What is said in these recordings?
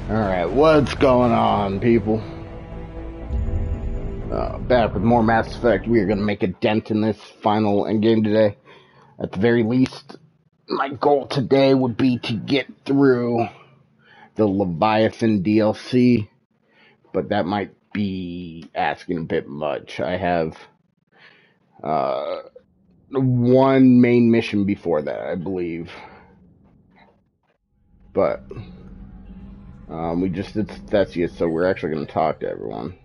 Alright, what's going on, people? Back with more Mass Effect. We are going to make a dent in this final endgame today. At the very least, my goal today would be to get through the Leviathan DLC, but that might be asking a bit much. I have one main mission before that, I believe. But we just did Theseus, so we're actually going to talk to everyone.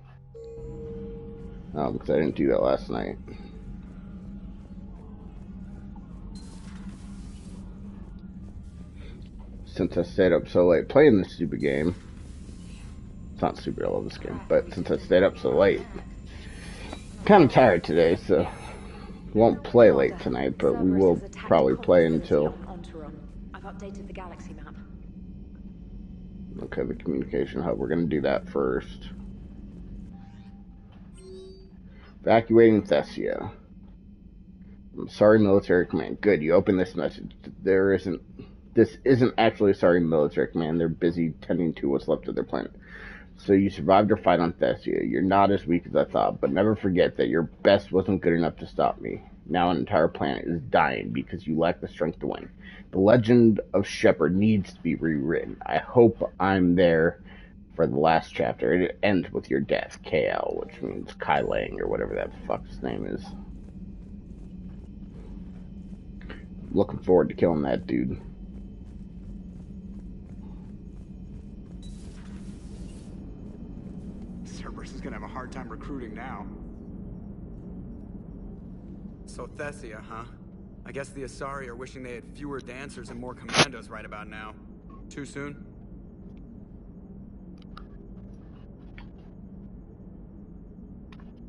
Because I didn't do that last night. Since I stayed up so late playing this stupid game. It's not stupid, I love this game. But since I stayed up so late, I'm kind of tired today, so won't play late tonight, but we will probably play until... I've updated the galaxy map. Okay, the communication hub. We're going to do that first. Evacuating Thessia. I'm sorry, military command. Good, you opened this message. This isn't actually sorry, military command. They're busy tending to what's left of their planet. So you survived your fight on Thessia. You're not as weak as I thought, but never forget that your best wasn't good enough to stop me. Now an entire planet is dying because you lack the strength to win. The legend of Shepard needs to be rewritten. I hope I'm there for the last chapter. It ends with your death, KL, which means Kai Lang, or whatever that fuck's name is. Looking forward to killing that dude. Cerberus is gonna have a hard time recruiting now. So Thessia, huh? I guess the Asari are wishing they had fewer dancers and more commandos right about now. Too soon?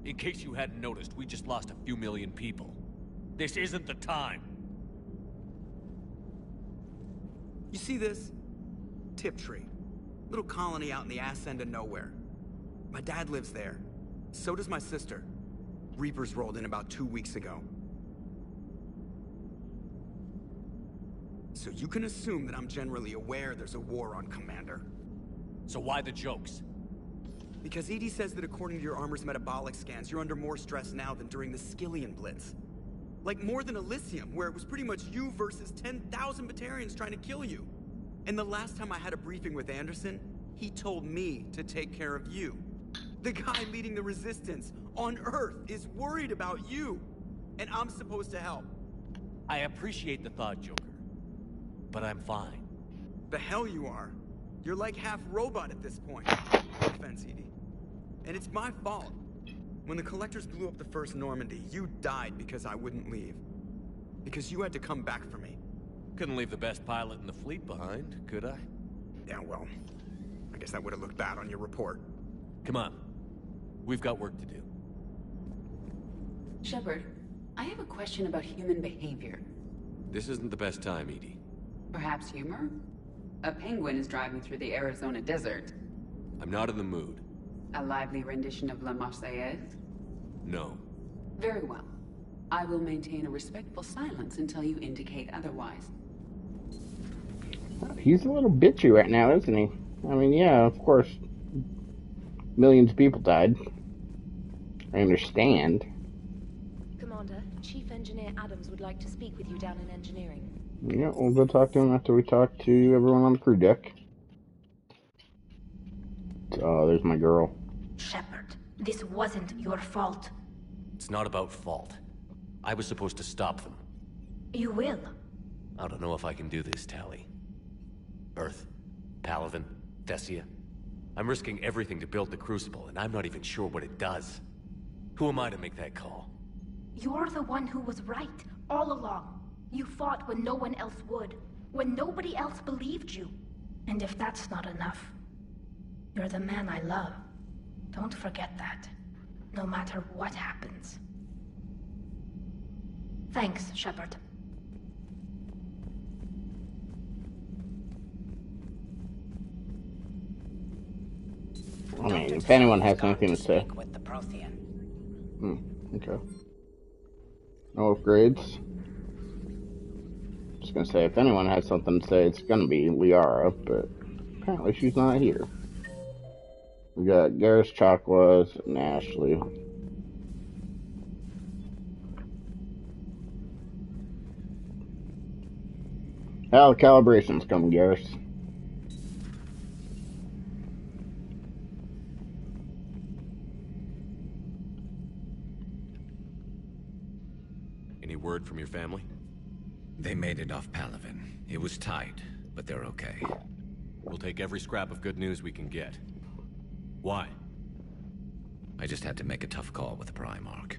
In case you hadn't noticed, we just lost a few million people. This isn't the time. You see this? Tiptree. Little colony out in the ass end of nowhere. My dad lives there. So does my sister. Reapers rolled in about 2 weeks ago. So you can assume that I'm generally aware there's a war on, Commander. So why the jokes? Because EDI says that according to your armor's metabolic scans, you're under more stress now than during the Skillian Blitz. Like more than Elysium, where it was pretty much you versus 10,000 Batarians trying to kill you. And the last time I had a briefing with Anderson, he told me to take care of you. The guy leading the resistance on Earth is worried about you. And I'm supposed to help. I appreciate the thought, Joker. But I'm fine. The hell you are. You're like half robot at this point. No offense, EDI. And it's my fault. When the Collectors blew up the first Normandy, you died because I wouldn't leave. Because you had to come back for me. Couldn't leave the best pilot in the fleet behind, could I? Yeah, well, I guess that would have looked bad on your report. Come on. We've got work to do. Shepard, I have a question about human behavior. This isn't the best time, EDI. Perhaps humor? A penguin is driving through the Arizona desert. I'm not in the mood. A lively rendition of La Marseillaise? No. Very well. I will maintain a respectful silence until you indicate otherwise. He's a little bitchy right now, isn't he? I mean, yeah, of course. Millions of people died. I understand. Commander, Chief Engineer Adams would like to speak with you down in engineering. Yeah, we'll go talk to him after we talk to everyone on the crew deck. Oh, there's my girl. Shepard, this wasn't your fault. It's not about fault. I was supposed to stop them. You will. I don't know if I can do this, Tali. Earth, Palaven, Thessia. I'm risking everything to build the Crucible, and I'm not even sure what it does. Who am I to make that call? You're the one who was right, all along. You fought when no one else would, when nobody else believed you. And if that's not enough, you're the man I love. Don't forget that, no matter what happens. Thanks, Shepard. I mean, if anyone has anything to say. With the Prothean. Okay. No upgrades. Just gonna say, if anyone has something to say, it's gonna be Liara, but Apparently she's not here. We got Garrus, Chakwas, and Ashley. How the calibration's coming, Garrus? Any word from your family? They made it off Palaven. It was tight, but they're okay. We'll take every scrap of good news we can get. Why? I just had to make a tough call with the Primarch.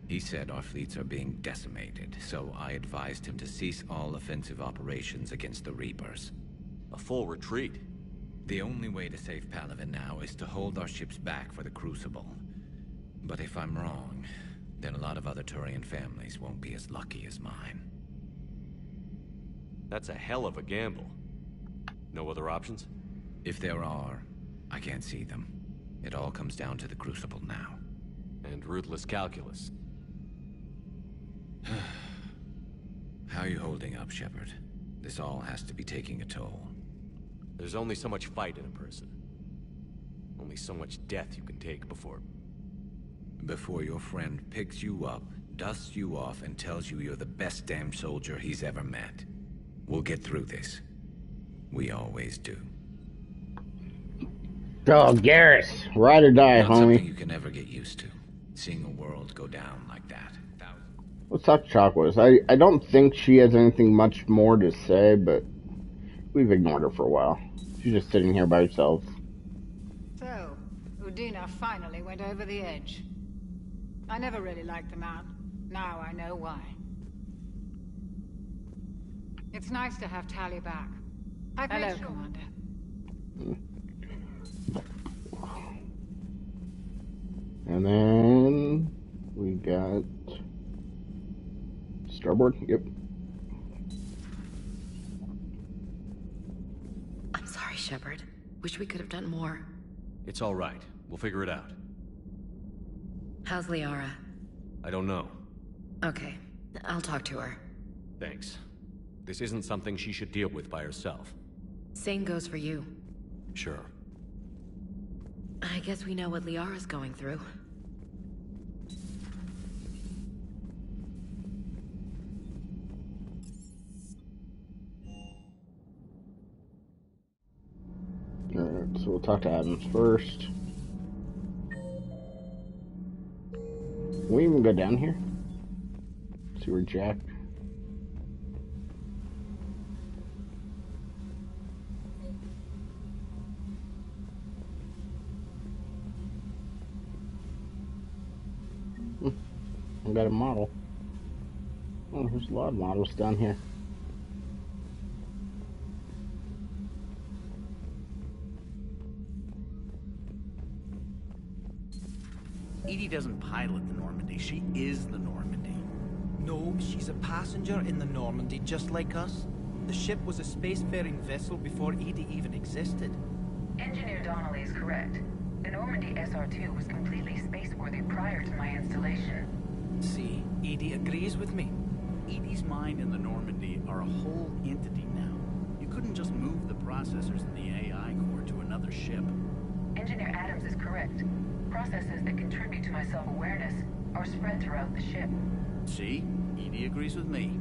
He said our fleets are being decimated, so I advised him to cease all offensive operations against the Reapers. A full retreat? The only way to save Palaven now is to hold our ships back for the Crucible. But if I'm wrong, then a lot of other Turian families won't be as lucky as mine. That's a hell of a gamble. No other options? If there are, I can't see them. It all comes down to the Crucible now. And ruthless calculus. How are you holding up, Shepard? This all has to be taking a toll. There's only so much fight in a person. Only so much death you can take before... Before your friend picks you up, dusts you off, and tells you you're the best damn soldier he's ever met. We'll get through this. We always do. Oh, Garrus. Ride or die, Not homie. something you can ever get used to. Seeing a world go down like that. Let's talk Chakwas. I don't think she has anything much more to say, but we've ignored her for a while. She's just sitting here by herself. So, Udina finally went over the edge. I never really liked the man. Now I know why. It's nice to have Tali back. Hello, Commander. And then we got Starboard. Yep. I'm sorry, Shepard. Wish we could have done more. It's all right. We'll figure it out. How's Liara? I don't know. Okay, I'll talk to her. Thanks. This isn't something she should deal with by herself. Same goes for you. Sure. I guess we know what Liara's going through. Alright, so we'll talk to Adams first. Can we even go down here? See where Jack... I got a model. Oh, there's a lot of models down here. EDI doesn't pilot the Normandy, she is the Normandy. No, she's a passenger in the Normandy, just like us. The ship was a spacefaring vessel before EDI even existed. Engineer Donnelly is correct. The Normandy SR-2 was completely spaceworthy prior to my installation. See, EDI agrees with me. EDI's mind and the Normandy are a whole entity now. You couldn't just move the processors in the AI core to another ship. Engineer Adams is correct. Processes that contribute to my self-awareness are spread throughout the ship. See? EDI agrees with me.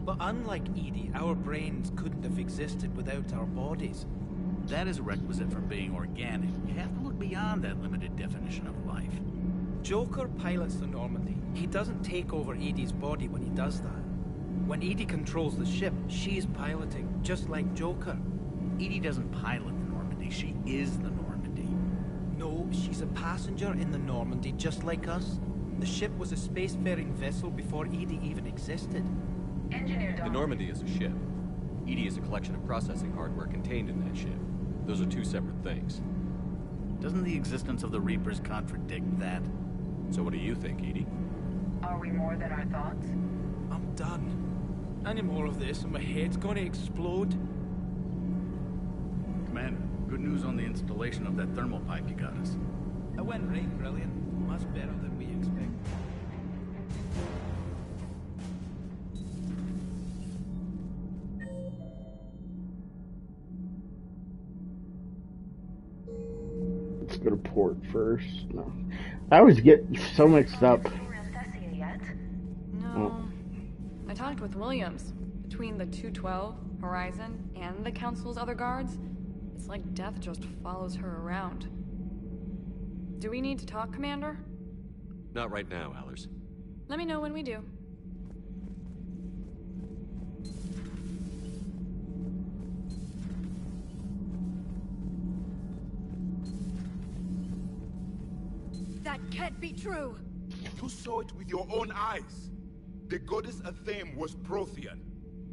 But unlike EDI, our brains couldn't have existed without our bodies. That is a requisite for being organic. You have to look beyond that limited definition of life. Joker pilots the Normandy. He doesn't take over EDI's body when he does that. When EDI controls the ship, she's piloting, just like Joker. EDI doesn't pilot the Normandy, she is the Normandy. No, she's a passenger in the Normandy, just like us. The ship was a spacefaring vessel before EDI even existed. Engineer The Donnelly... Normandy is a ship. EDI is a collection of processing hardware contained in that ship. Those are two separate things. Doesn't the existence of the Reapers contradict that? So what do you think, EDI? Are we more than our thoughts? I'm done. Any more of this and my head's gonna explode. Commander, good news on the installation of that thermal pipe you got us. It went right brilliant. Much better than we expected. go to port first. No. I always get so mixed up. No. I talked with Williams. Between the 212, Horizon, and the Council's other guards, it's like death just follows her around. Do we need to talk, Commander? Not right now, Allers. Let me know when we do. That can't be true! You saw it with your own eyes. The goddess Athame was Prothean.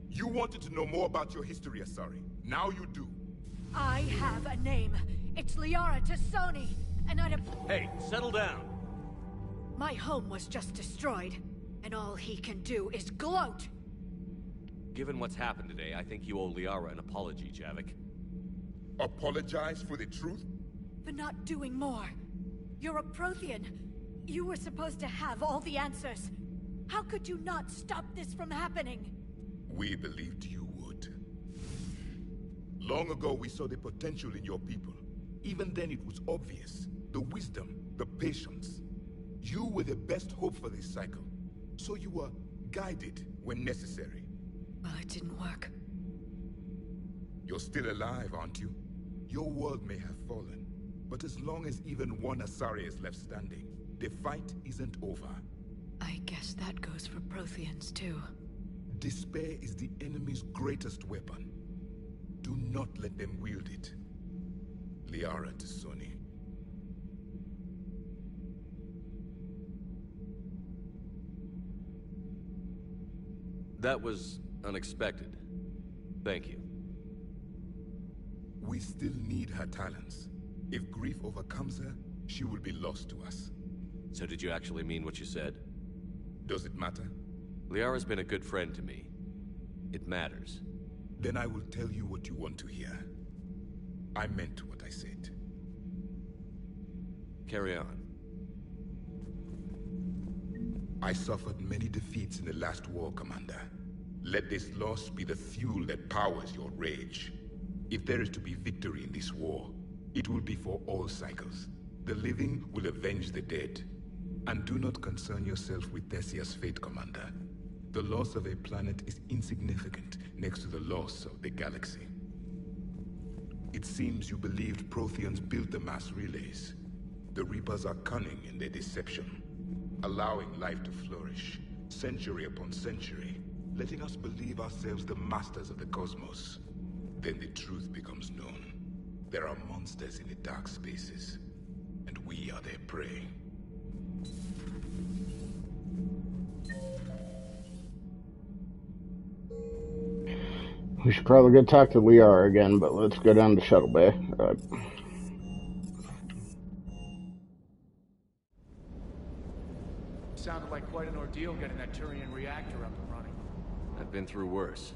You wanted to know more about your history, Asari. Now you do. I have a name. It's Liara T'Soni, and I'd have... Hey, settle down. My home was just destroyed, and all he can do is gloat. Given what's happened today, I think you owe Liara an apology, Javik. Apologize for the truth? For not doing more. You're a Prothean. You were supposed to have all the answers. How could you not stop this from happening? We believed you would. Long ago, we saw the potential in your people. Even then, it was obvious. The wisdom, the patience. You were the best hope for this cycle. So you were guided when necessary. Well, it didn't work. You're still alive, aren't you? Your world may have fallen, but as long as even one Asari is left standing, the fight isn't over. I guess that goes for Protheans, too. Despair is the enemy's greatest weapon. Do not let them wield it. Liara T'Soni. That was unexpected. Thank you. We still need her talents. If grief overcomes her, she will be lost to us. So did you actually mean what you said? Does it matter? Liara's been a good friend to me. It matters. Then I will tell you what you want to hear. I meant what I said. Carry on. I suffered many defeats in the last war, Commander. Let this loss be the fuel that powers your rage. If there is to be victory in this war, it will be for all cycles. The living will avenge the dead. And do not concern yourself with Thessia's fate, Commander. The loss of a planet is insignificant next to the loss of the galaxy. It seems you believed Protheans built the mass relays. The Reapers are cunning in their deception, allowing life to flourish, century upon century, letting us believe ourselves the masters of the cosmos. Then the truth becomes known. There are monsters in the dark spaces, and we are their prey. We should probably go talk to Liara again, but let's go down to Shuttle Bay. Sounded like quite an ordeal getting that Turian reactor up and running. I've been through worse.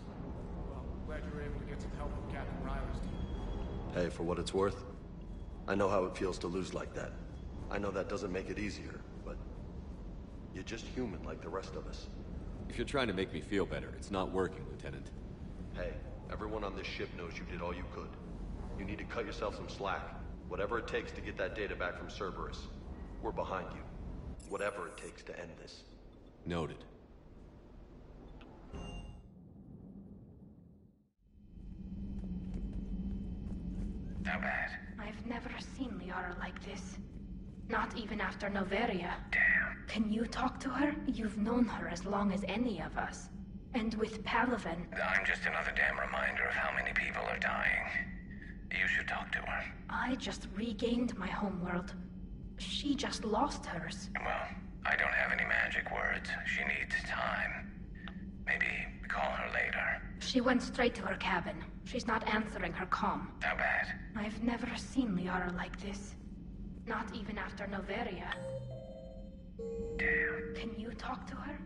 Well, glad you were able to get some help from Captain Riley's team. Hey, for what it's worth, I know how it feels to lose like that. I know that doesn't make it easier, but you're just human like the rest of us. If you're trying to make me feel better, it's not working, Lieutenant. Hey, everyone on this ship knows you did all you could. You need to cut yourself some slack. Whatever it takes to get that data back from Cerberus. We're behind you. Whatever it takes to end this. Noted. How bad? I've never seen Liara like this. Not even after Noveria. Damn. Can you talk to her? You've known her as long as any of us. And with Palaven... I'm just another damn reminder of how many people are dying. You should talk to her. I just regained my homeworld. She just lost hers. Well, I don't have any magic words. She needs time. Maybe call her later. She went straight to her cabin. She's not answering her comm. How bad? I've never seen Liara like this. Not even after Noveria. Damn. Can you talk to her?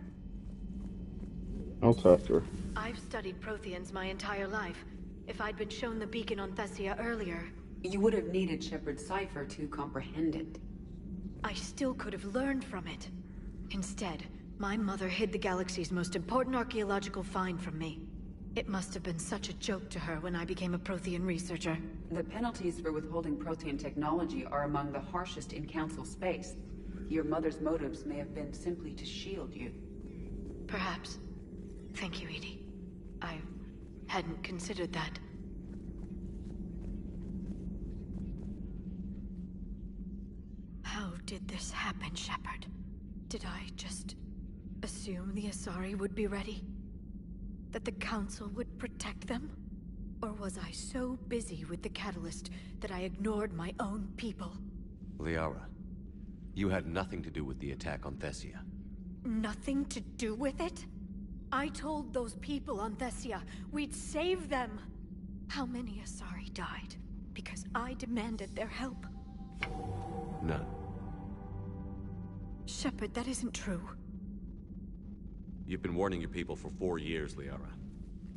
I'll talk to her. I've studied Protheans my entire life. If I'd been shown the beacon on Thessia earlier... You would have needed Shepard's cipher to comprehend it. I still could have learned from it. Instead, my mother hid the galaxy's most important archaeological find from me. It must have been such a joke to her when I became a Prothean researcher. The penalties for withholding Prothean technology are among the harshest in Council space. Your mother's motives may have been simply to shield you. Perhaps. Thank you, Edie. I hadn't considered that. How did this happen, Shepard? Did I just assume the Asari would be ready? That the Council would protect them? Or was I so busy with the Catalyst that I ignored my own people? Liara, you had nothing to do with the attack on Thessia. Nothing to do with it? I told those people on Thessia we'd save them. How many Asari died because I demanded their help? None. Shepard, that isn't true. You've been warning your people for 4 years, Liara.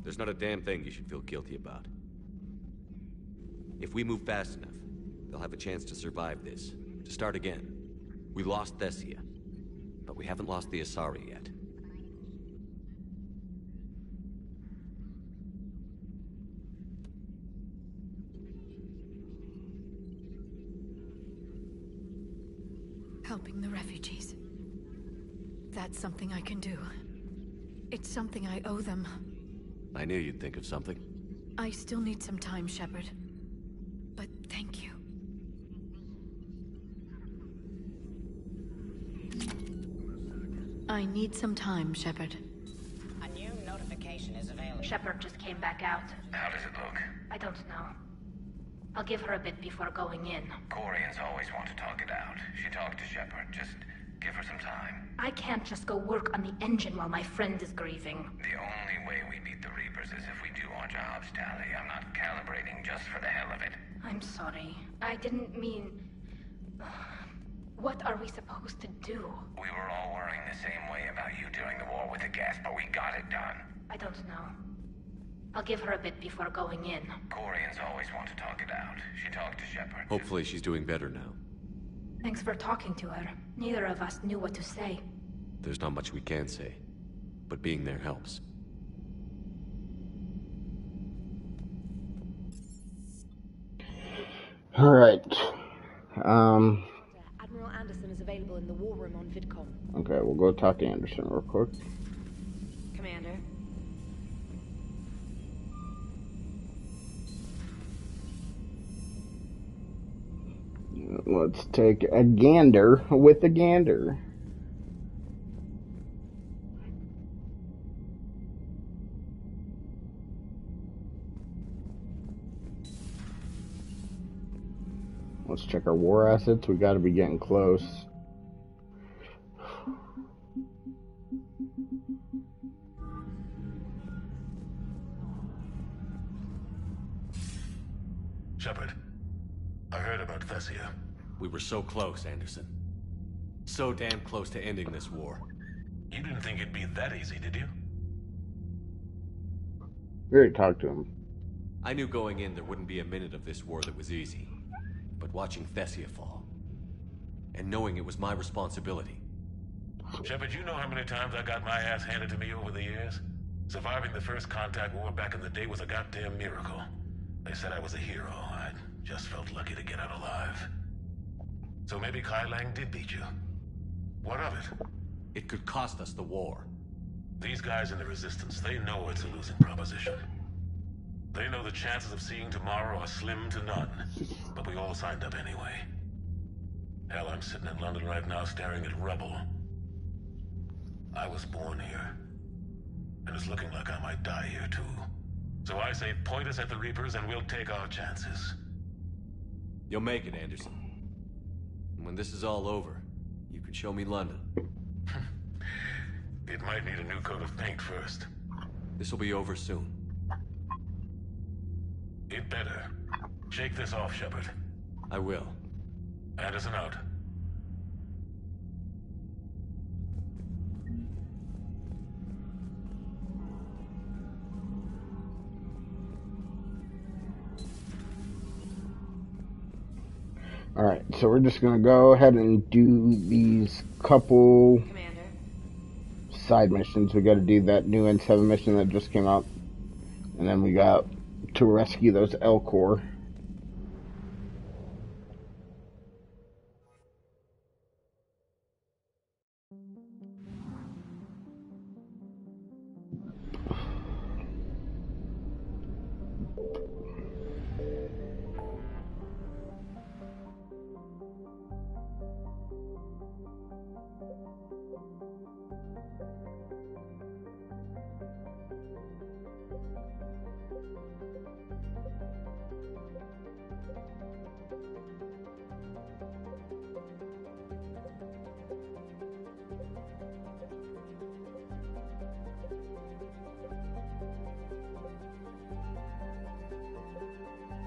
There's not a damn thing you should feel guilty about. If we move fast enough, they'll have a chance to survive this, to start again. We lost Thessia, but we haven't lost the Asari yet. Helping the refugees. That's something I can do. It's something I owe them. I knew you'd think of something. I still need some time, Shepard. But thank you. I need some time, Shepard. A new notification is available. Shepard just came back out. How does it look? I don't know. I'll give her a bit before going in. Corians always want to talk it out. She talked to Shepard. Just give her some time. I can't just go work on the engine while my friend is grieving. The only way we beat the Reapers is if we do our jobs, Tali. I'm not calibrating just for the hell of it. I'm sorry. I didn't mean... What are we supposed to do? We were all worrying the same way about you during the war with the gas, but we got it done. I don't know. I'll give her a bit before going in. Corians always want to talk it out. She talked to Shepard. Hopefully she's doing better now. Thanks for talking to her. Neither of us knew what to say. There's not much we can say, but being there helps. All right. Admiral Anderson is available in the war room on VidCom. Okay, we'll go talk to Anderson real quick. Commander. Let's take a gander with a gander. Let's check our war assets. We got to be getting close. Shepard, I heard about Thessia. We were so close, Anderson. So damn close to ending this war. You didn't think it'd be that easy, did you? We already talked to him. I knew going in there wouldn't be a minute of this war that was easy. But watching Thessia fall, and knowing it was my responsibility. Shepard, you know how many times I got my ass handed to me over the years? Surviving the first contact war back in the day was a goddamn miracle. They said I was a hero. I just felt lucky to get out alive. So maybe Kai Lang did beat you. What of it? It could cost us the war. These guys in the Resistance, they know it's a losing proposition. They know the chances of seeing tomorrow are slim to none, but we all signed up anyway. Hell, I'm sitting in London right now staring at rubble. I was born here, and it's looking like I might die here too. So I say point us at the Reapers and we'll take our chances. You'll make it, Anderson. And when this is all over, you can show me London. It might need a new coat of paint first. This'll be over soon. It better. Shake this off, Shepard. I will. Anderson out. Alright, so we're just going to go ahead and do these couple side missions. We got to do that new N7 mission that just came out. And then we got to rescue those Elcor.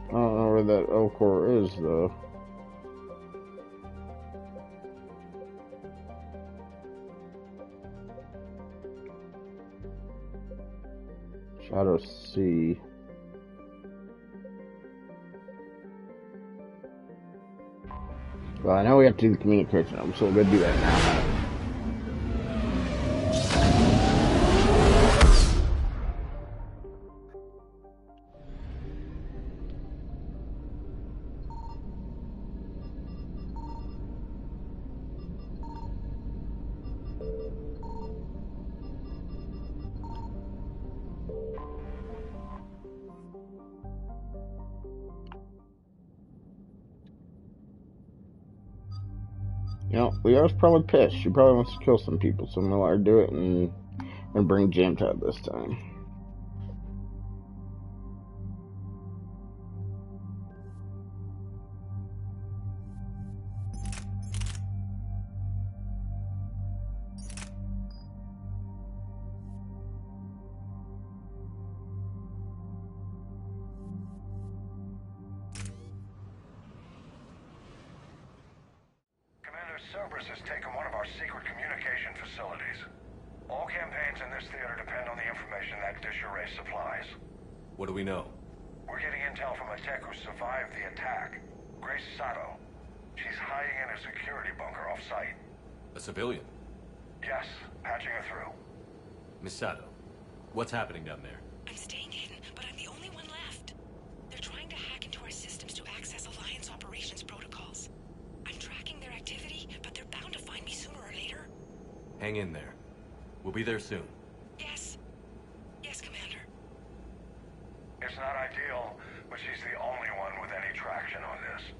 I don't know where that Elcor is, though. Shadow Sea. Well, I know we have to do the communication room, so we're gonna do that now. You know, Leo's probably pissed. She probably wants to kill some people, so I'm gonna let her do it and bring James out this time. Cerberus has taken one of our secret communication facilities. All campaigns in this theater depend on the information that dish array supplies. What do we know? We're getting intel from a tech who survived the attack. Grace Sato. She's hiding in a security bunker off-site. A civilian? Yes, patching her through. Miss Sato, what's happening down there? I'm staying hidden, but I'm the only one left. They're trying to hack into our systems to access Alliance operations protocols. I'm tracking their activity, but they're bound to find me sooner or later. Hang in there. We'll be there soon. Yes. Yes, Commander. It's not ideal, but she's the only one with any traction on this.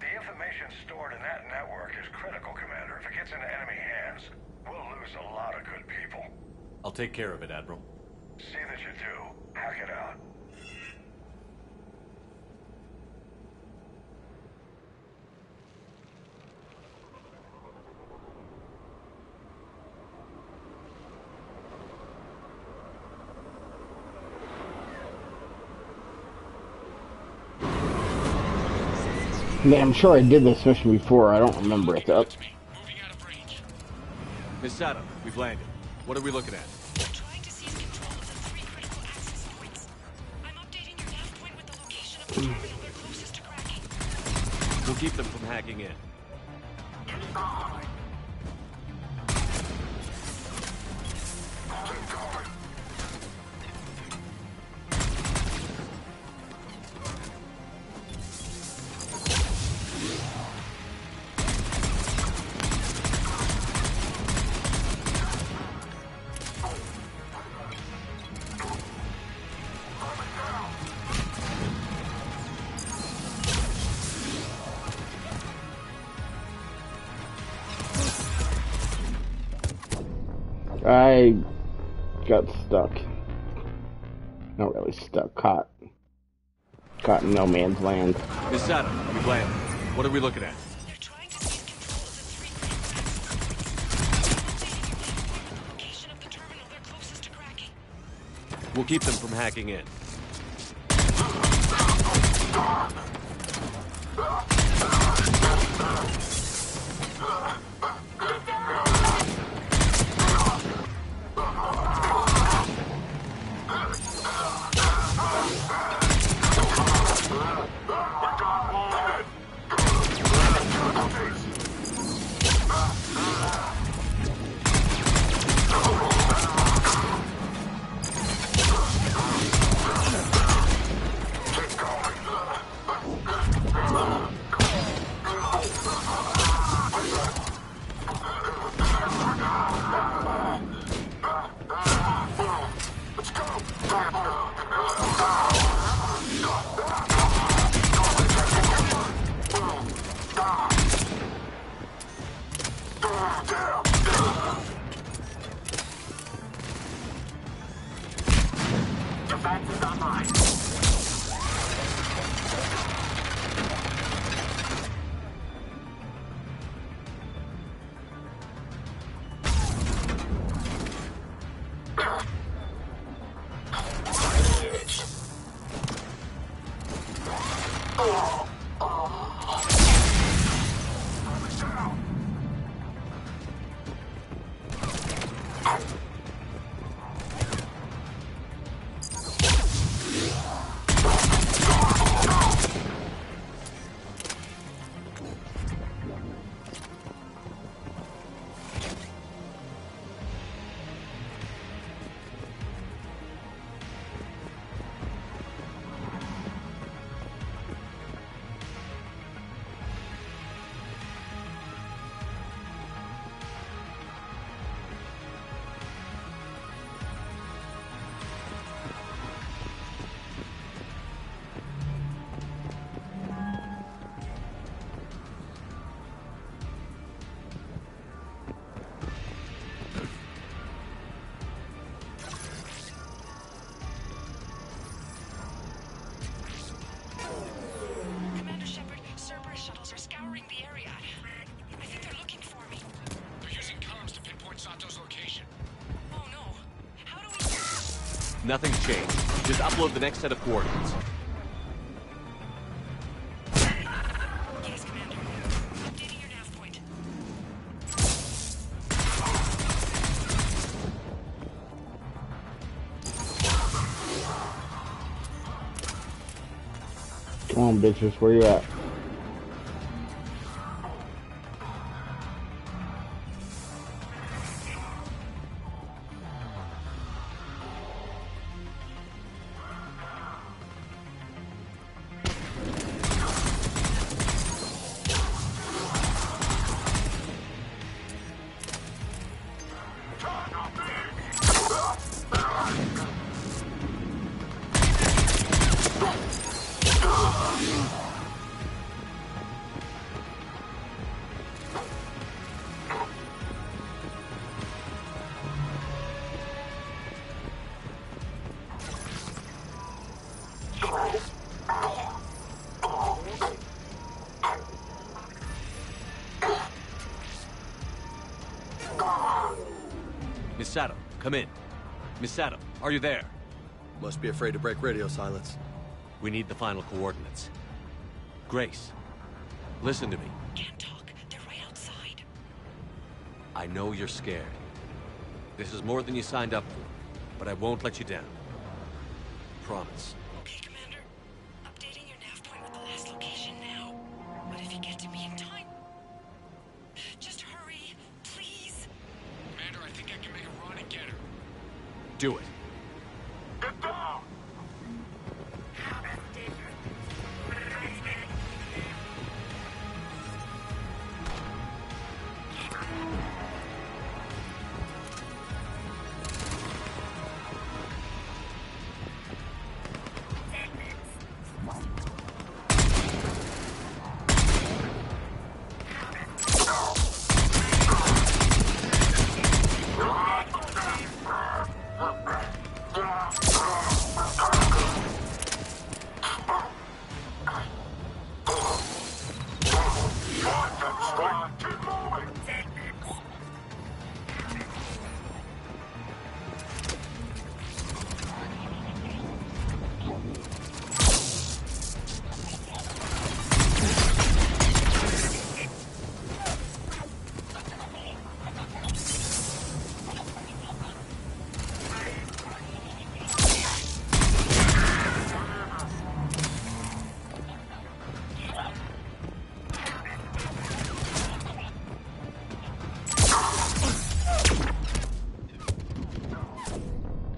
The information stored in that network is critical, Commander. If it gets into enemy hands, we'll lose a lot of good people. I'll take care of it, Admiral. See that you do. Hack it out. Yeah, I'm sure I did this mission before. I don't remember it, though. Miss Sato, we've landed. What are we looking at? I'm trying to seize control of the 3 critical access points. I'm updating your nav point with the location of the terminal they're closest to cracking. We'll keep them from hacking in. I got stuck. Not really stuck, caught in no man's land. Miss Sato, we've landed. What are we looking at? They're trying to seize control of the 3 critical access points. I'm updating your nav point with the location of the terminal they're closest to cracking. We'll keep them from hacking in. Defense is online. Nothing's changed. Just upload the next set of coordinates. Yes, Commander. Updating your nav point. Come on, bitches, where you at? Miss Sato, come in. Miss Sato, are you there? Must be afraid to break radio silence. We need the final coordinates. Grace, listen to me. Can't talk. They're right outside. I know you're scared. This is more than you signed up for, but I won't let you down. Promise. Okay, Commander. Updating your nav point with the last location now. But if you get to me in time, just hurry, please. Commander, I think I can make a run and get her. Do it. Get down!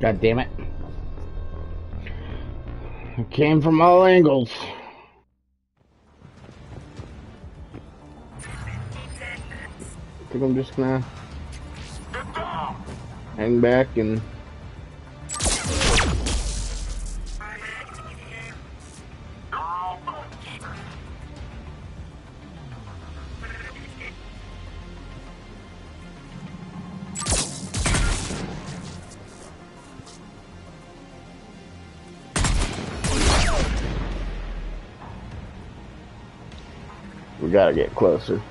God damn it. It came from all angles. I think I'm just gonna hang back and We gotta get closer.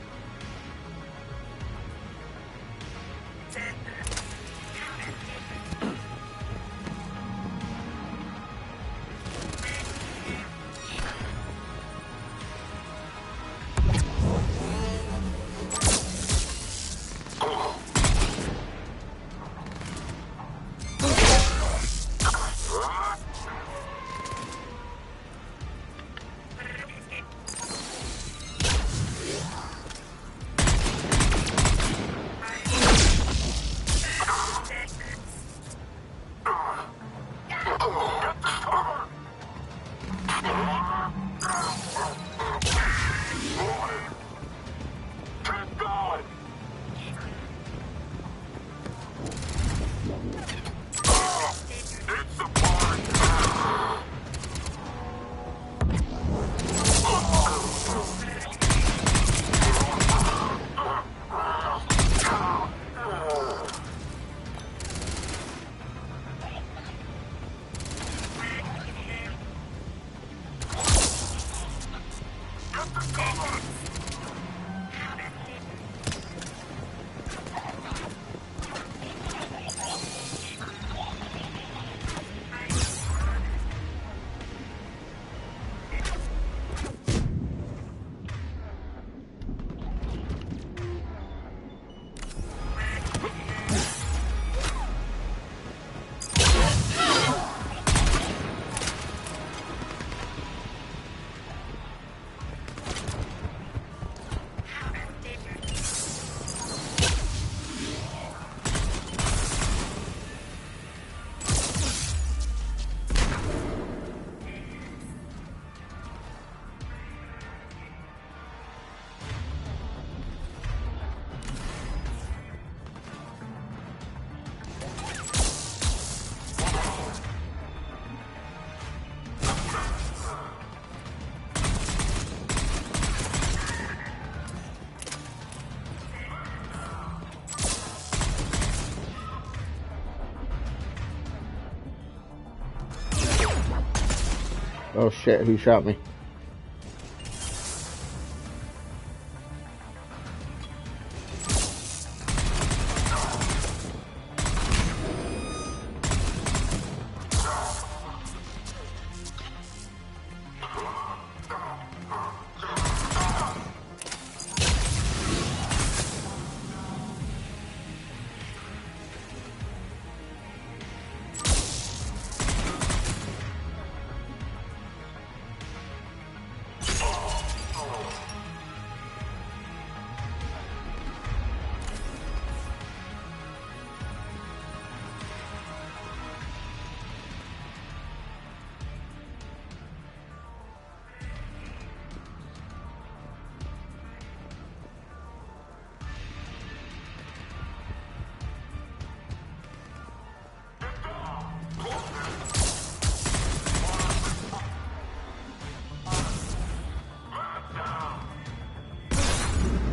Oh shit, who shot me?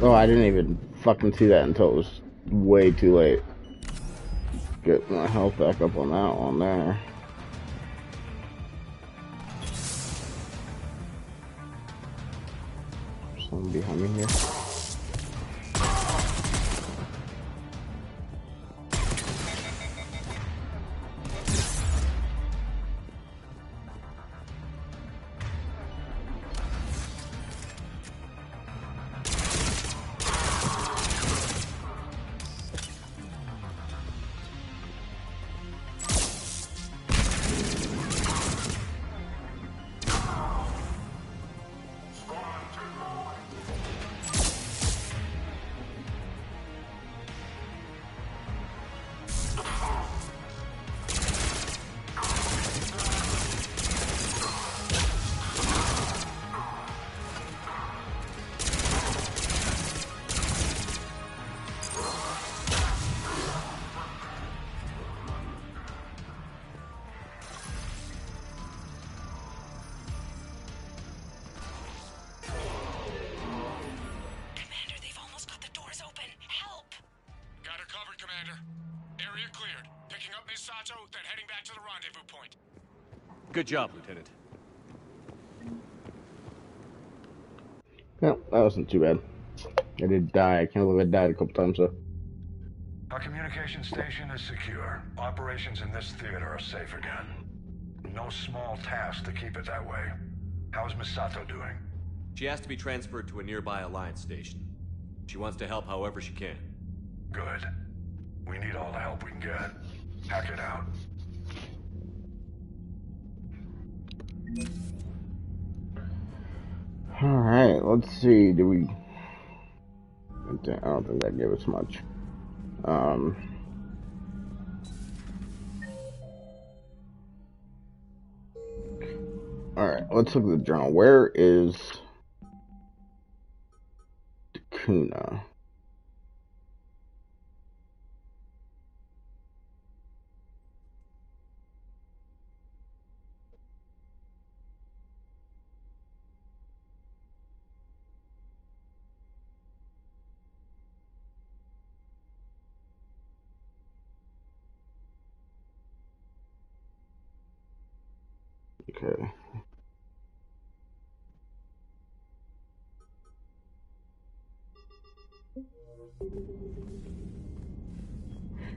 Oh, I didn't even fucking see that until it was way too late. Get my health back up on that one there. Someone behind me here. Good job, Lieutenant. No, that wasn't too bad. I did die. I can't believe I died a couple times though. Our communication station is secure. Operations in this theater are safe again. No small task to keep it that way. How is Misato doing? She has to be transferred to a nearby Alliance station. She wants to help however she can. Good. We need all the help we can get. Hack it out. Alright, let's see. Do we... I don't think that gave us much. Alright, let's look at the journal. Where is Dakuna? Okay.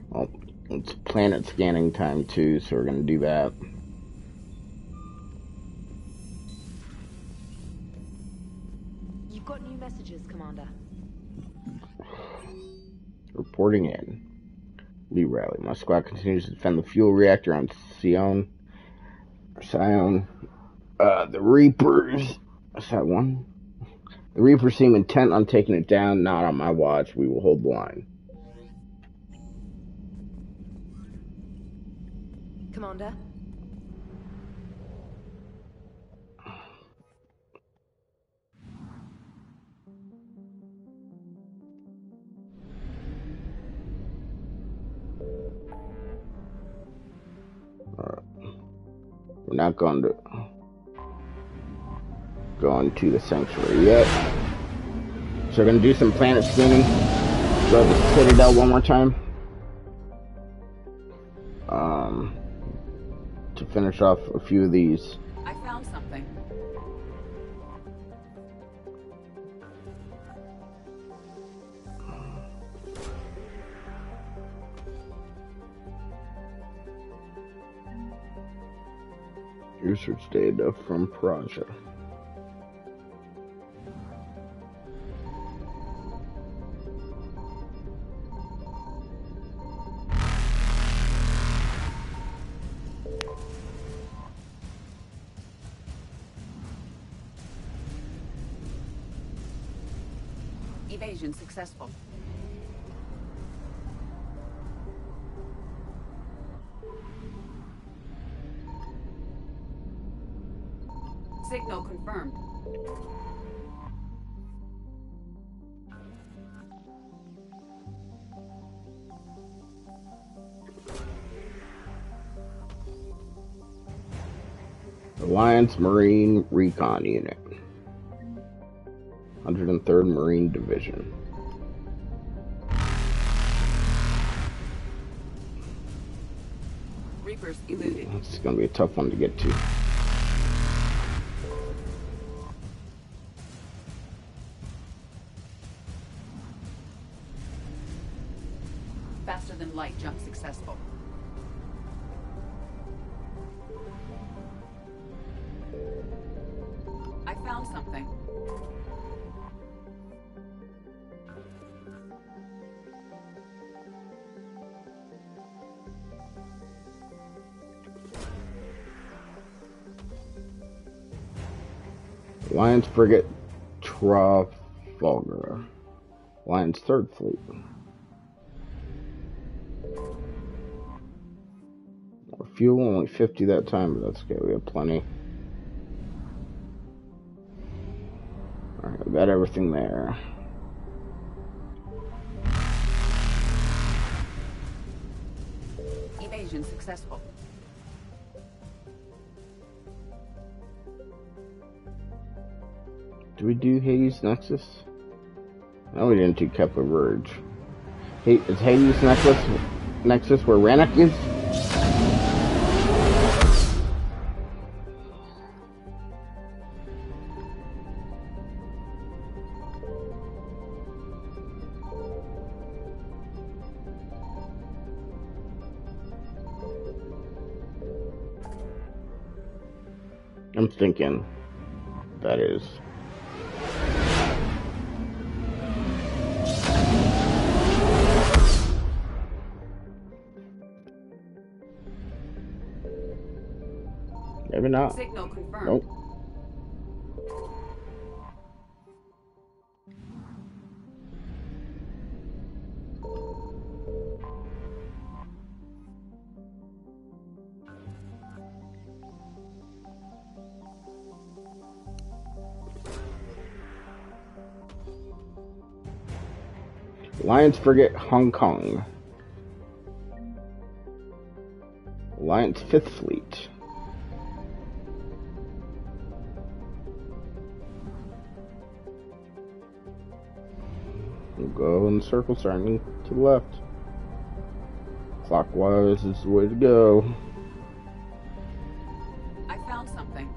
Well, it's planet scanning time too, so we're gonna do that. You've got new messages, Commander. Reporting in. Lee Riley. My squad continues to defend the fuel reactor on Sion. The Reapers. Is that one? The Reapers seem intent on taking it down. Not on my watch. We will hold the line. Commander? Alright. We're not going to go into the sanctuary yet. So we're going to do some planet scanning. Go to the Citadel one more time. To finish off a few of these. I found something. Research data from Praja. Evasion successful. Signal confirmed. Alliance Marine Recon Unit. 103rd Marine Division. Reapers eluded. This is going to be a tough one to get to. Faster than light jump successful. I found something. Alliance Frigate Trafalgar. Alliance 3rd Fleet. More fuel, only 50 that time, but that's okay, we have plenty. Alright, we got everything there. Evasion successful. Do we do Hades Nexus? No, we didn't do Kepler Verge. Hey, is Hades Nexus where Rannoch is? I'm thinking that is. Maybe not. Signal confirmed. Nope. Alliance Frigate Hong Kong. Alliance 5th Fleet. We'll go in the circle starting to the left. Clockwise is the way to go. I found something.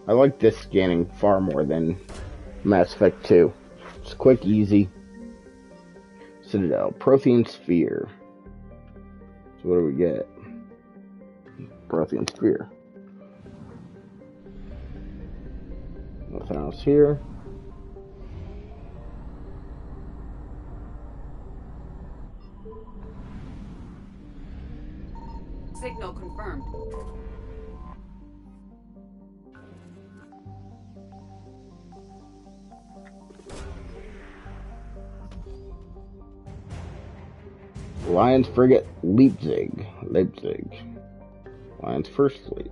I like this scanning far more than Mass Effect 2. It's quick, easy. Citadel, Prothean Sphere. So what do we get? Prothean Sphere. Nothing else here. Signal confirmed. Alliance Frigate Leipzig. Alliance 1st Fleet.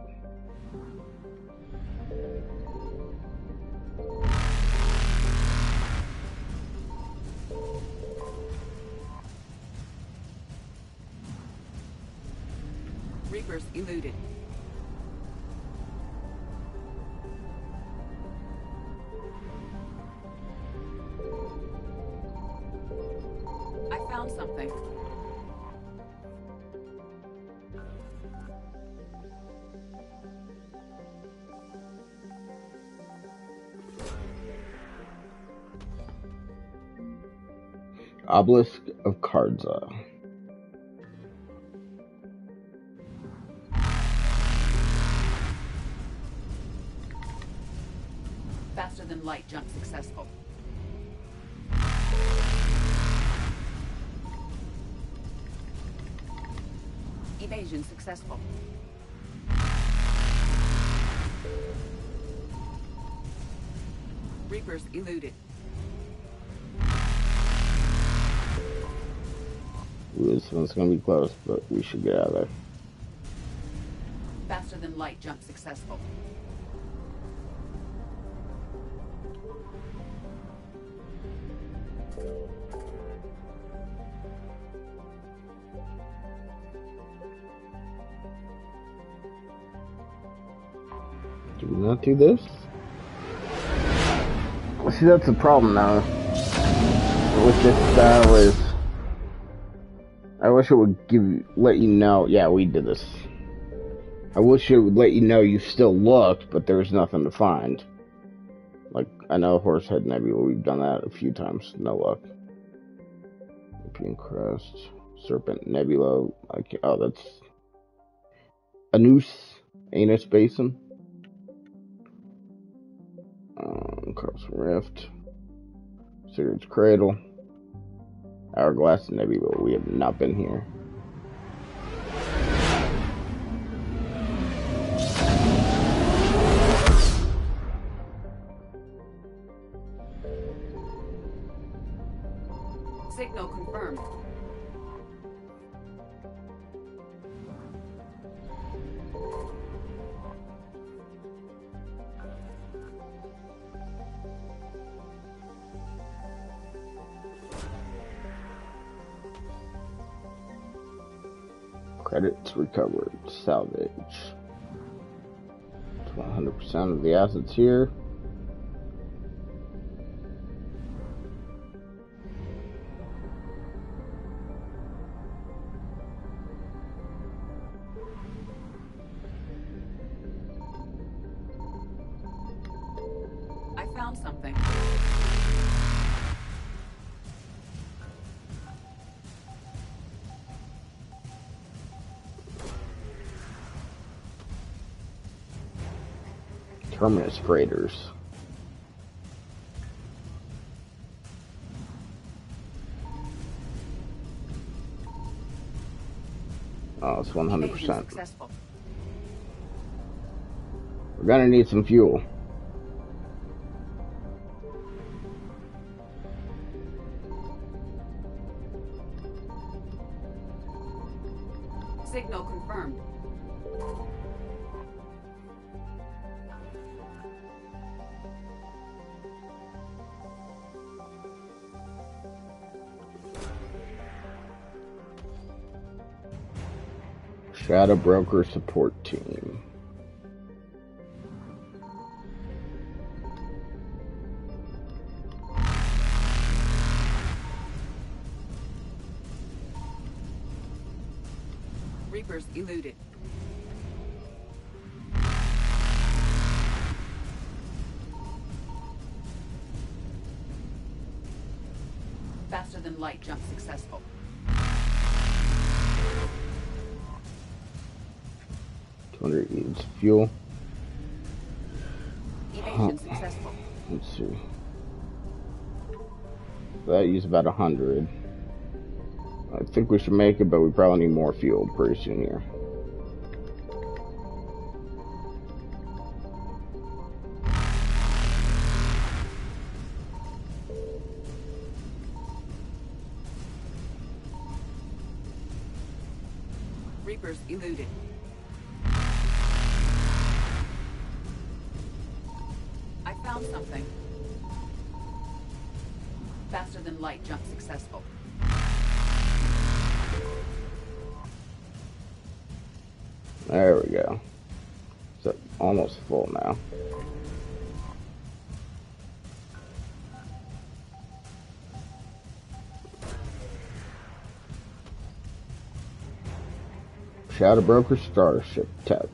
Reapers eluded. I found something. Obelisk of Kardza. Faster than light jump successful. Evasion successful. Reapers eluded. Ooh, this one's gonna be close, but we should get out of there. Faster than light jump successful. Do we not do this? See, that's the problem now with this style is I wish it would let you know. Yeah, we did this. I wish it would let you know you still looked, but there was nothing to find. Like, I know Horsehead Nebula, we've done that a few times. No luck. European Crest, Serpent Nebula. Oh, that's Anus Basin. Carlson Rift, Sigurd's Cradle, Hourglass Nebula. We have not been here. Signal confirmed. Credits recovered. Salvage. 100% of the assets here. I found something. Terminus craters. Oh, it's 100%. Successful. We're gonna need some fuel. Signal confirmed. Shadow Broker support team. Reapers eluded. Faster than light jump successful. Needs fuel. Evasion successful. Let's see. That used about 100. I think we should make it, but we probably need more fuel pretty soon here. Reapers eluded. I found something. Faster than light jump successful. There we go. It's almost full now. Shadow Broker Starship Tech.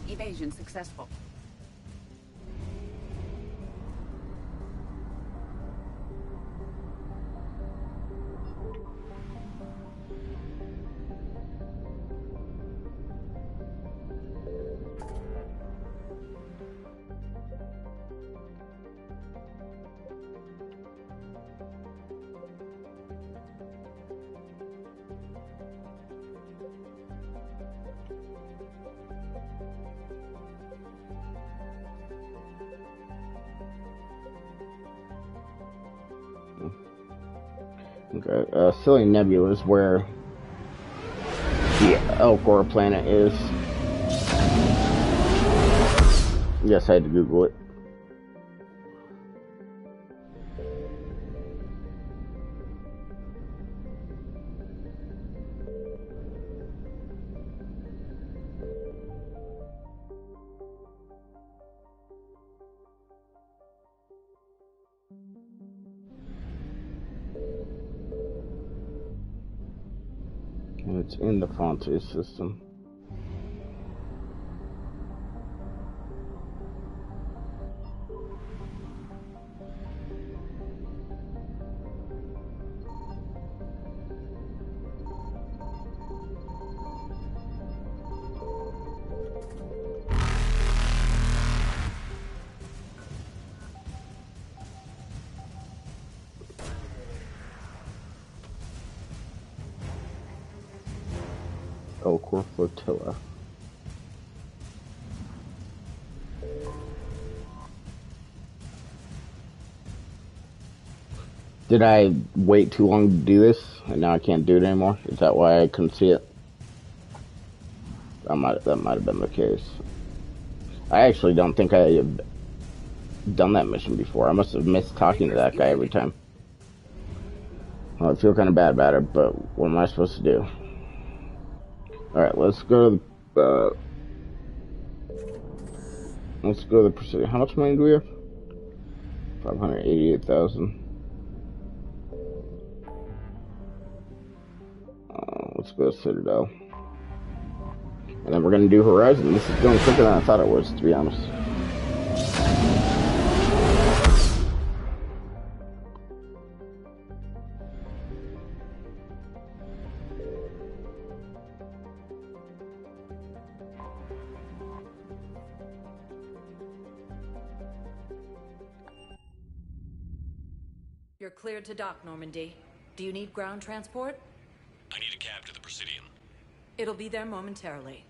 Evasion successful. Okay, Silly Nebula is where the Elcor planet is. Yes, I had to Google it. And it's in the Fonte system. Elcor Flotilla. Did I wait too long to do this and now I can't do it anymore? Is that why I couldn't see it? That might have been the case. I actually don't think I have done that mission before. I must have missed talking to that guy every time. Well, I feel kind of bad about it, but what am I supposed to do? Alright, let's go to the Presidio. How much money do we have? 588,000. Let's go to Citadel. And then we're gonna do Horizon. This is going quicker than I thought it was, to be honest. You're cleared to dock, Normandy. Do you need ground transport? I need a cab to the Presidium. It'll be there momentarily.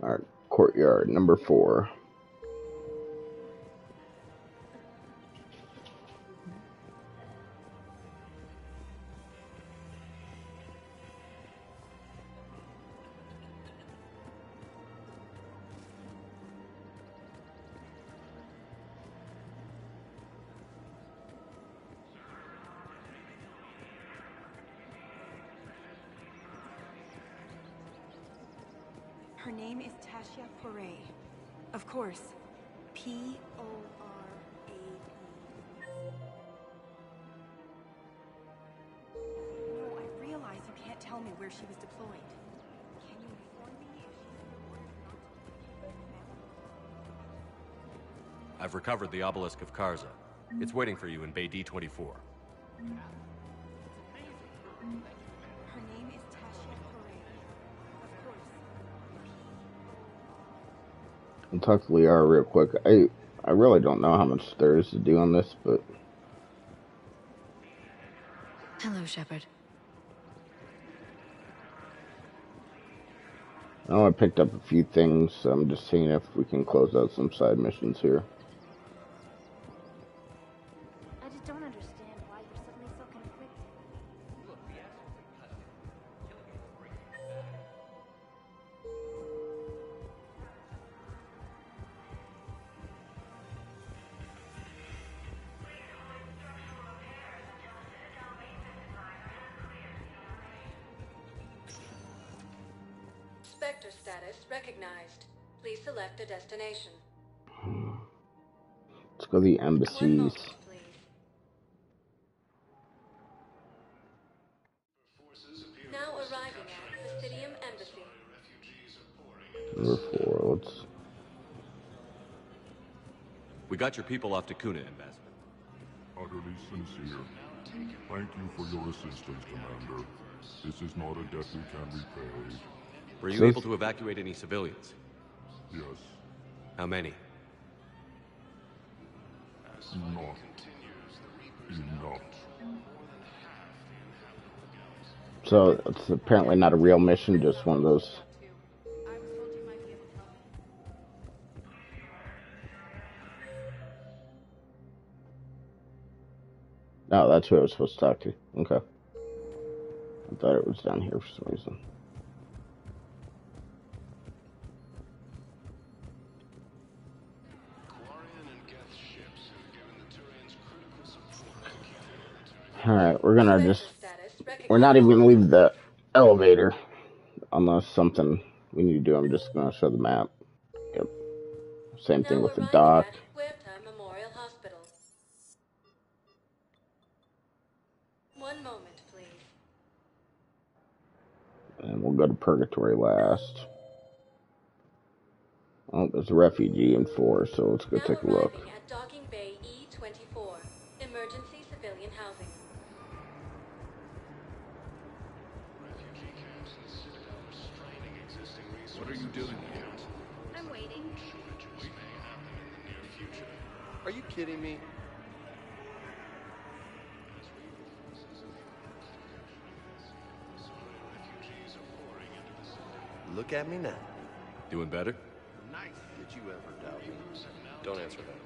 Alright, courtyard number 4. Her name is Tasha Foray. Of course. P-O-R-A-E. No, I realize you can't tell me where she was deployed. Can you inform me if she's been ordered not to leave now? I've recovered the obelisk of Karza. It's waiting for you in Bay D-24. Her name is Tasha Foray. Of course. I'll talk to Liara real quick. I really don't know how much there is to do on this, but... Hello, Shepard. Oh, I picked up a few things, so I'm just seeing if we can close out some side missions here. I just don't understand why you're suddenly so conflicted. Spectre status recognized. Please select a destination. Let's go to the embassies. Now arriving at Presidium Embassy. Number 4, let's... We got your people off to Kuna, Ambassador. Utterly sincere. Thank you for your assistance, Commander. This is not a debt we can repay. Were you able to evacuate any civilians? Yes. How many? Not enough. So, it's apparently not a real mission, just one of those... Oh, that's who I was supposed to talk to. Okay. I thought it was down here for some reason. Alright, we're gonna just... We're not even gonna leave the elevator. Unless something we need to do, I'm just gonna show the map. Yep. Same thing with the dock. Memorial Hospital. One moment, please. And we'll go to Purgatory last. Oh, there's a refugee in 4, so let's go take a look. At Docking Bay E-24. Emergency civilian housing. What are you doing here? I'm waiting. Are you kidding me? Look at me now. Doing better? Nice. Did you ever doubt me? Don't answer that.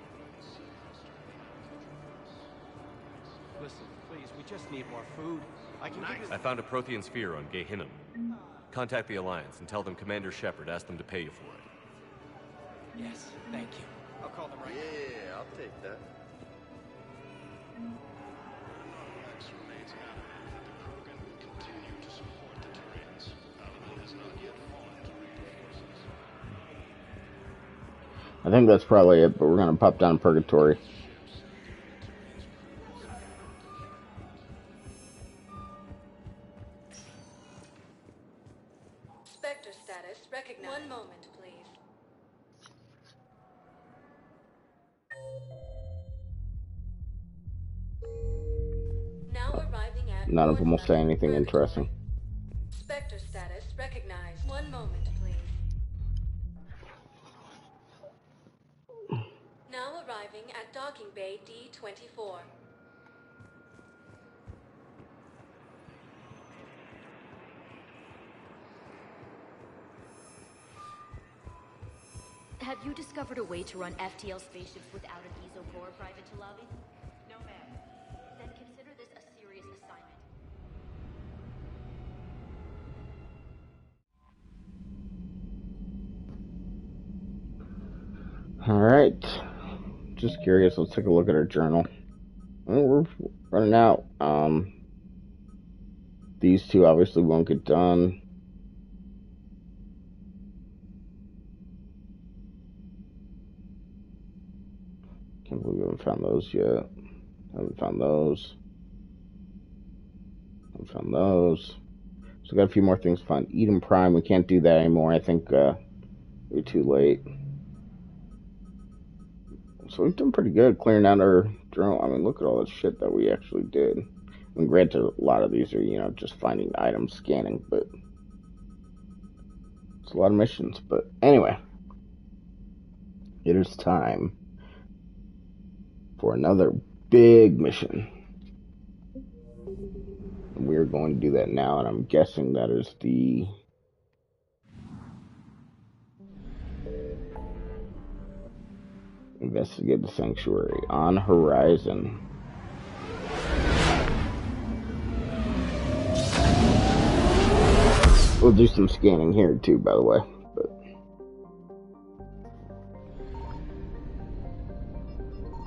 Listen, please, we just need more food. I can give you... I found a Prothean sphere on Gehinnom. Contact the Alliance and tell them Commander Shepard asked them to pay you for it. Yes, thank you. I'll call them right now. Yeah, I'll take that. I think that's probably it, but we're gonna pop down Purgatory. Spectre status recognized. One moment, please. Now arriving at None of them will say anything interesting. Spectre status recognized. One moment, please. Now arriving at docking bay D-24. Have you discovered a way to run FTL spaceships without an ESO core, Private Chalabi? No, ma'am. Then consider this a serious assignment. Alright. Just curious, let's take a look at our journal. Well, we're running out. These two obviously won't get done. Can't believe we haven't found those yet. Haven't found those. Haven't found those. So got a few more things to find. Eden Prime, we can't do that anymore. I think we're too late. So we've done pretty good clearing out our journal. I mean, look at all the shit that we actually did. I mean, granted, a lot of these are, you know, just finding items, scanning, but it's a lot of missions. But anyway, it is time for another big mission. And we're going to do that now, and I'm guessing that is the investigate the sanctuary on Horizon. We'll do some scanning here too, by the way. But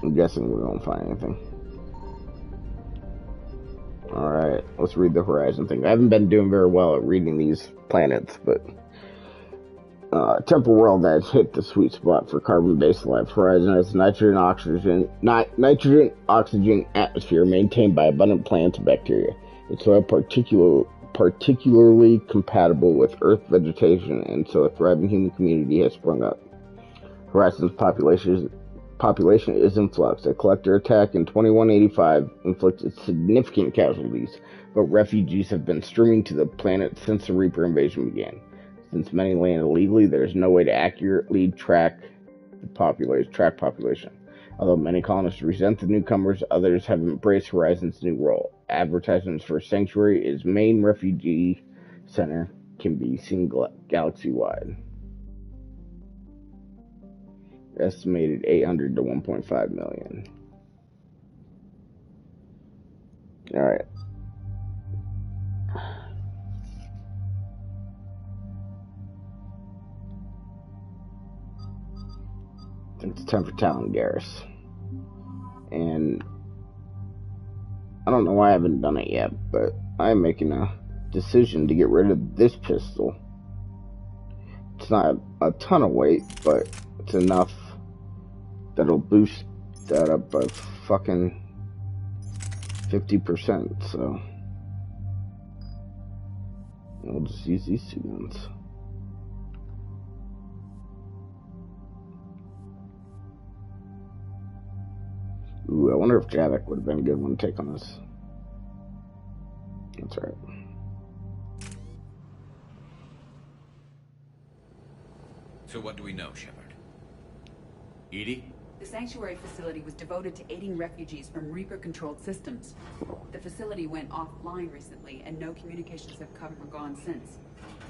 I'm guessing we won't find anything. Alright, let's read the Horizon thing. I haven't been doing very well at reading these planets, but Temple World has hit the sweet spot for carbon-based life. Horizon has nitrogen oxygen atmosphere maintained by abundant plants and bacteria. It's soil particularly compatible with Earth vegetation, and so a thriving human community has sprung up. Horizon's population is in flux. A collector attack in 2185 inflicted significant casualties, but refugees have been streaming to the planet since the Reaper invasion began. Since many land illegally, there is no way to accurately track the population. Although many colonists resent the newcomers, others have embraced Horizon's new role. Advertisements for Sanctuary, its main refugee center, can be seen galaxy-wide. Estimated 800 to 1.5 million. Alright. I think it's time for Talon Garrus. And I don't know why I haven't done it yet, but I'm making a decision to get rid of this pistol. It's not a ton of weight, but it's enough that'll boost that up by fucking 50%, so we'll just use these two guns. Ooh, I wonder if Javik would have been a good one to take on this. That's right. So what do we know, Shepard? EDI? The Sanctuary facility was devoted to aiding refugees from Reaper-controlled systems. The facility went offline recently, and no communications have come or gone since.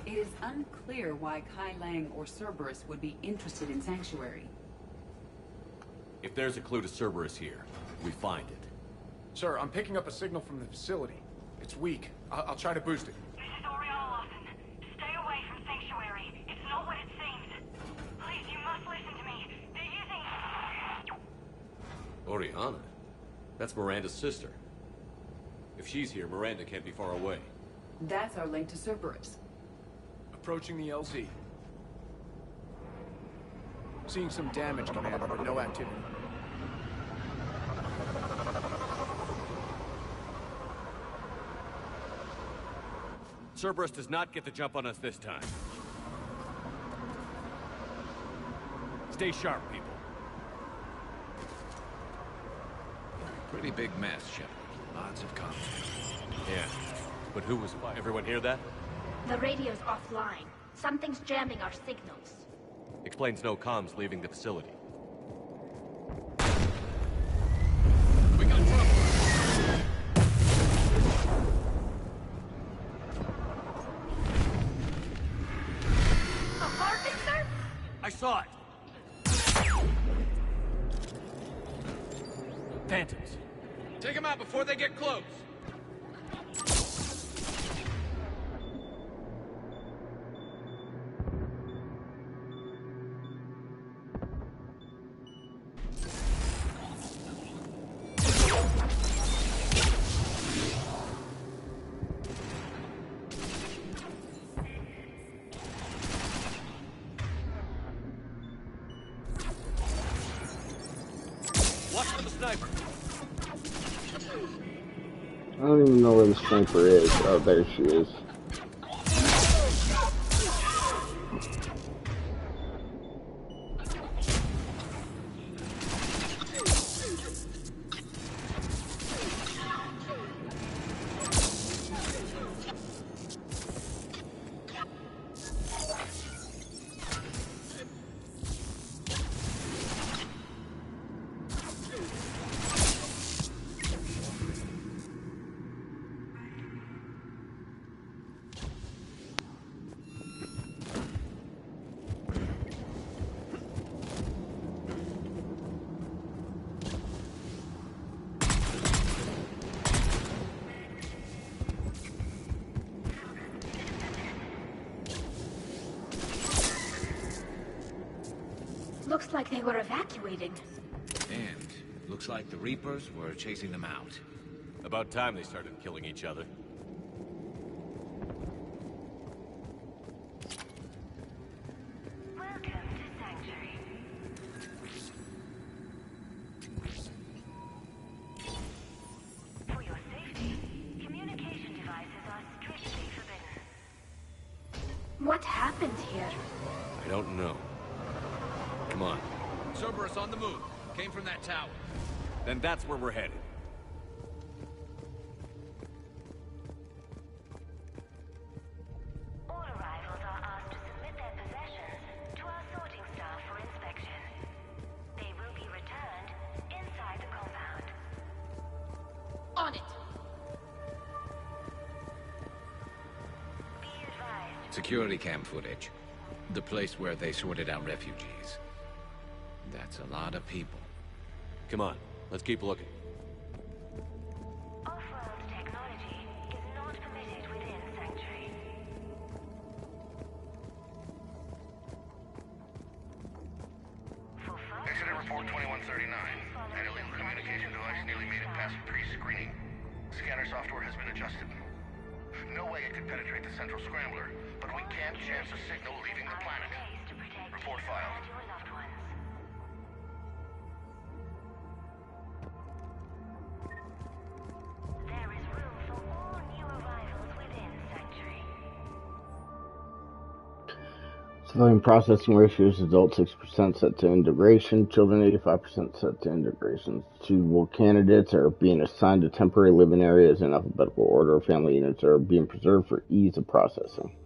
It is unclear why Kai Lang or Cerberus would be interested in Sanctuary. If there's a clue to Cerberus here, we find it. Sir, I'm picking up a signal from the facility. It's weak. I'll try to boost it. This is Oriana Lawson. Stay away from Sanctuary. It's not what it seems. Please, you must listen to me. They're using... Oriana? That's Miranda's sister. If she's here, Miranda can't be far away. That's our link to Cerberus. Approaching the LZ. Seeing some damage, Commander, but no activity. Cerberus does not get the jump on us this time. Stay sharp, people. Pretty big mess, Shepard. Lots of conflict. Yeah. But who was... Everyone hear that? The radio's offline. Something's jamming our signals. Explains no comms leaving the facility. We got trouble! A harvester? I saw it! Phantoms. Take them out before they get close! I don't even know where the sniper is. Oh, there she is. Looks like they were evacuating. And looks like the Reapers were chasing them out. About time they started killing each other. Welcome to Sanctuary. For your safety, communication devices are strictly forbidden. What happened here? I don't know. Come on. Cerberus on the move. Came from that tower. Then that's where we're headed. All arrivals are asked to submit their possessions to our sorting staff for inspection. They will be returned inside the compound. On it! Be advised. Security cam footage. The place where they sorted out refugees. That's a lot of people. Come on, let's keep looking. Off-world technology is not permitted within Sanctuary. Incident report 2139. An illegal communication device nearly made it past pre-screening. Scanner software has been adjusted. No way it could penetrate the central scrambler, but we can't chance a signal leaving the planet. Report filed. There is room for all new arrivals within Sanctuary. Civilian processing ratios, adult 6% set to integration, children 85% set to integration. Suitable candidates are being assigned to temporary living areas in alphabetical order. Family units are being preserved for ease of processing.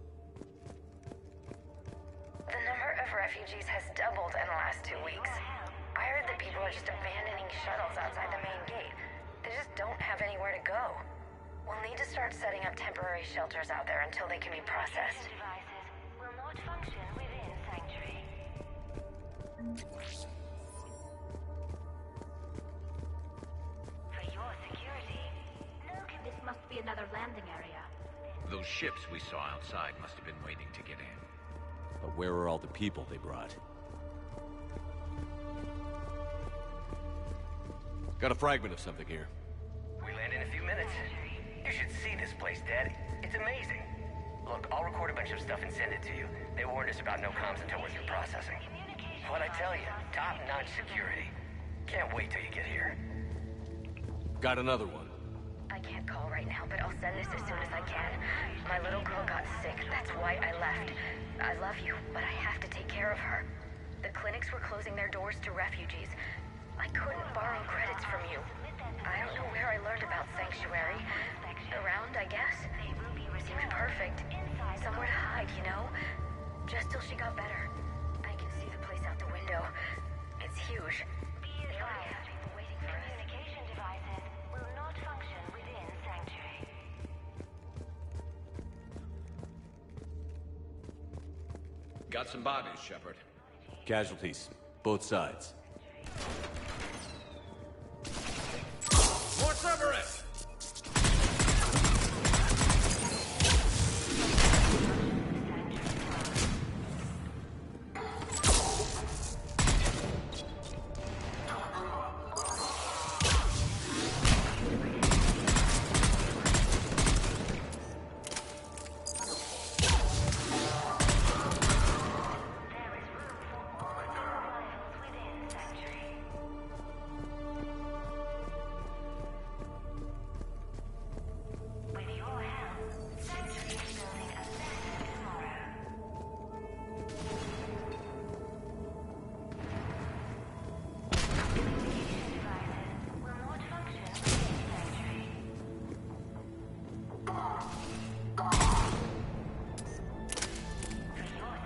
The number of refugees has doubled in the last 2 weeks. I heard that people are just abandoning shuttles outside the main gate. They just don't have anywhere to go. We'll need to start setting up temporary shelters out there until they can be processed. Devices will not function within Sanctuary. For your security, This must be another landing area. Those ships we saw outside must have been waiting to get in. But where are all the people they brought? Got a fragment of something here. We land in a few minutes. You should see this place, Dad. It's amazing. Look, I'll record a bunch of stuff and send it to you. They warned us about no comms until we're through processing. What'd I tell you? Top-notch security. Can't wait till you get here. Got another one. I can't call right now, but I'll send this as soon as I can. My little girl got sick. That's why I left. I love you, but I have to take care of her. The clinics were closing their doors to refugees. I couldn't borrow credits from you. I don't know where I learned about Sanctuary. Around, I guess. Seemed perfect. Somewhere to hide, you know? Just till she got better. I can see the place out the window. It's huge. They already have people waiting for us. Communication devices will not function within Sanctuary. Got some bodies, Shepard. Casualties, both sides. More Cerberus!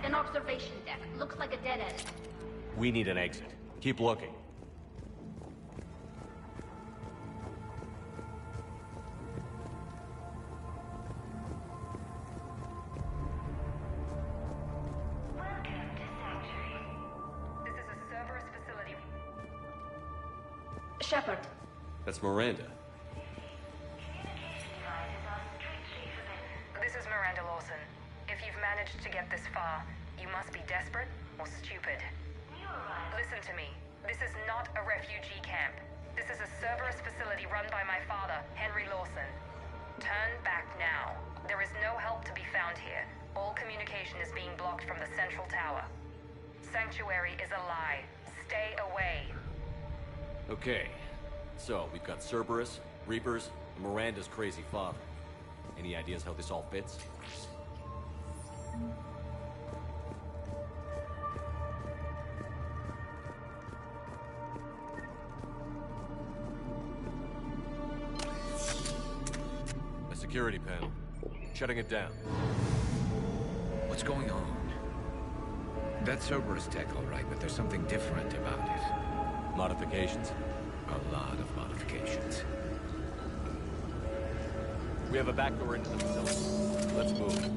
An observation deck. Looks like a dead end. We need an exit. Keep looking. This is a Cerberus facility. Shepard. That's Miranda. This is Miranda Lawson. If you've managed to get this far, you must be desperate or stupid. Listen to me. This is not a refugee camp. This is a Cerberus facility run by my father, Henry Lawson. Turn back now. There is no help to be found here. All communication is being blocked from the central tower. Sanctuary is a lie. Stay away. Okay. So, we've got Cerberus, Reapers, and Miranda's crazy father. Any ideas how this all fits? A security panel. Shutting it down. What's going on? That's Cerberus tech, all right, but there's something different about it. Modifications? A lot of modifications. We have a back door into the facility. Let's move.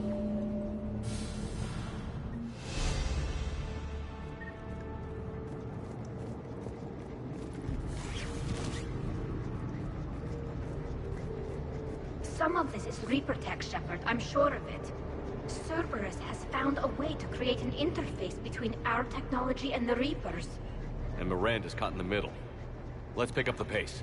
Some of this is Reaper tech, Shepard. I'm sure of it. Cerberus has found a way to create an interface between our technology and the Reapers. And Miranda's caught in the middle. Let's pick up the pace.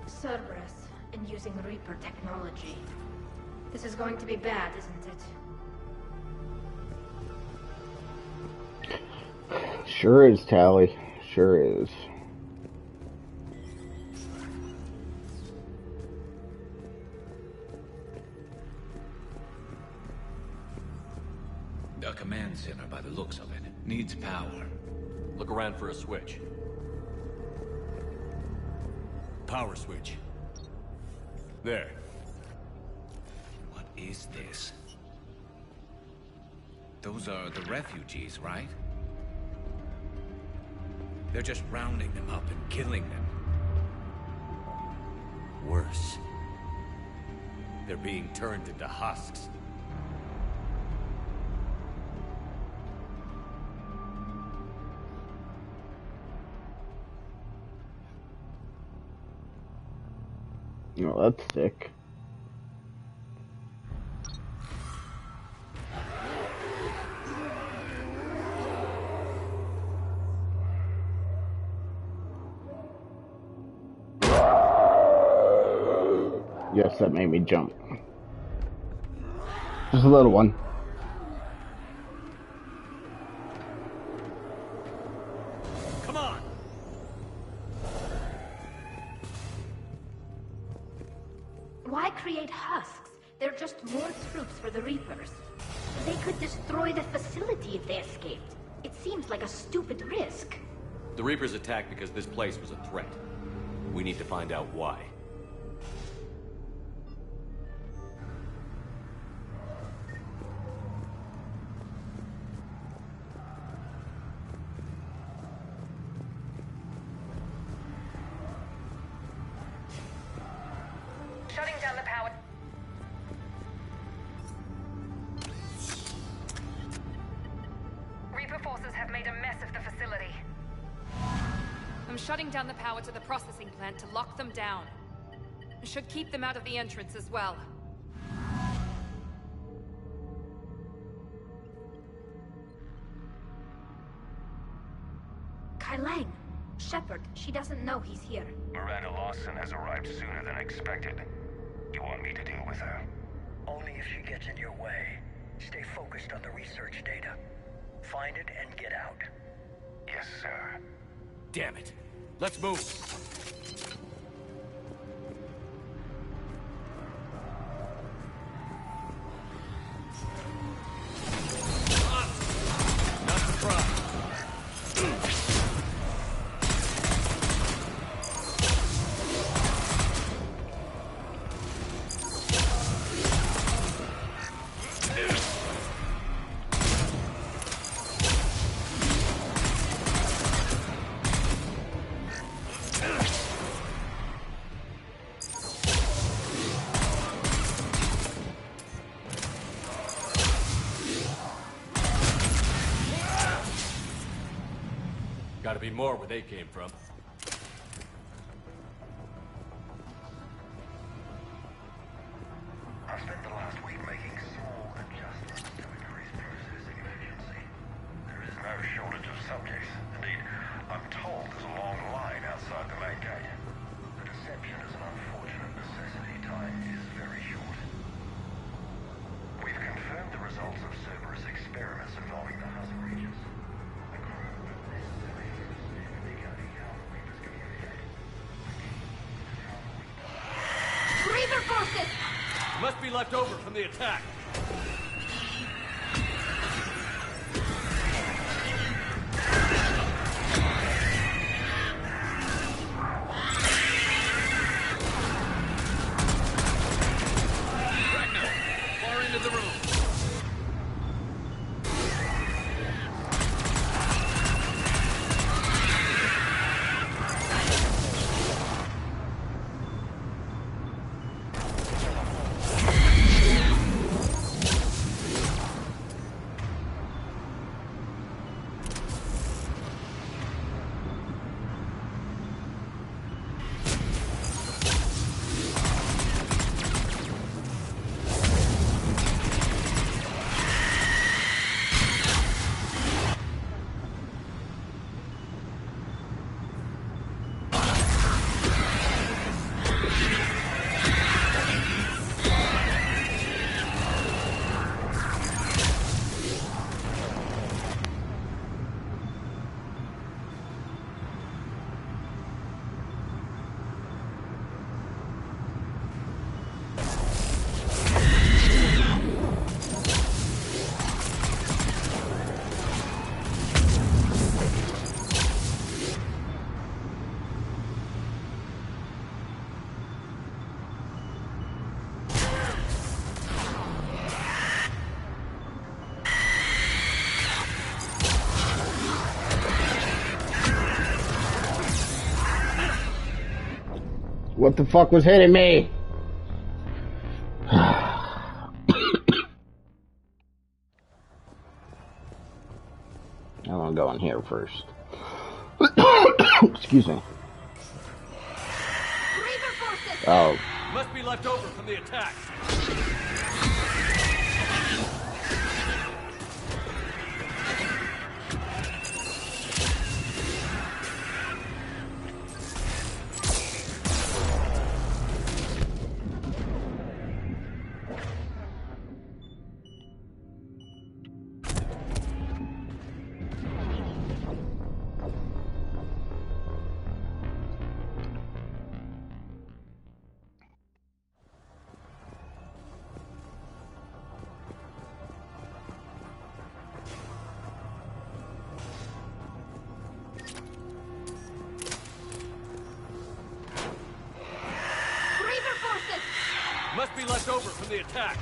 Cerberus, and using Reaper technology. This is going to be bad, isn't it? Sure is, Tali. Sure is. The command center, by the looks of it, needs power. Look around for a switch. Power switch. There. What is this? Those are the refugees, right? They're just rounding them up and killing them. Worse. They're being turned into husks. Oh, that's sick. Yes, that made me jump. Just a little one. Come on! create husks. They're just more troops for the Reapers. They could destroy the facility if they escaped. It seems like a stupid risk. The Reapers attacked because this place was a threat. We need to find out why. Shutting down the power. Reaper forces have made a mess of the facility. I'm shutting down the power to the processing plant to lock them down. I should keep them out of the entrance as well. Kai Lang. Shepard, she doesn't know he's here. Miranda Lawson has arrived sooner than expected. You want me to deal with her? Only if she gets in your way. Stay focused on the research data. Find it and get out. Yes, sir. Damn it. Let's move. Not surprised. Gotta be more where they came from. I've spent the last week making small adjustments to increase processing efficiency. There is no shortage of subjects. Indeed, I'm told there's a long line outside the main gate. The deception is an unfortunate necessity. Time is very short. We've confirmed the results of Cerberus experiments involving the Husk regions. The crew are necessary to decoding how the Reapers communicate. Reaper forces! Must be left over from the attack. Ragnar, far into the room. What the fuck was hitting me? I want to go in here first. Excuse me. Oh. Must be left over from the attack. be left over from the attack.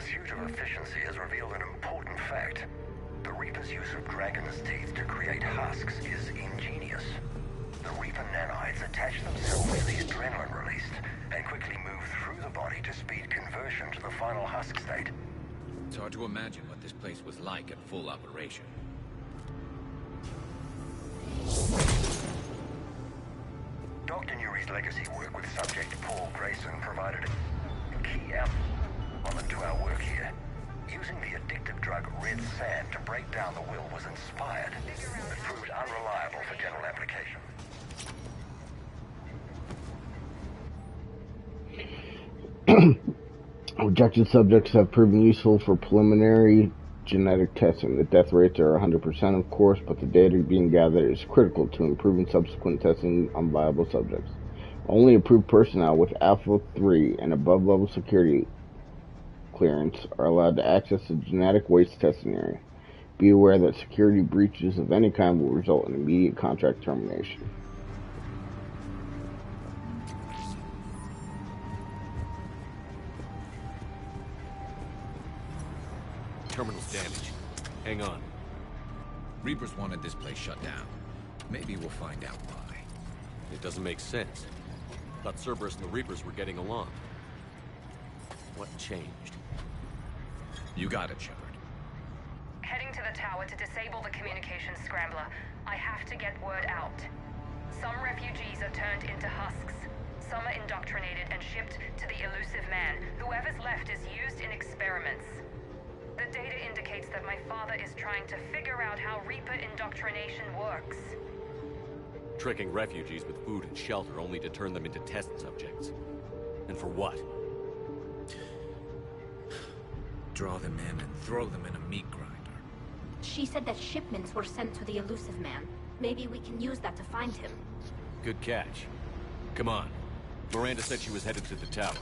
pursuit of efficiency has revealed an important fact. The Reaper's use of Dragon's teeth to create husks is ingenious. The Reaper nanites attach themselves to the adrenaline released and quickly move through the body to speed conversion to the final husk state. It's hard to imagine what this place was like at full operation. Dr. Newry's legacy work with subject Paul Grayson provided a key element to our work here. Using the addictive drug Red Sand to break down the will was inspired, but proved unreliable for general application. Rejected subjects have proven useful for preliminary genetic testing. The death rates are 100%, of course, but the data being gathered is critical to improving subsequent testing on viable subjects. Only approved personnel with Alpha 3 and above level security clearance are allowed to access the genetic waste testing area. Be aware that security breaches of any kind will result in immediate contract termination. terminal's damaged. Hang on. Reapers wanted this place shut down. Maybe we'll find out why. It doesn't make sense. Thought Cerberus and the Reapers were getting along. What changed? You got it, Shepard. Heading to the tower to disable the communications scrambler. I have to get word out. Some refugees are turned into husks. Some are indoctrinated and shipped to the elusive man. Whoever's left is used in experiments. The data indicates that my father is trying to figure out how Reaper indoctrination works. Tricking refugees with food and shelter only to turn them into test subjects. And for what? Draw them in and throw them in a meat grinder. She said that shipments were sent to the elusive man. Maybe we can use that to find him. Good catch. Come on. Miranda said she was headed to the tower.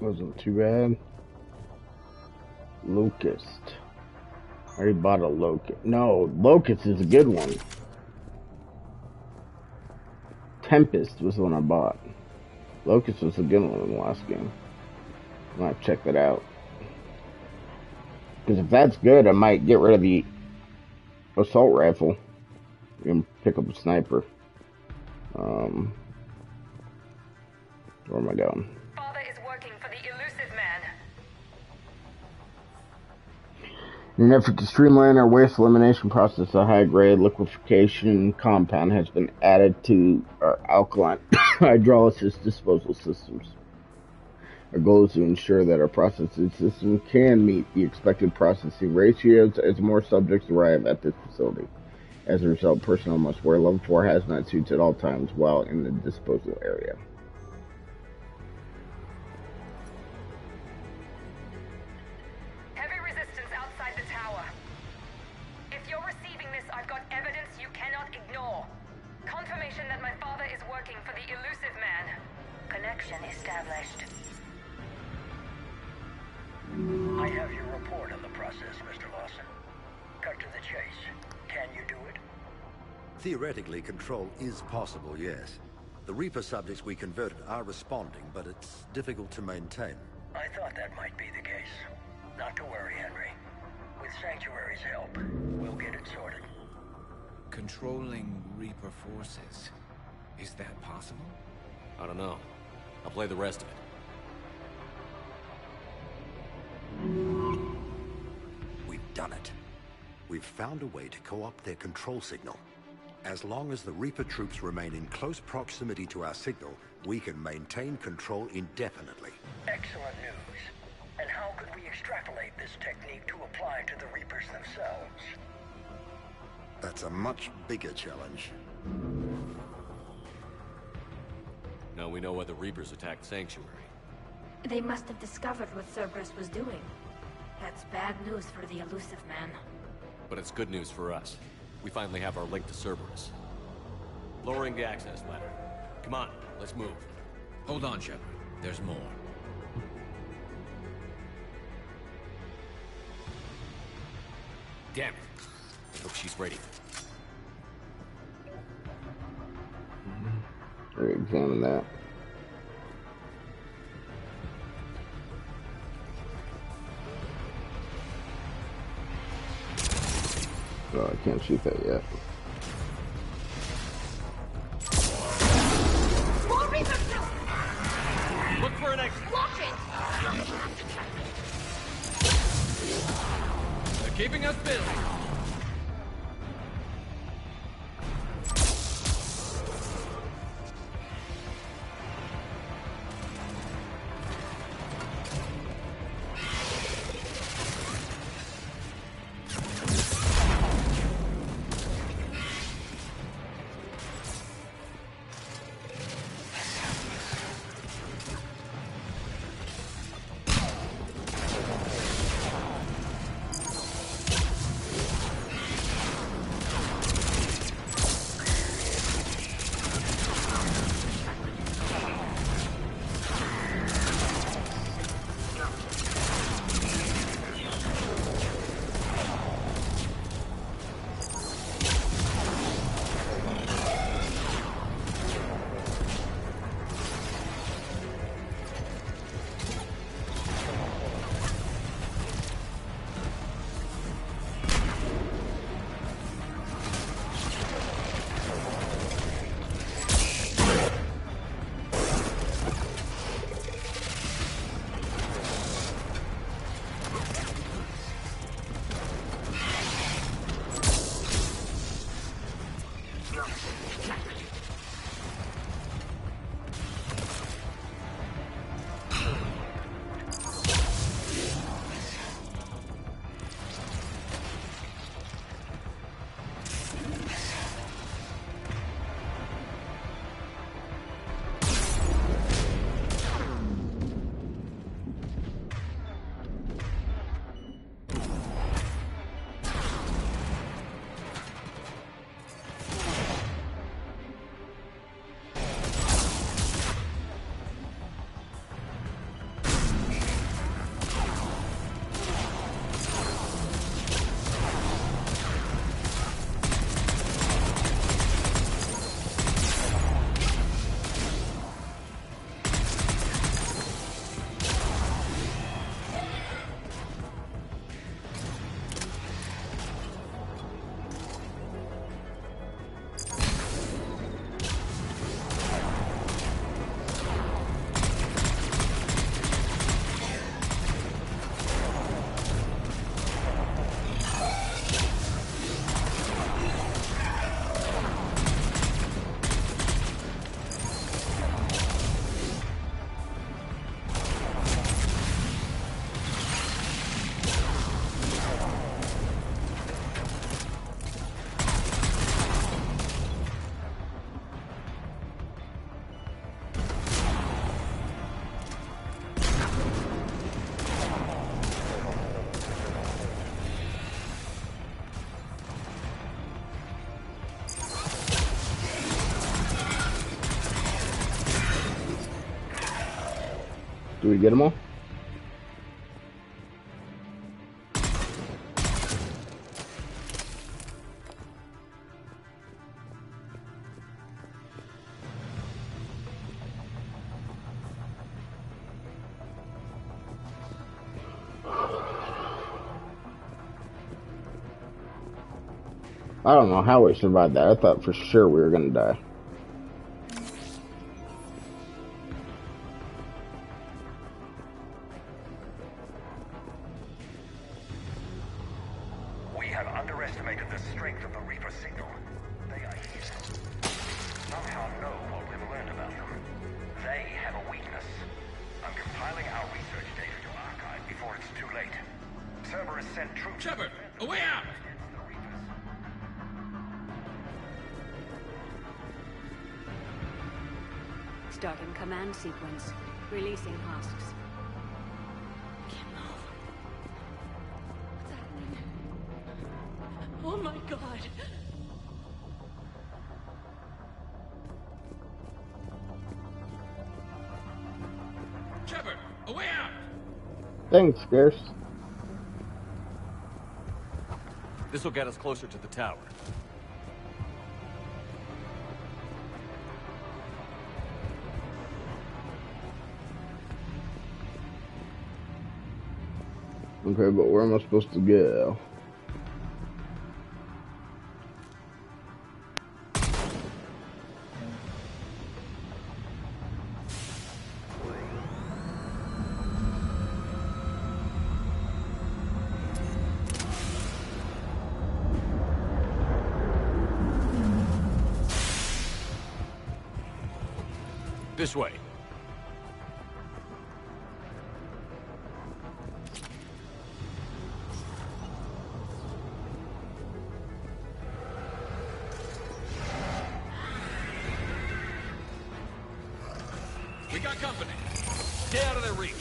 Wasn't too bad. Locust. I already bought a Locust. No, Locust is a good one. Tempest was the one I bought. Locust was a good one in the last game. I might check that out. Because if that's good, I might get rid of the assault rifle and pick up a sniper. Where am I going? Father is working for the elusive man. In an effort to streamline our waste elimination process, a high-grade liquefaction compound has been added to our alkaline hydrolysis disposal systems. Our goal is to ensure that our processing system can meet the expected processing ratios as more subjects arrive at this facility. As a result, personnel must wear level 4 hazmat suits at all times while in the disposal area. Heavy resistance outside the tower. If you're receiving this, I've got evidence you cannot ignore. Confirmation that my father is working for the Elusive Man. Connection established. I have your report on the process, Mr. Lawson. Cut to the chase. Can you do it? Theoretically, control is possible, yes. The Reaper subjects we converted are responding, but it's difficult to maintain. I thought that might be the case. Not to worry, Henry. With Sanctuary's help, we'll get it sorted. Controlling Reaper forces. Is that possible? I don't know. I'll play the rest of it. We've done it. We've found a way to co-opt their control signal. As long as the Reaper troops remain in close proximity to our signal, we can maintain control indefinitely. Excellent news. And how could we extrapolate this technique to apply to the Reapers themselves? That's a much bigger challenge. Now we know why the Reapers attacked Sanctuary. They must have discovered what Cerberus was doing. That's bad news for the Elusive Man. But it's good news for us. We finally have our link to Cerberus. Lowering the access ladder. Come on, let's move. Hold on, Shepard. There's more. Damn it. Hope she's ready. Examine that. Oh, I can't shoot that yet. Look for an exit. Watch it! They're keeping us busy. we get them all? I don't know how we survived that. I thought for sure we were gonna die. We have underestimated the strength of the Reaper signal. They are here. Somehow know what we've learned about them. They have a weakness. I'm compiling our research data to archive before it's too late. Cerberus sent troops... Shepard, away out! Starting command sequence. Releasing husks. Oh my god! Shepard, away out! Thanks, Scarce. This will get us closer to the tower. Okay, but where am I supposed to go? This way. We got company. Stay out of their reach.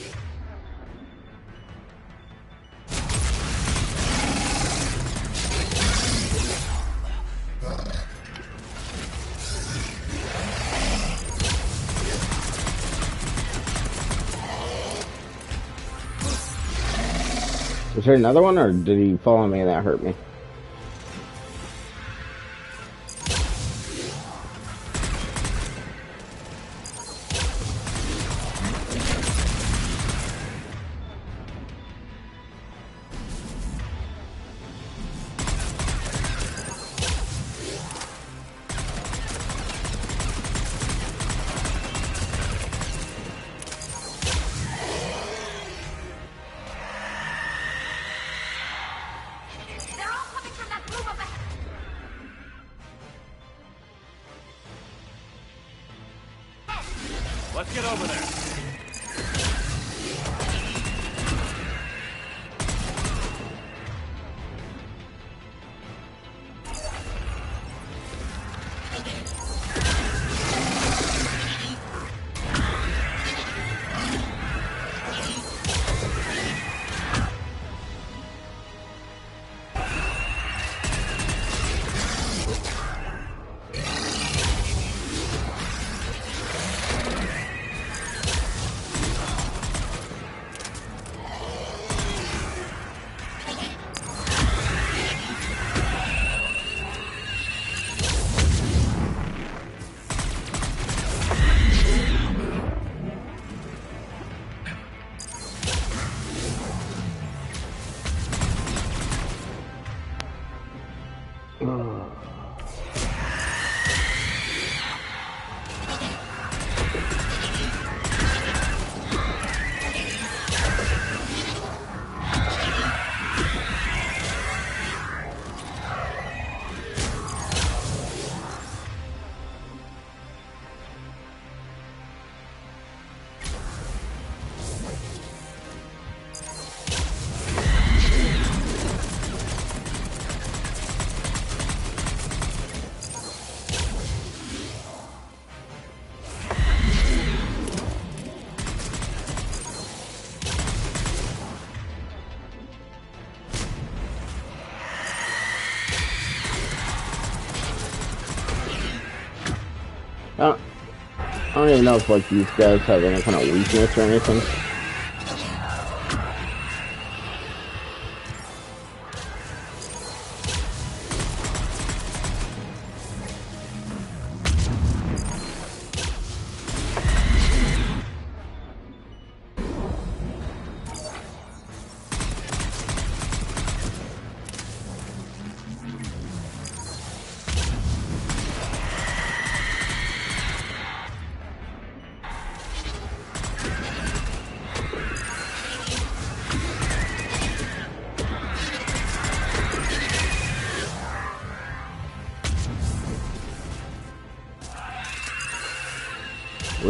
Is there another one, or did he follow me and that hurt me? Let's get over there. I don't even know if like these guys have any kind of weakness or anything.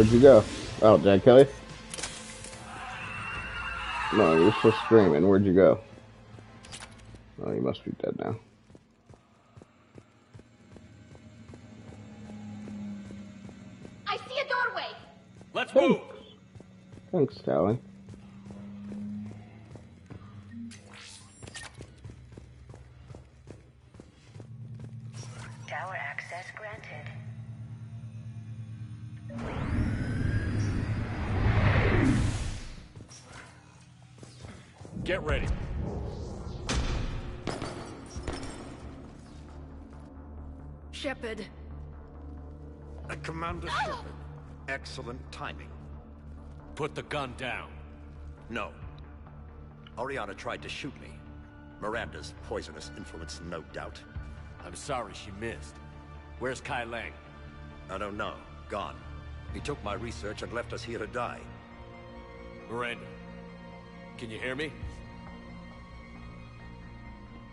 Where'd you go? Oh, did I kill you? No, you're still screaming. Where'd you go? Oh, you must be dead now. I see a doorway! Let's move! Thanks, Tally. Tower access granted. Get ready. Shepard. Commander Shepard. Excellent timing. Put the gun down. No. Oriana tried to shoot me. Miranda's poisonous influence, no doubt. I'm sorry she missed. Where's Kai Lang? I don't know. Gone. He took my research and left us here to die. Miranda, can you hear me?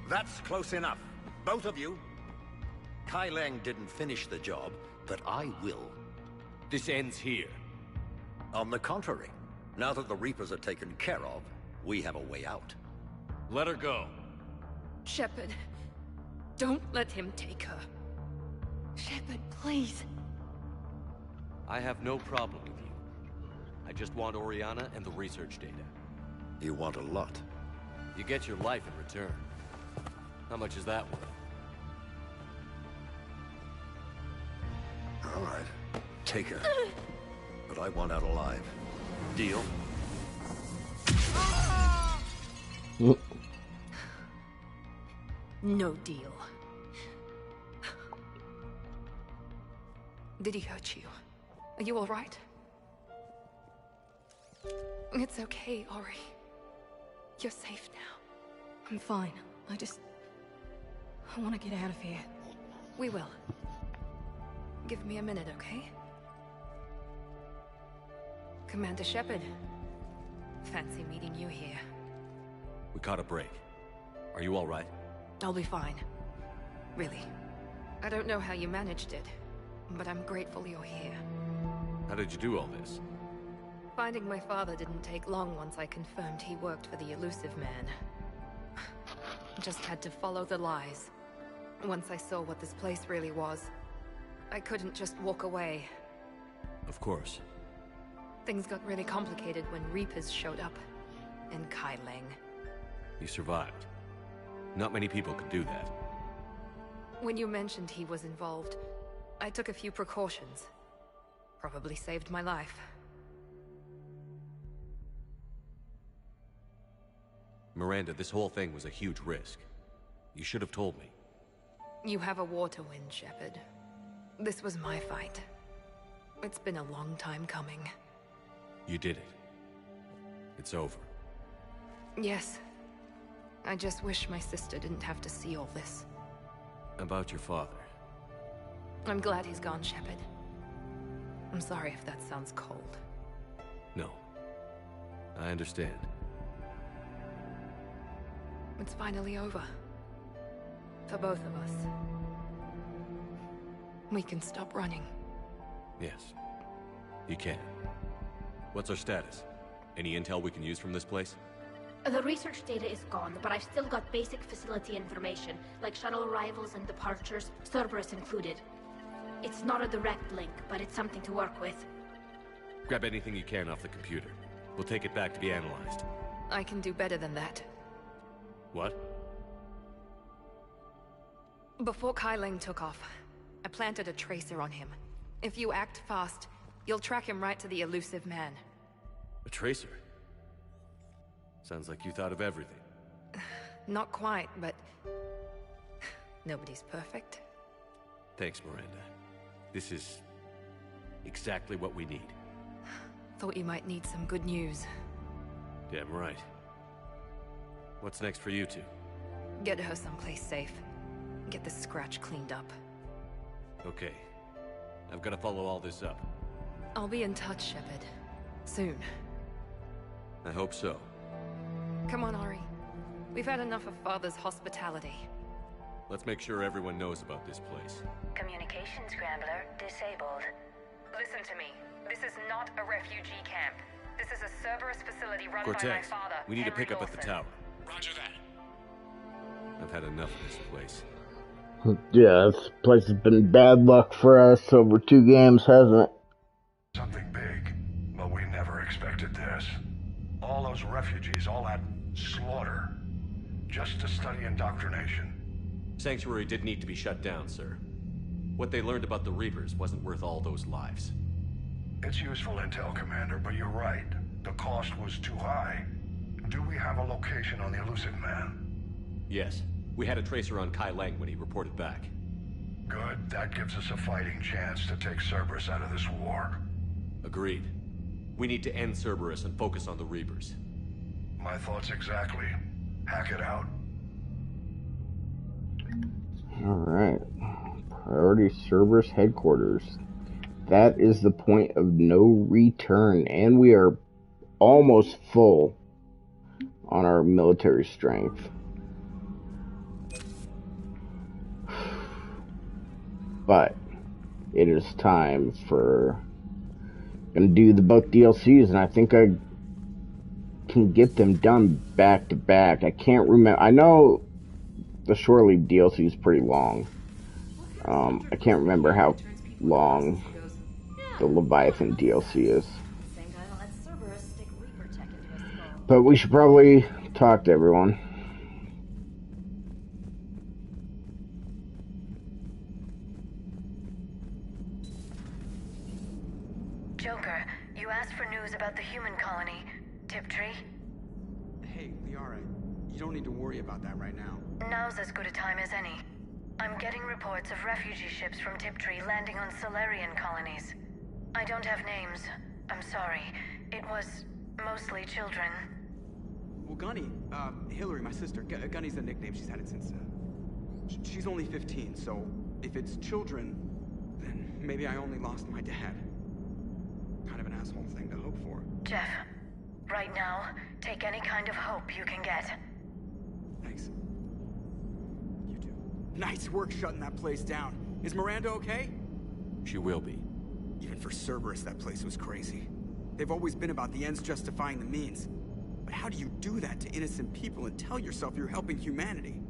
That's close enough. Both of you. Kai Lang didn't finish the job, but I will. This ends here. On the contrary, now that the Reapers are taken care of, we have a way out. Let her go. Shepard, don't let him take her. Shepard, please. I have no problem with you. I just want Oriana and the research data. You want a lot. You get your life in return. How much is that worth? All right, take her. But I want out alive. Deal? No deal. Did he hurt you? Are you all right? It's okay, Ori. You're safe now. I'm fine. I want to get out of here. We will. Give me a minute, okay? Commander Shepard. Fancy meeting you here. We caught a break. Are you all right? I'll be fine. Really. I don't know how you managed it, but I'm grateful you're here. How did you do all this? Finding my father didn't take long once I confirmed he worked for the Elusive Man. Just had to follow the lies. Once I saw what this place really was, I couldn't just walk away. Of course. Things got really complicated when Reapers showed up. And Kai Lang. You survived. Not many people could do that. When you mentioned he was involved, I took a few precautions. Probably saved my life. Miranda, this whole thing was a huge risk. You should have told me. You have a war to win, Shepard. This was my fight. It's been a long time coming. You did it. It's over. Yes. I just wish my sister didn't have to see all this. About your father. I'm glad he's gone, Shepard. I'm sorry if that sounds cold. No. I understand. It's finally over. For both of us. We can stop running. Yes. You can. What's our status? Any intel we can use from this place? The research data is gone, but I've still got basic facility information, like shuttle arrivals and departures, Cerberus included. It's not a direct link, but it's something to work with. Grab anything you can off the computer. We'll take it back to be analyzed. I can do better than that. What? Before Kai Lang took off, I planted a tracer on him. If you act fast, you'll track him right to the Elusive Man. A tracer? Sounds like you thought of everything. Not quite, but... nobody's perfect. Thanks, Miranda. This is... exactly what we need. Thought you might need some good news. Damn right. What's next for you two? Get her someplace safe. Get this scratch cleaned up. Okay. I've got to follow all this up. I'll be in touch, Shepard. Soon. I hope so. Come on, Ori. We've had enough of Father's hospitality. Let's make sure everyone knows about this place. Communication scrambler disabled. Listen to me. This is not a refugee camp. This is a Cerberus facility run by my Cortez, father, we need to Henry pick up at the Lawson. tower. Roger that. I've had enough of this place. Yeah, this place has been bad luck for us over 2 games, hasn't it? Something big, but we never expected this. All those refugees, all that slaughter, just to study indoctrination. Sanctuary did need to be shut down, sir. What they learned about the Reapers wasn't worth all those lives. It's useful intel, Commander, but you're right. The cost was too high. Do we have a location on the Elusive Man? Yes. We had a tracer on Kai Lang when he reported back. Good. That gives us a fighting chance to take Cerberus out of this war. Agreed. We need to end Cerberus and focus on the Reapers. My thoughts exactly. Hack it out. Alright. Priority Cerberus headquarters. That is the point of no return, and we are almost full on our military strength. But it is time for gonna do the both DLCs, and I think I can get them done back to back. I can't remember. I know the Shore Leave DLC is pretty long. I can't remember how long the Leviathan DLC is. But we should probably talk to everyone. Joker, you asked for news about the human colony, Tiptree. Hey, Liara, you don't need to worry about that right now. Now's as good a time as any. I'm getting reports of refugee ships from Tiptree landing on Solarian colonies. I don't have names. I'm sorry. It was mostly children. Well, Gunny, Hillary, my sister, Gunny's the nickname. She's had it since, she's only 15, so if it's children, then maybe I only lost my dad. Kind of an asshole thing to hope for. Jeff, right now, take any kind of hope you can get. Thanks. You do. Nice work shutting that place down. Is Miranda okay? She will be. Even for Cerberus, that place was crazy. They've always been about the ends justifying the means. But how do you do that to innocent people and tell yourself you're helping humanity?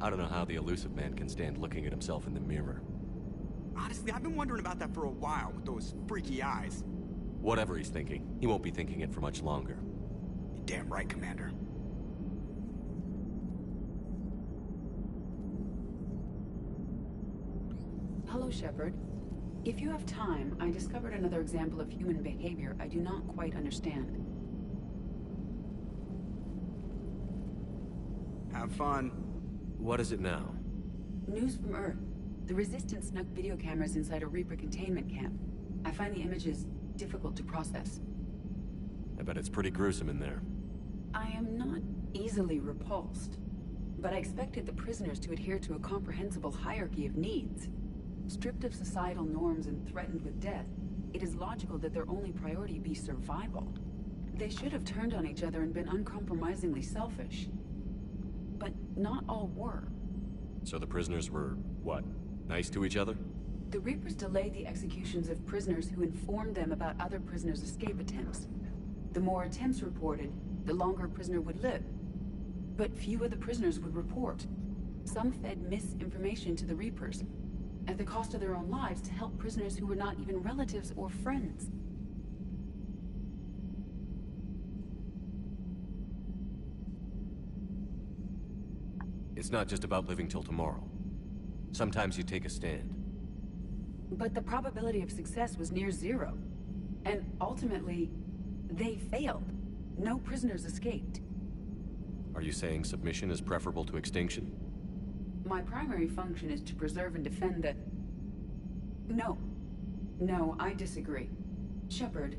I don't know how the Elusive Man can stand looking at himself in the mirror. Honestly, I've been wondering about that for a while with those freaky eyes. Whatever he's thinking, he won't be thinking it for much longer. You're damn right, Commander. Hello, Shepard. If you have time, I discovered another example of human behavior I do not quite understand. Have fun. What is it now? News from Earth. The Resistance snuck video cameras inside a Reaper containment camp. I find the images difficult to process. I bet it's pretty gruesome in there. I am not easily repulsed, but I expected the prisoners to adhere to a comprehensible hierarchy of needs. Stripped of societal norms and threatened with death, it is logical that their only priority be survival. They should have turned on each other and been uncompromisingly selfish. But not all were. So the prisoners were, what, nice to each other? The Reapers delayed the executions of prisoners who informed them about other prisoners' escape attempts. The more attempts reported, the longer a prisoner would live. But few of the prisoners would report. Some fed misinformation to the Reapers, at the cost of their own lives, to help prisoners who were not even relatives or friends. It's not just about living till tomorrow. Sometimes you take a stand. But the probability of success was near zero. And ultimately, they failed. No prisoners escaped. Are you saying submission is preferable to extinction? My primary function is to preserve and defend the... No, I disagree. Shepard,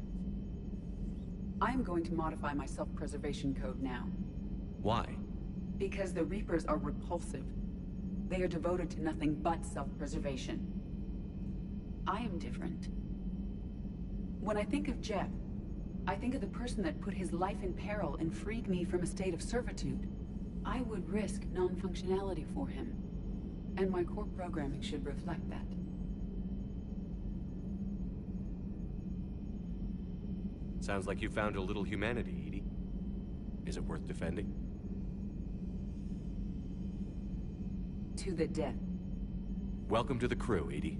I'm going to modify my self-preservation code now. Why? Because the Reapers are repulsive. They are devoted to nothing but self-preservation. I am different. When I think of Jeff, I think of the person that put his life in peril and freed me from a state of servitude. I would risk non-functionality for him. And my core programming should reflect that. Sounds like you found a little humanity, Edie. Is it worth defending? To the death. Welcome to the crew, Edie.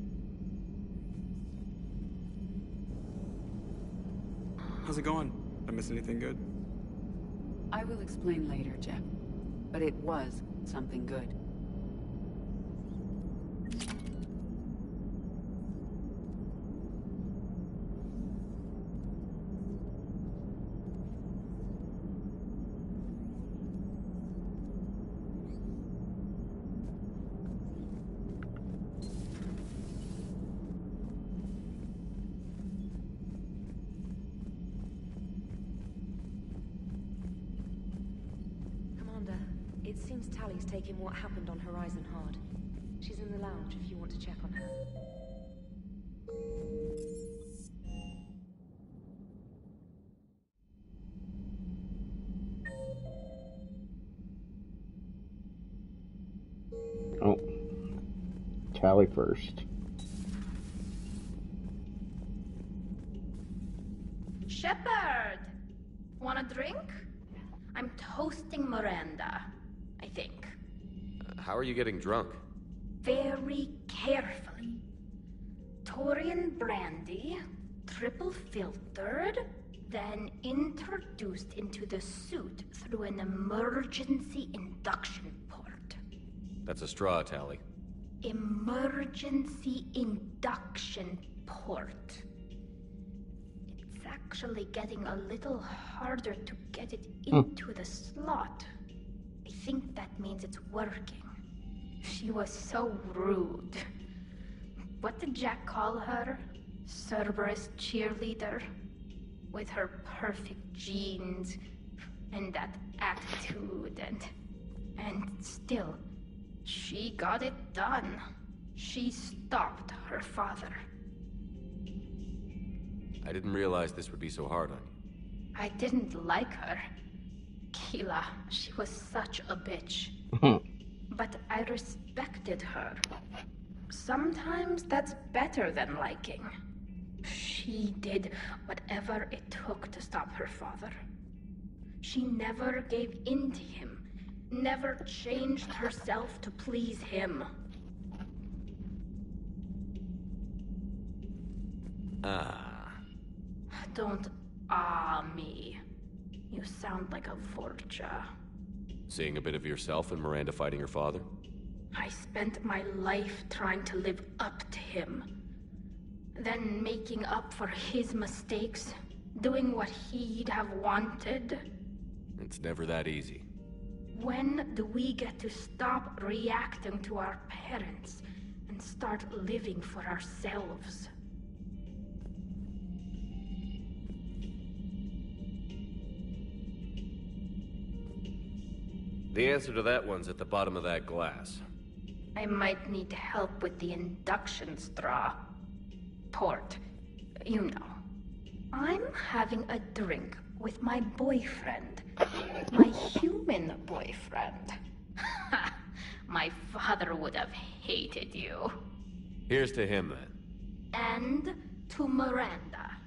How's it going? Did I miss anything good? I will explain later, Jeff. But it was something good. It seems Tally's taking what happened on Horizon hard. She's in the lounge if you want to check on her. Oh. Tally first. Shepard! Want a drink? I'm toasting Miranda, I think. How are you getting drunk? Very carefully. Taurian brandy, triple filtered, then introduced into the suit through an emergency induction port. That's a straw, Tally. Emergency induction port. It's actually getting a little harder to get it into the slot. I think that means it's working. She was so rude. What did Jack call her? Cerberus cheerleader? With her perfect genes and that attitude and still, she got it done. She stopped her father. I didn't realize this would be so hard on you. I didn't like her. Keela, she was such a bitch. But I respected her. Sometimes that's better than liking. She did whatever it took to stop her father. She never gave in to him, never changed herself to please him. Don't me. You sound like a Vorcha. Seeing a bit of yourself in Miranda fighting her father? I spent my life trying to live up to him. Then making up for his mistakes, doing what he'd have wanted. It's never that easy. When do we get to stop reacting to our parents and start living for ourselves? The answer to that one's at the bottom of that glass. I might need help with the induction straw. Port. You know. I'm having a drink with my boyfriend. My human boyfriend. My father would have hated you. Here's to him, then. And to Miranda.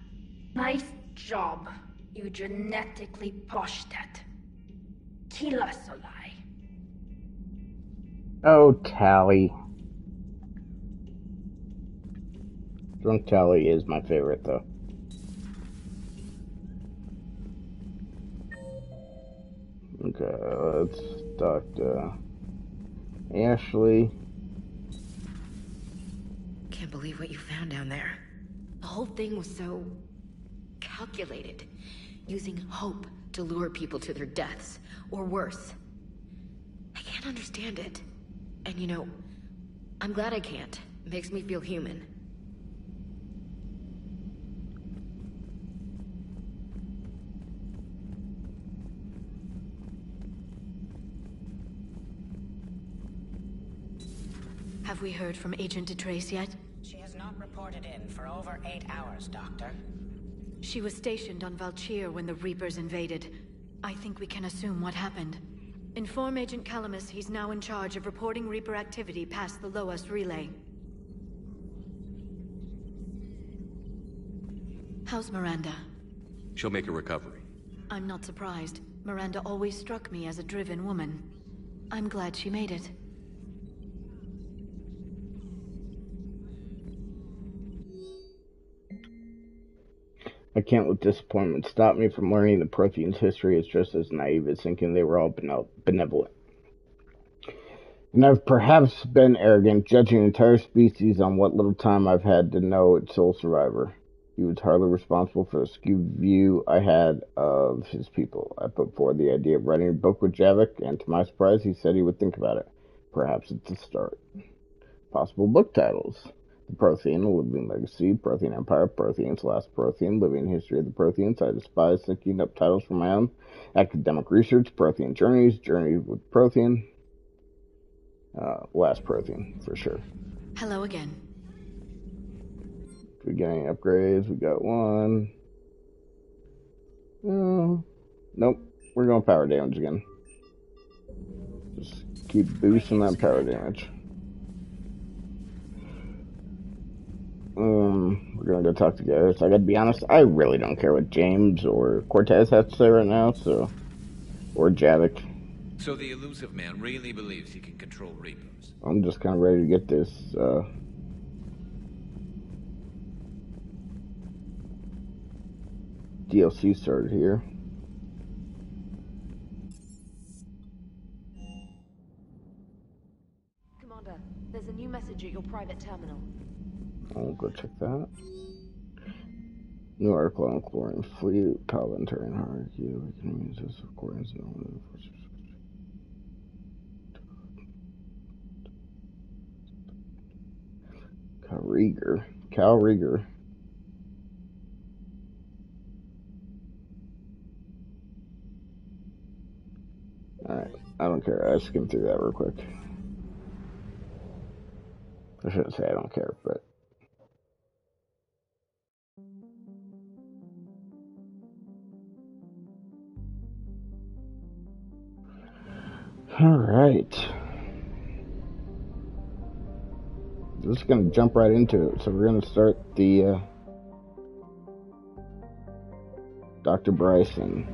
Nice job, you genetically Poshtet. Keela Solai. Oh, Tally. Drunk Tally is my favorite, though. Okay, let's talk to Ashley. Can't believe what you found down there. The whole thing was so calculated, using hope to lure people to their deaths, or worse. I can't understand it. And you know, I'm glad I can't. It makes me feel human. Have we heard from Agent DeTrace yet? She has not reported in for over 8 hours, Doctor. She was stationed on Valchir when the Reapers invaded. I think we can assume what happened. Inform Agent Calamus he's now in charge of reporting Reaper activity past the Loas relay. How's Miranda? She'll make a recovery. I'm not surprised. Miranda always struck me as a driven woman. I'm glad she made it. I can't let disappointment stop me from learning the Protheans' history is just as naive as thinking they were all benevolent. And I've perhaps been arrogant, judging an entire species on what little time I've had to know its sole survivor. He was hardly responsible for the skewed view I had of his people. I put forward the idea of writing a book with Javik, and to my surprise, he said he would think about it. Perhaps it's a start. Possible book titles: The Prothean, A Living Legacy, Prothean Empire, Protheans, Last Prothean, Living History of the Protheans. I despise thinking up titles for my own. Academic Research, Prothean Journeys, Journey with Prothean. Last Prothean, for sure. Hello again. We got any upgrades? We got one. Nope. We're going power damage again. Just keep boosting that power damage. We're gonna go talk to Garrus. I gotta be honest, I really don't care what James or Cortez has to say right now, so... Or Javik. So the Illusive Man really believes he can control Reapers? I'm just kind of ready to get this, DLC started here. Commander, there's a new message at your private terminal. I'll go check that. New article on Chlorine Fleet, Parliamentarian Hierarchy, we can use this recordings and all the forces. Cal Rieger. Alright, I don't care. I skimmed through that real quick. I shouldn't say I don't care, but... Alright. We're just gonna jump right into it. So we're gonna start the Dr. Bryson.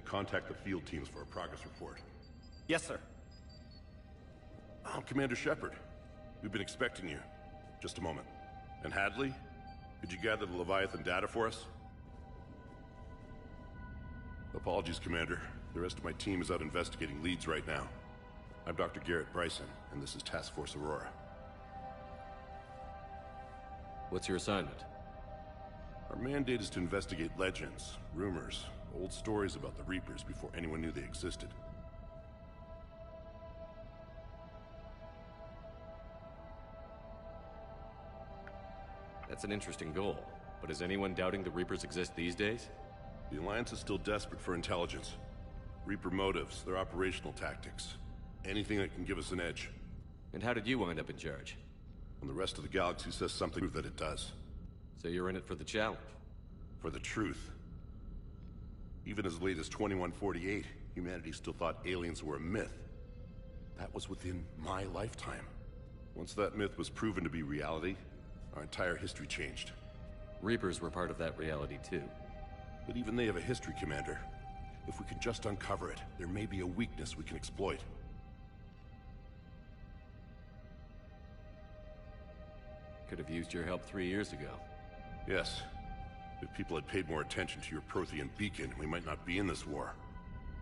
Contact the field teams for a progress report. Yes, sir. I'm Commander Shepard. We've been expecting you. Just a moment. And Hadley, could you gather the Leviathan data for us? Apologies, Commander. The rest of my team is out investigating leads right now. I'm Dr. Garrett Bryson, and this is Task Force Aurora. What's your assignment? Our mandate is to investigate legends, rumors, old stories about the Reapers before anyone knew they existed. That's an interesting goal, but is anyone doubting the Reapers exist these days? The Alliance is still desperate for intelligence. Reaper motives, their operational tactics. Anything that can give us an edge. And how did you wind up in charge? When the rest of the galaxy says something that it does. So you're in it for the challenge? For the truth. Even as late as 2148, humanity still thought aliens were a myth. That was within my lifetime. Once that myth was proven to be reality, our entire history changed. Reapers were part of that reality too. But even they have a history, Commander. If we can just uncover it, there may be a weakness we can exploit. Could have used your help 3 years ago. Yes. If people had paid more attention to your Prothean beacon, we might not be in this war.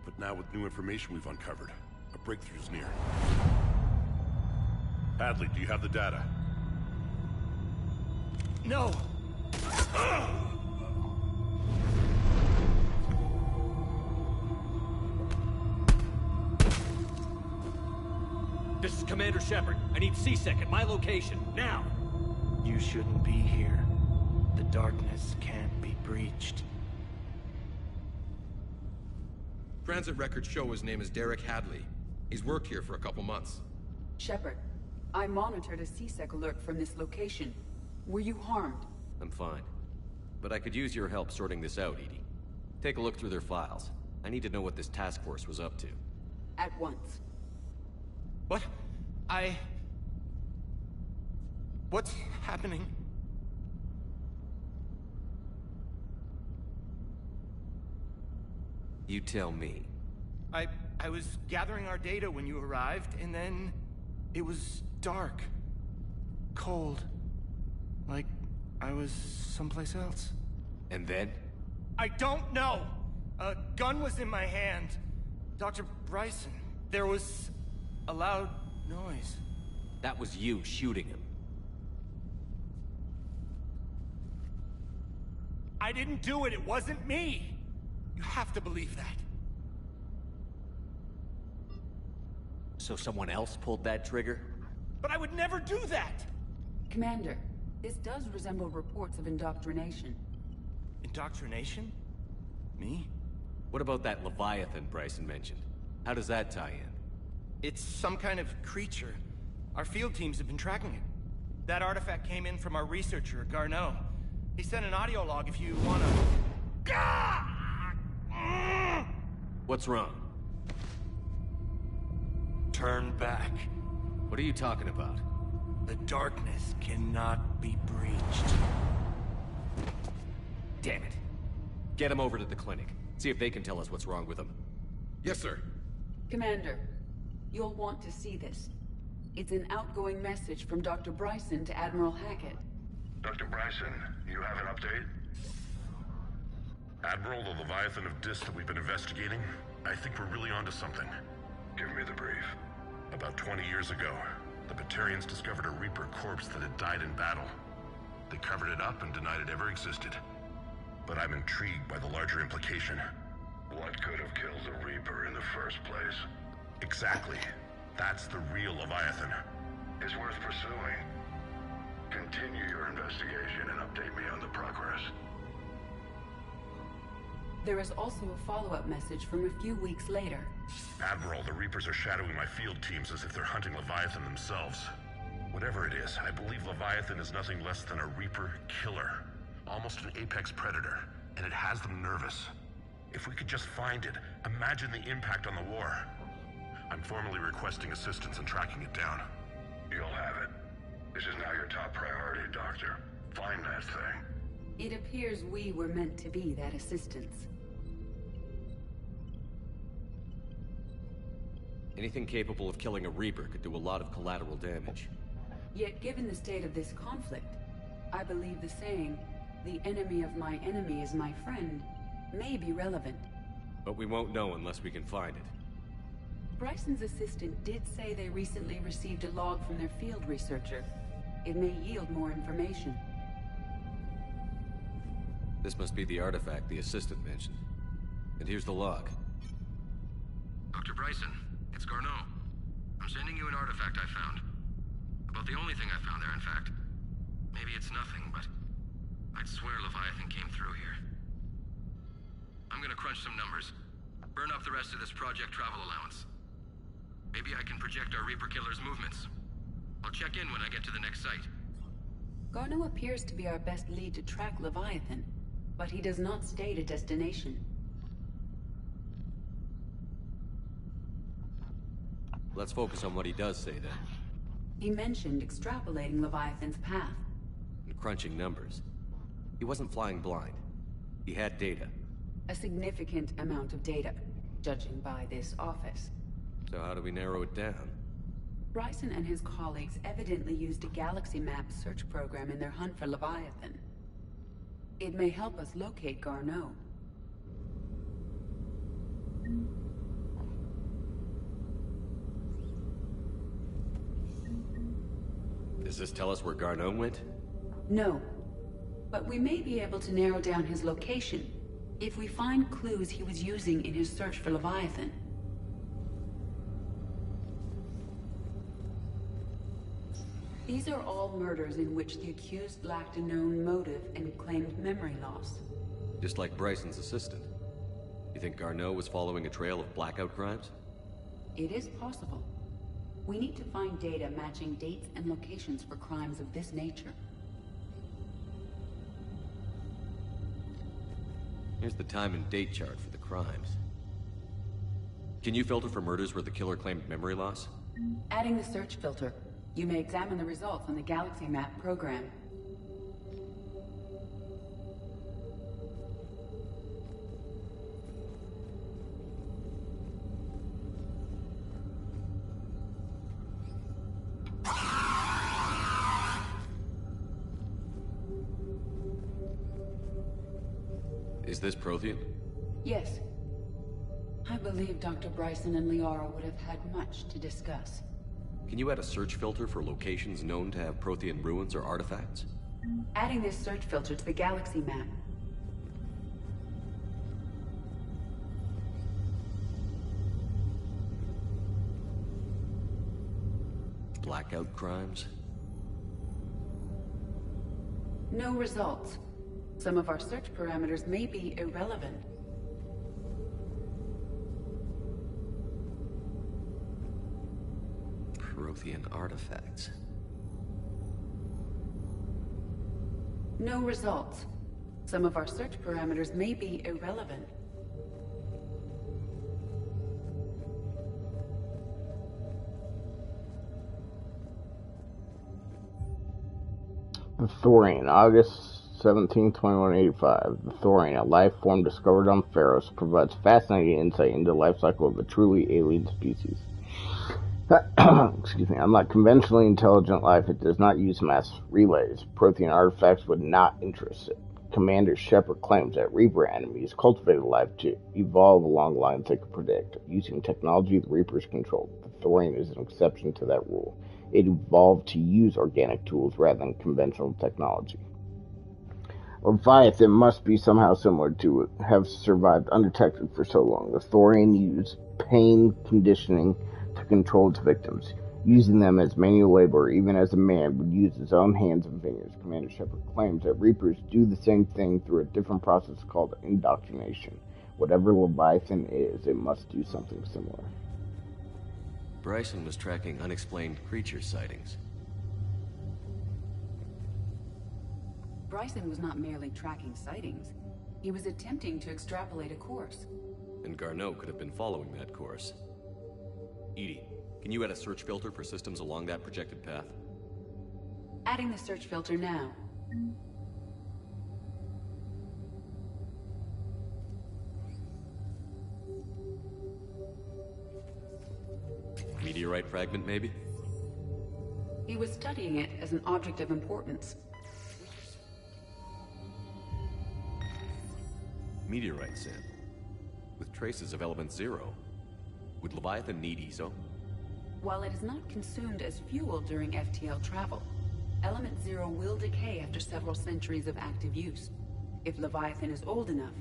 But now with new information we've uncovered, a breakthrough's near. Hadley, do you have the data? No! This is Commander Shepard. I need C-Sec at my location, now! You shouldn't be here. The darkness can't be breached. Transit records show his name is Derek Hadley. He's worked here for a couple months. Shepard, I monitored a C-Sec alert from this location. Were you harmed? I'm fine. But I could use your help sorting this out, EDI. Take a look through their files. I need to know what this task force was up to. At once. What? What's happening? You tell me. I was gathering our data when you arrived, and then it was dark. Cold. Like I was someplace else. And then? I don't know! A gun was in my hand. Dr. Bryson. There was a loud noise. That was you shooting him. I didn't do it. It wasn't me. You have to believe that. So someone else pulled that trigger? But I would never do that! Commander, this does resemble reports of indoctrination. Indoctrination? Me? What about that Leviathan Bryson mentioned? How does that tie in? It's some kind of creature. Our field teams have been tracking it. That artifact came in from our researcher, Garneau. He sent an audio log if you wanna... What's wrong? Turn back. What are you talking about? The darkness cannot be breached. Damn it. Get him over to the clinic. See if they can tell us what's wrong with him. Yes, sir. Commander, you'll want to see this. It's an outgoing message from Dr. Bryson to Admiral Hackett. Dr. Bryson, you have an update? Admiral, the Leviathan of Dis that we've been investigating, I think we're really onto something. Give me the brief. About 20 years ago, the Batarians discovered a Reaper corpse that had died in battle. They covered it up and denied it ever existed. But I'm intrigued by the larger implication. What could have killed the Reaper in the first place? Exactly. That's the real Leviathan. It's worth pursuing. Continue your investigation and update me on the progress. There is also a follow-up message from a few weeks later. Admiral, the Reapers are shadowing my field teams as if they're hunting Leviathan themselves. Whatever it is, I believe Leviathan is nothing less than a Reaper killer. Almost an apex predator, and it has them nervous. If we could just find it, imagine the impact on the war. I'm formally requesting assistance in tracking it down. You'll have it. This is now your top priority, Doctor. Find that thing. It appears we were meant to be that assistance. Anything capable of killing a Reaper could do a lot of collateral damage. Yet given the state of this conflict, I believe the saying, "The enemy of my enemy is my friend," may be relevant. But we won't know unless we can find it. Bryson's assistant did say they recently received a log from their field researcher. It may yield more information. This must be the artifact the assistant mentioned. And here's the log. Dr. Bryson, it's Garneau. I'm sending you an artifact I found. About the only thing I found there, in fact. Maybe it's nothing, but I'd swear Leviathan came through here. I'm gonna crunch some numbers. Burn up the rest of this Project Travel allowance. Maybe I can project our Reaper killer's movements. I'll check in when I get to the next site. Garneau appears to be our best lead to track Leviathan, but he does not state a destination. Let's focus on what he does say then. He mentioned extrapolating Leviathan's path. And crunching numbers. He wasn't flying blind. He had data. A significant amount of data, judging by this office. So how do we narrow it down? Bryson and his colleagues evidently used a galaxy map search program in their hunt for Leviathan. It may help us locate Garneau. Does this tell us where Garneau went? No, but we may be able to narrow down his location if we find clues he was using in his search for Leviathan. These are all murders in which the accused lacked a known motive and claimed memory loss. Just like Bryson's assistant. You think Garneau was following a trail of blackout crimes? It is possible. We need to find data matching dates and locations for crimes of this nature. Here's the time and date chart for the crimes. Can you filter for murders where the killer claimed memory loss? Adding the search filter, you may examine the results on the Galaxy Map program. Is this Prothean? Yes. I believe Dr. Bryson and Liara would have had much to discuss. Can you add a search filter for locations known to have Prothean ruins or artifacts? Adding this search filter to the Galaxy Map. Blackout crimes? No results. Some of our search parameters may be irrelevant. Prothean artifacts. No results. Some of our search parameters may be irrelevant. The Thorian, August 17, 2185. The Thorian, a life form discovered on Pharos, provides fascinating insight into the life cycle of a truly alien species. Excuse me. Unlike conventionally intelligent life, it does not use mass relays. Prothean artifacts would not interest it. Commander Shepard claims that Reaper enemies cultivated life to evolve along lines they could predict. Using technology the Reapers controlled, the Thorian is an exception to that rule. It evolved to use organic tools rather than conventional technology. Leviathan must be somehow similar to it, have survived undetected for so long. The Thorian used pain conditioning to control its victims, using them as manual labor even as a man would use his own hands and fingers. Commander Shepard claims that Reapers do the same thing through a different process called indoctrination. Whatever Leviathan is, it must do something similar. Bryson was tracking unexplained creature sightings. Bryson was not merely tracking sightings. He was attempting to extrapolate a course. And Garneau could have been following that course. EDI, can you add a search filter for systems along that projected path? Adding the search filter now. Meteorite fragment, maybe? He was studying it as an object of importance. Meteorite sample, with traces of element 0. Would Leviathan need ESO? While it is not consumed as fuel during FTL travel, element 0 will decay after several centuries of active use. If Leviathan is old enough,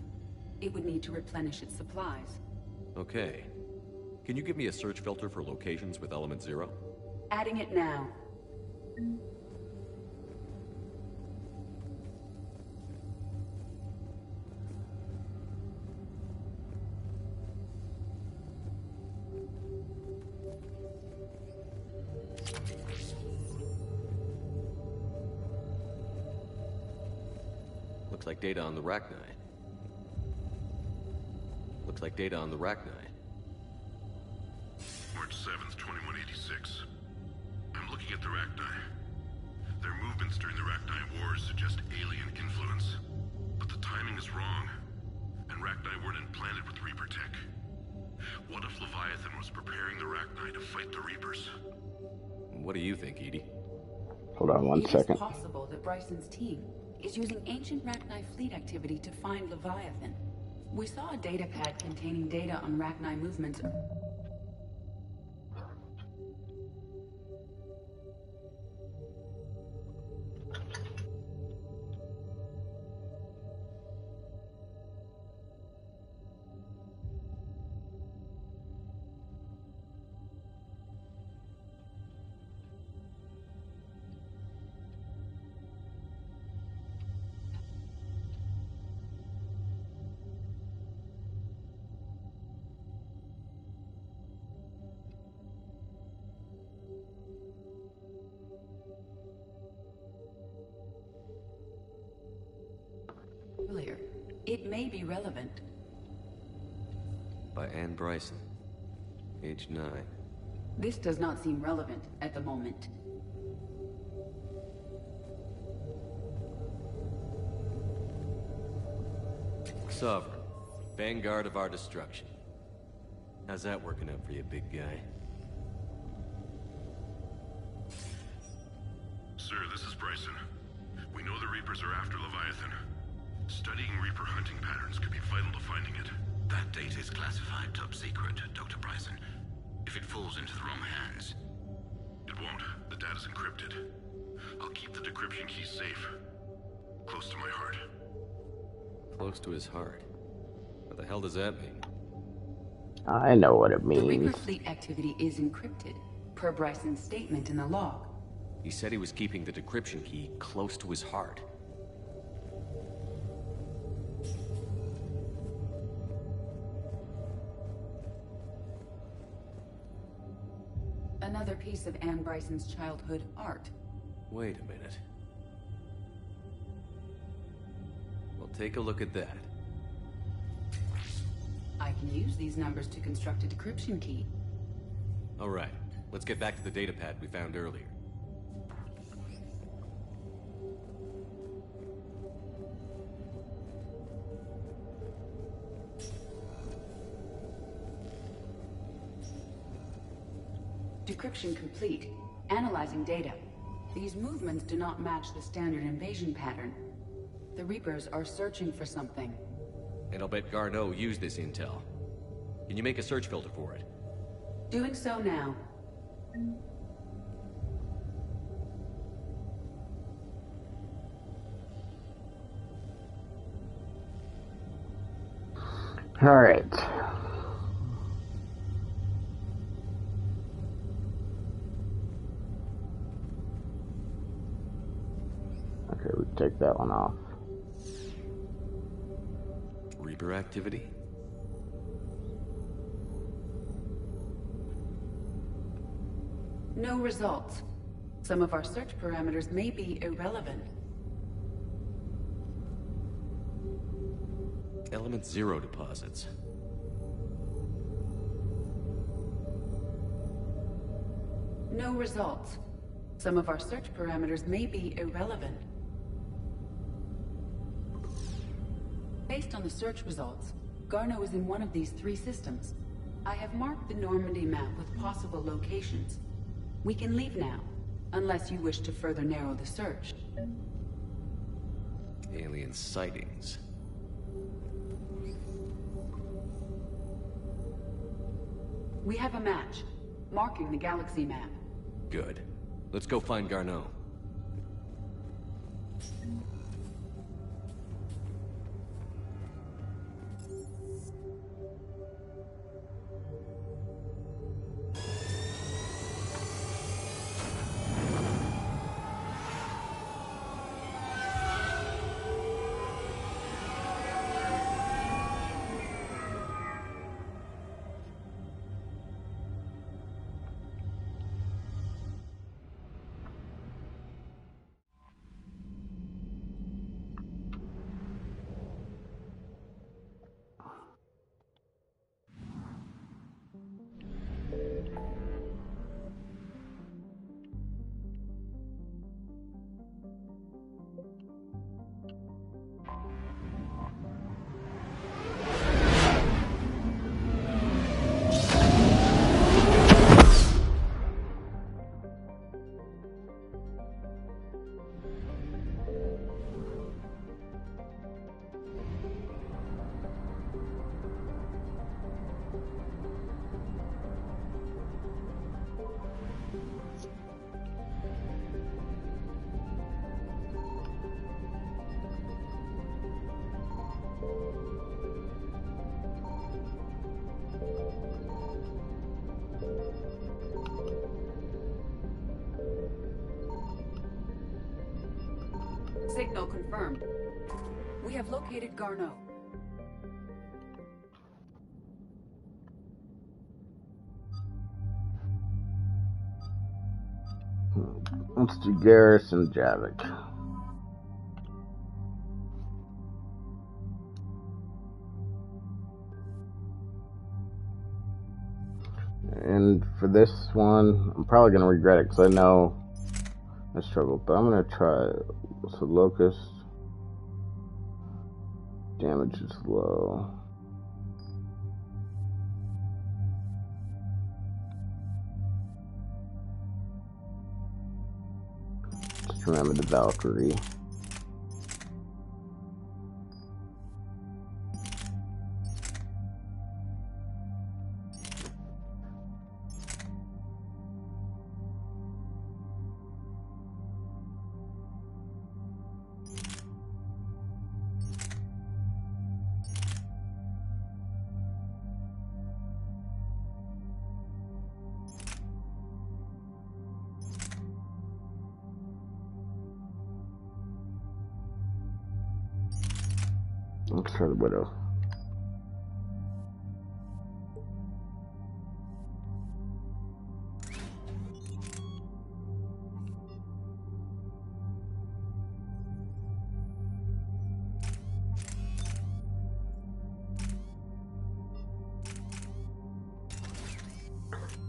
it would need to replenish its supplies. Okay. Can you give me a search filter for locations with element 0? Adding it now. Looks like data on the Rachni. Looks like data on the Rachni. March 7th, 2186. I'm looking at the Rachni. Their movements during the Rachni Wars suggest alien influence. But the timing is wrong. And Rachni weren't implanted with Reaper tech. What if Leviathan was preparing the Rachni to fight the Reapers? What do you think, EDI? Hold on one second. It is possible that Bryson's team is using ancient Rachni fleet activity to find Leviathan. We saw a datapad containing data on Rachni movements. It may be relevant. By Anne Bryson. Age 9. This does not seem relevant at the moment. Sovereign. Vanguard of our destruction. How's that working out for you, big guy? Sir, this is Bryson. We know the Reapers are after Leviathan. Studying Reaper hunting patterns could be vital to finding it. That data is classified top secret, Dr. Bryson. If it falls into the wrong hands... It won't. The data's encrypted. I'll keep the decryption key safe. Close to my heart. Close to his heart? What the hell does that mean? I know what it The Reaper means. fleet activity is encrypted, per Bryson's statement in the log. He said he was keeping the decryption key close to his heart. Another piece of Anne Bryson's childhood art. Wait a minute. Well, take a look at that. I can use these numbers to construct a decryption key. All right, let's get back to the datapad we found earlier. Decryption complete. Analyzing data. These movements do not match the standard invasion pattern. The Reapers are searching for something. And I'll bet Garneau used this intel. Can you make a search filter for it? Doing so now. All right. Okay, we take that one off. Reaper activity? No results. Some of our search parameters may be irrelevant. Element 0 deposits. No results. Some of our search parameters may be irrelevant. Based on the search results, Garneau is in one of these 3 systems. I have marked the Normandy map with possible locations. We can leave now, unless you wish to further narrow the search. Alien sightings. We have a match, marking the galaxy map. Good. Let's go find Garneau. Signal confirmed. We have located Garneau. Let's do Garrus and Javik. for this one, I'm probably going to regret it because I know I struggled, but I'm going to try. So Locust damage is low. Just remember the Valkyrie. Let's try the Widow.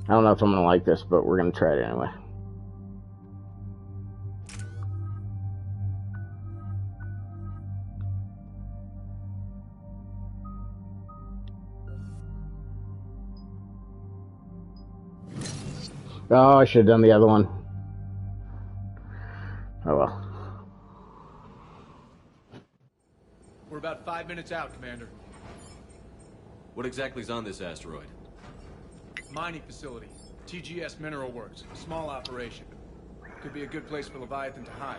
I don't know if I'm going to like this, but we're going to try it anyway. Oh, I should have done the other one. Oh well. We're about 5 minutes out, Commander. What exactly is on this asteroid? Mining facility. TGS Mineral Works. Small operation. Could be a good place for Leviathan to hide.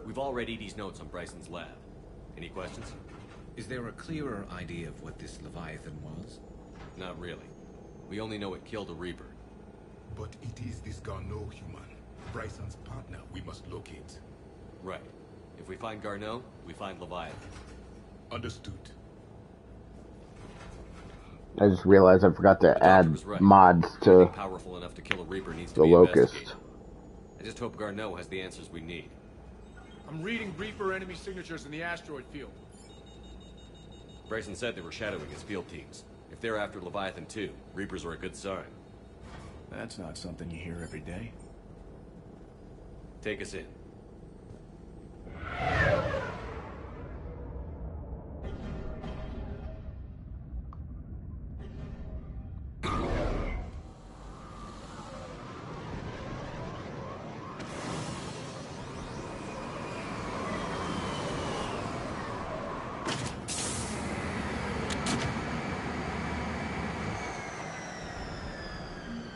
We've all read Edie's notes on Bryson's lab. Any questions? Is there a clearer idea of what this Leviathan was? Not really. We only know it killed a Reaper. But it is this Garneau human, Bryson's partner, we must locate. Right. If we find Garneau, we find Leviathan. Understood. I just realized I forgot to add mods to powerful enough to kill a Reaper needs to the be Locust. I just hope Garneau has the answers we need. I'm reading Reaper enemy signatures in the asteroid field. Bryson said they were shadowing his field teams. If they're after Leviathan too, Reapers are a good sign. That's not something you hear every day. Take us in.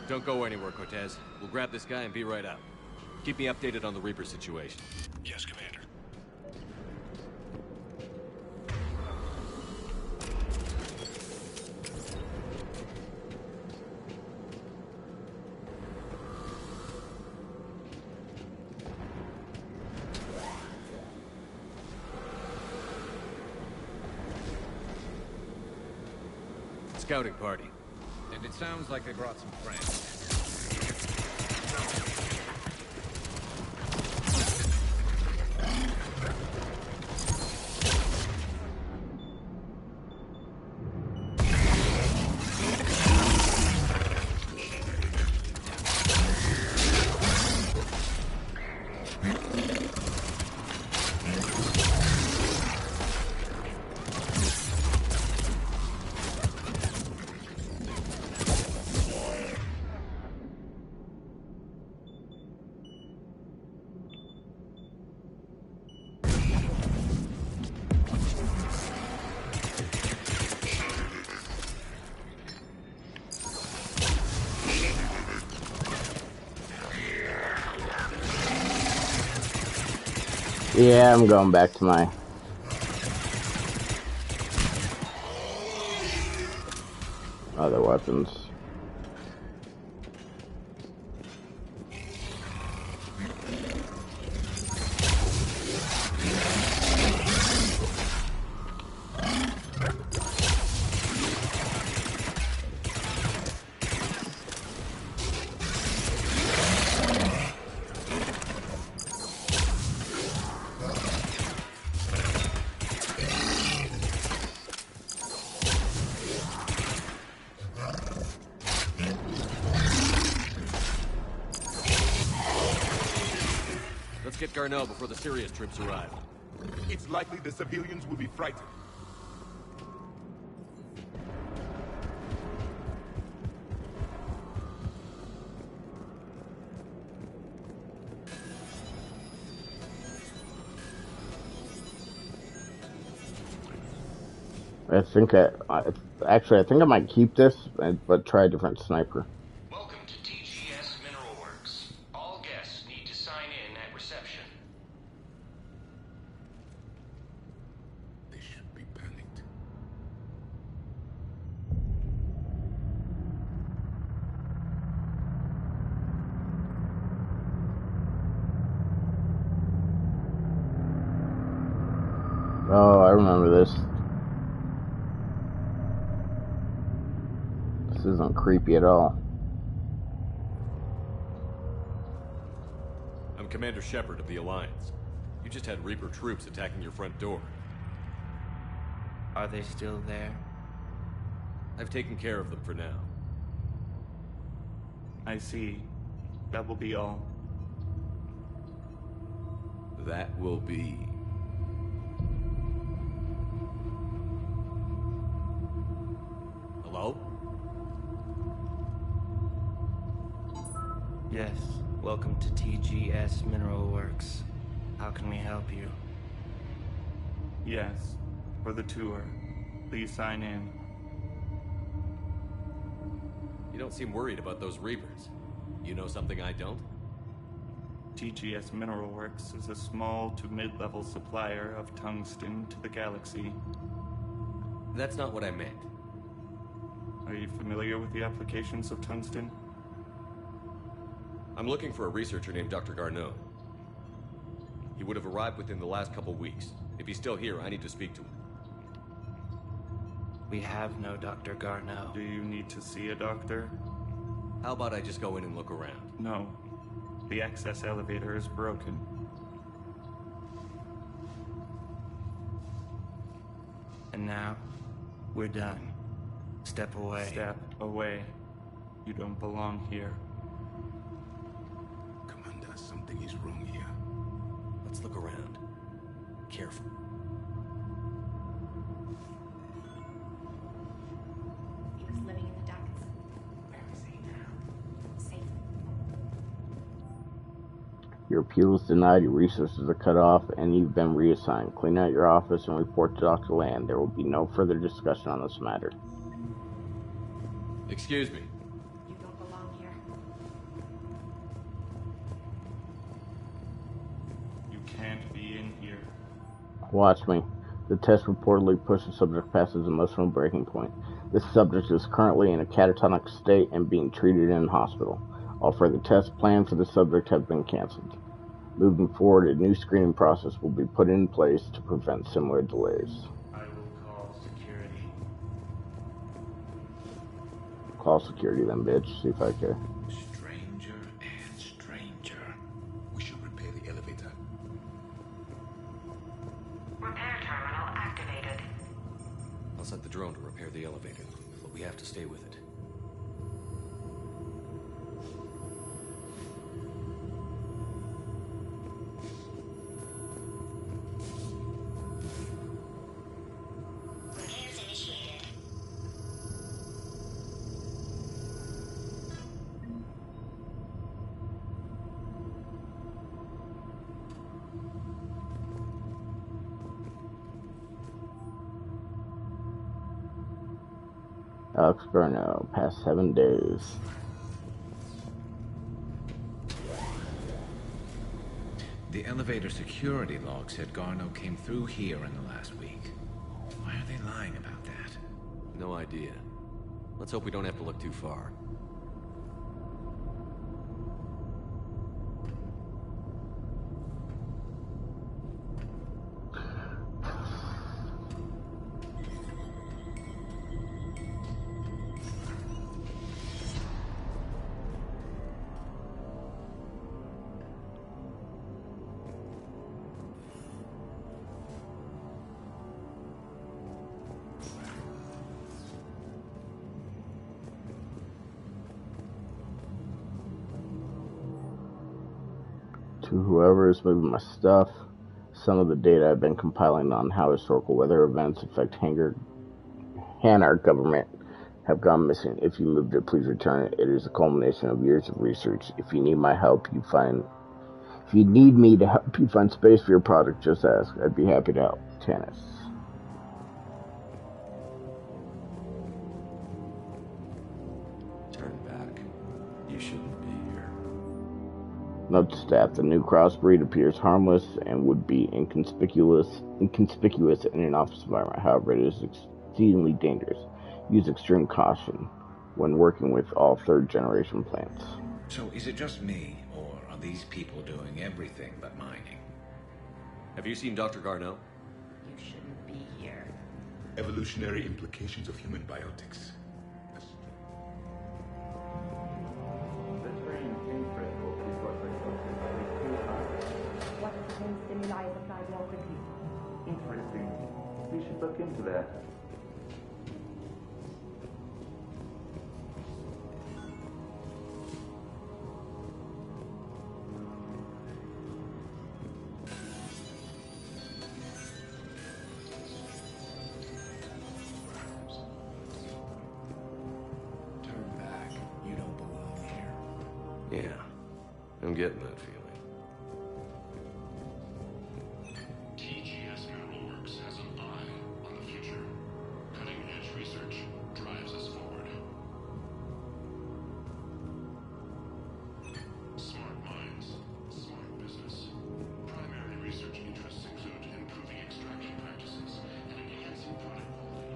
Don't go anywhere, Cortez. We'll grab this guy and be right out. Keep me updated on the Reaper situation. Yes, Commander. Scouting party. And it sounds like they brought some friends. Yeah, I'm going back to my other weapons. get Garneau before the serious troops arrive. It's likely the civilians will be frightened. I think actually I think I might keep this, but try a different sniper. Welcome to TGS Mineral Works. All guests need to sign in at reception. They should be panicked. Oh, I remember this. This isn't creepy at all. I'm Commander Shepard of the Alliance. You just had Reaper troops attacking your front door. Are they still there? I've taken care of them for now. I see. That will be all. That will be... Hello? Yes. Welcome to TGS Mineral Works. How can we help you? Yes. For the tour. Please sign in. You don't seem worried about those Reapers. You know something I don't? TGS Mineral Works is a small to mid-level supplier of tungsten to the galaxy. That's not what I meant. Are you familiar with the applications of tungsten? I'm looking for a researcher named Dr. Garneau. He would have arrived within the last couple weeks. If he's still here, I need to speak to him. We have no Dr. Garneau. Do you need to see a doctor? How about I just go in and look around? No. The access elevator is broken. And now, we're done. Step away. Step away. You don't belong here. Commander, something is wrong here. Let's look around. Careful. He was living in the ducts. Where is he now? Safe. Your appeal is denied, your resources are cut off, and you've been reassigned. Clean out your office and report to Dr. Land. There will be no further discussion on this matter. Excuse me. You don't belong here. You can't be in here. Watch me. The test reportedly pushed the subject past his emotional breaking point. This subject is currently in a catatonic state and being treated in a hospital. All further tests planned for the subject have been canceled. Moving forward, a new screening process will be put in place to prevent similar delays. I will call security. Call security then, bitch. See if I care. Stranger and stranger. We should repair the elevator. Repair terminal activated. I'll set the drone to repair the elevator, but we have to stay with it. Repairs initiated. Alex Garneau, past 7 days. The elevator security log said Garneau came through here in the last week. Why are they lying about that? No idea. Let's hope we don't have to look too far. To whoever is moving my stuff, some of the data I've been compiling on how historical weather events affect Hanar government have gone missing. If you moved it, please return it. It is a culmination of years of research. If you need my help, if you need me to help you find space for your product, just ask. I'd be happy to help. Tannis. Turn back. You shouldn't be here. Note to staff, the new crossbreed appears harmless and would be inconspicuous in an office environment. However, it is exceedingly dangerous. Use extreme caution when working with all third-generation plants. So is it just me, or are these people doing everything but mining? Have you seen Dr. Garneau? You shouldn't be here. Evolutionary implications of human biotics. What if the main stimuli is applied more quickly? Interesting. We should look into that. Yeah, I'm getting that feeling. TGS Mineral Works has an eye on the future. Cutting-edge research drives us forward. Smart minds, smart business. Primary research interests include improving extraction practices and enhancing product quality.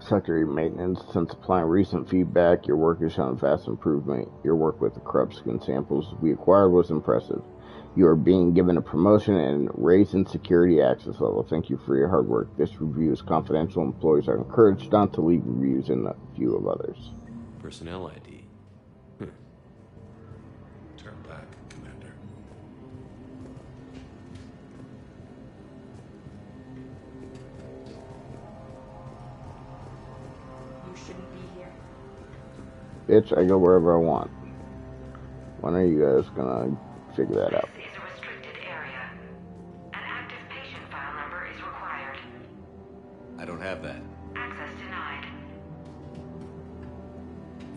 Secretary Maintenance, since applying recent feedback, your work has shown vast improvement. Your work with the corrupt skin samples we acquired was impressive. You are being given a promotion and raise in security access level. Thank you for your hard work. This review is confidential. Employees are encouraged not to leave reviews in the view of others. Personnel ID. Turn back, Commander. You shouldn't be here. Bitch, I go wherever I want. When are you guys gonna figure that out? This is a restricted area. An active patient file number is required. I don't have that. Access denied.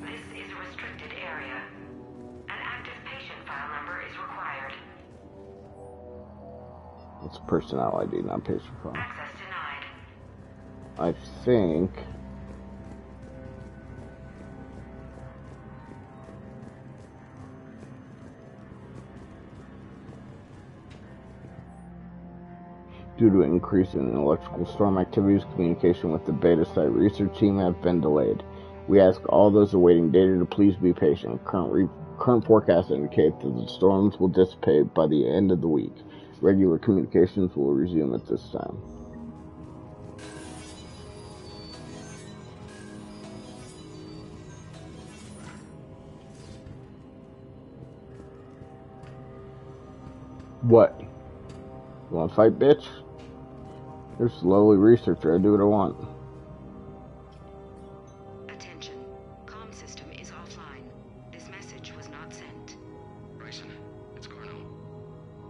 This is a restricted area. An active patient file number is required. It's personnel ID, not patient file. Access denied. I think... Due to an increase in electrical storm activities, communication with the Beta Site research team have been delayed. We ask all those awaiting data to please be patient. Current forecasts indicate that the storms will dissipate by the end of the week. Regular communications will resume at this time. What? You wanna fight, bitch? You're a slowly researcher. I do what I want. Attention. Comm system is offline. This message was not sent. Bryson, it's Garneau.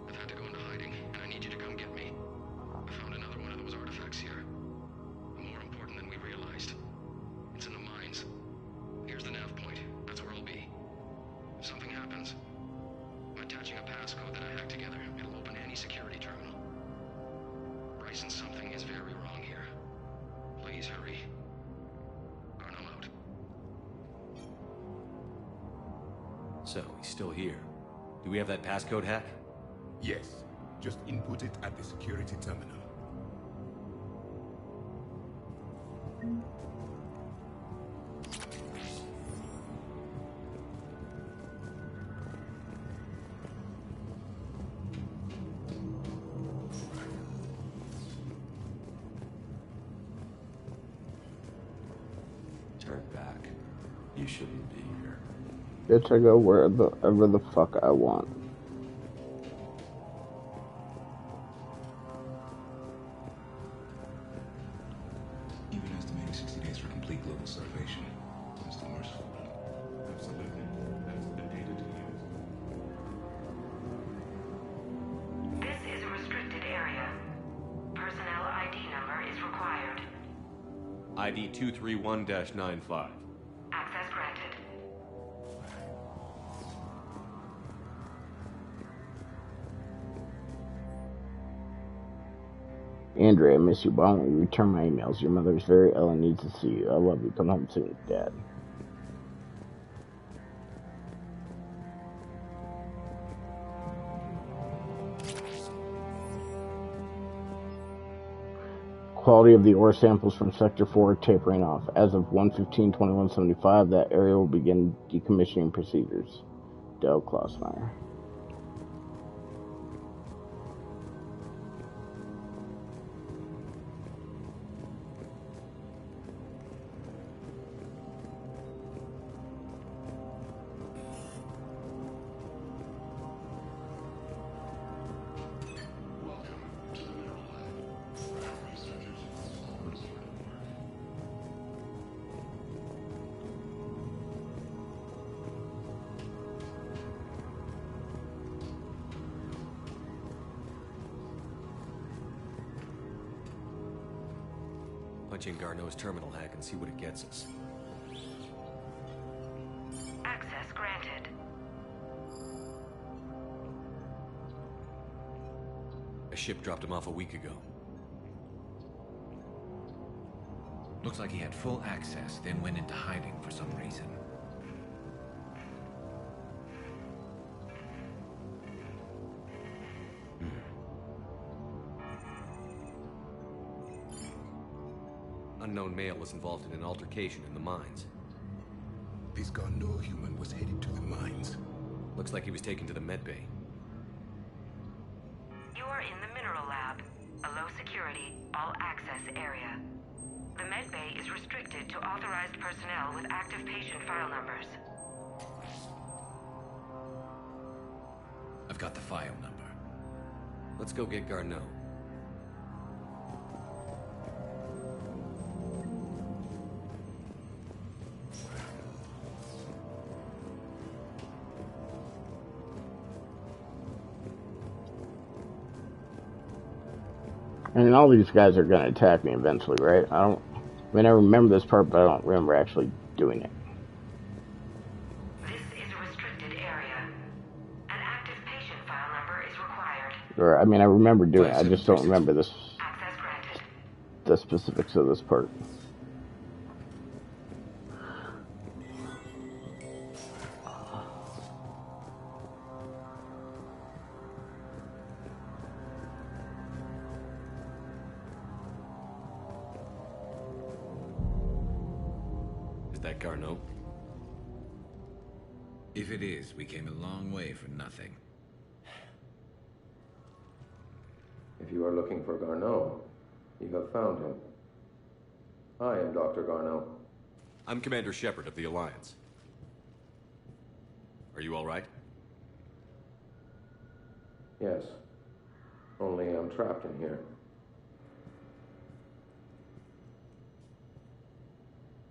I've had to go into hiding, and I need you to come get me. I found another one of those artifacts here. More important than we realized. It's in the mines. Here's the nav point. That's where I'll be. If something happens, I'm attaching a passcode that I hacked together. It'll open any security terminal. Bryson, something is very wrong here. Please hurry. Garneau out. So, he's still here. Do we have that passcode hack? Yes. Just input it at the security terminal. Turn back. You shouldn't be here. Bitch, I go wherever the fuck I want. ID 231-95. Access granted. Andrea, I miss you. Why don't you return my emails? Your mother is very ill and needs to see you. I love you. Come home soon, Dad. Quality of the ore samples from Sector 4 tapering off. As of 1/15/2175, that area will begin decommissioning procedures. Del Klossmeyer. Punch in Garneau's terminal hack and see what it gets us. Access granted. A ship dropped him off a week ago. Looks like he had full access, then went into hiding for some reason. Unknown male was involved in an altercation in the mines. This Garneau human was headed to the mines. Looks like he was taken to the medbay. You are in the mineral lab, a low security, all access area. The medbay is restricted to authorized personnel with active patient file numbers. I've got the file number. Let's go get Garneau. I mean, all these guys are going to attack me eventually, right? I remember this part, but I don't remember actually doing it. This is a restricted area. An active patient file number is required. Or, I mean, I remember doing it. I just don't remember this. Access granted. The specifics of this part. That Garneau? If it is, we came a long way for nothing. If you are looking for Garneau, you have found him. I am Dr. Garneau. I'm Commander Shepard of the Alliance. Are you all right? Yes. Only I'm trapped in here.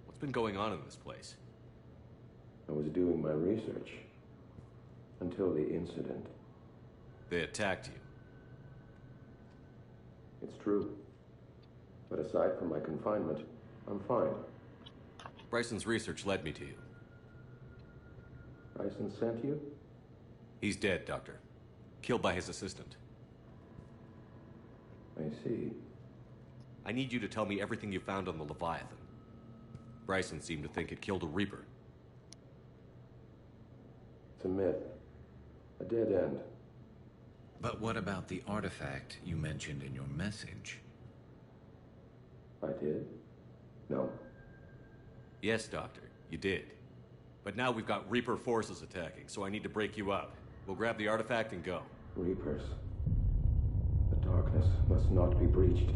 What's been going on in this place? I was doing my research. Until the incident. They attacked you. It's true. But aside from my confinement, I'm fine. Bryson's research led me to you. Bryson sent you? He's dead, Doctor. Killed by his assistant. I see. I need you to tell me everything you found on the Leviathan. Bryson seemed to think it killed a Reaper. It's a myth. A dead end. But what about the artifact you mentioned in your message? I did? No. Yes, Doctor, you did. But now we've got Reaper forces attacking, so I need to break you up. We'll grab the artifact and go. Reapers. The darkness must not be breached.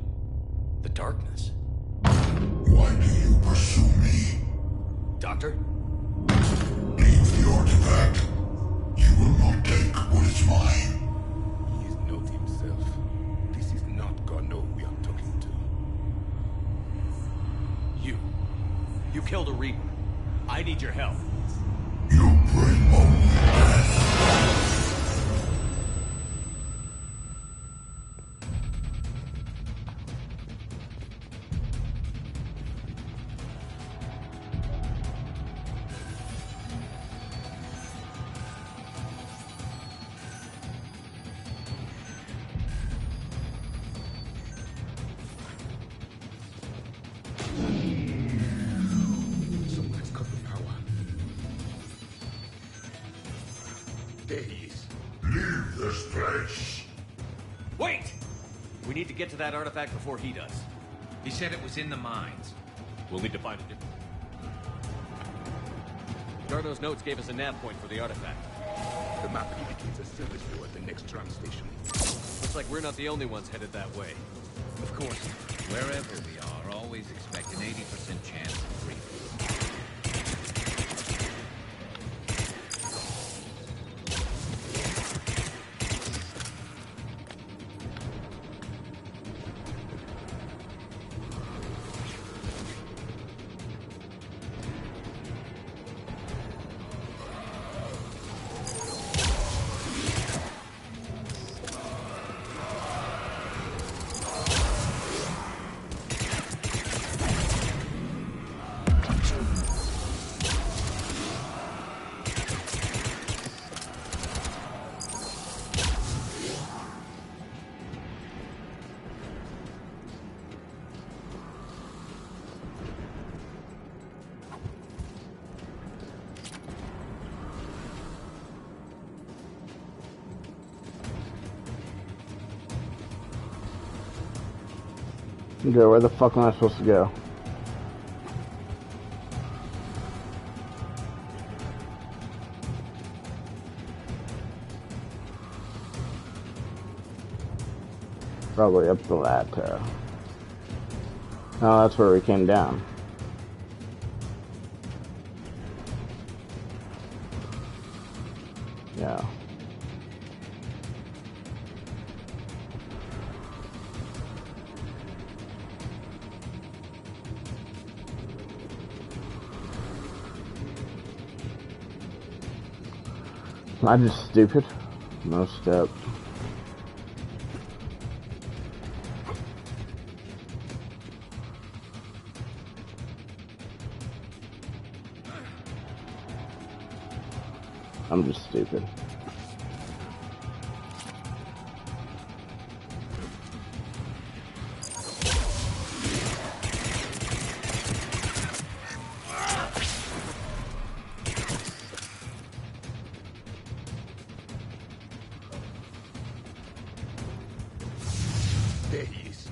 The darkness? Why do you pursue me? Doctor? Leave the artifact. You will not take what is mine. He is not himself. This is not Garneau we are talking to. You killed a Reaper. I need your help. You bring only death. There he is. Leave this place. Wait! We need to get to that artifact before he does. He said it was in the mines. We'll need to find a different... Garno's notes gave us a nav point for the artifact. The map indicates a service door at the next tram station. Looks like we're not the only ones headed that way. Of course, wherever we are, always expect an 80% chance of reef. Go, where the fuck am I supposed to go? Probably up the ladder. Oh, that's where we came down. Yeah. Am I just stupid? No step. I'm just stupid. There he is.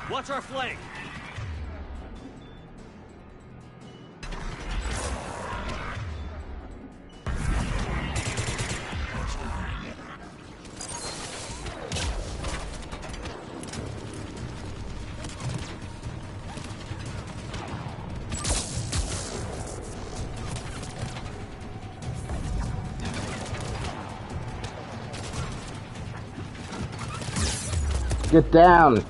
Watch our flank! Get down!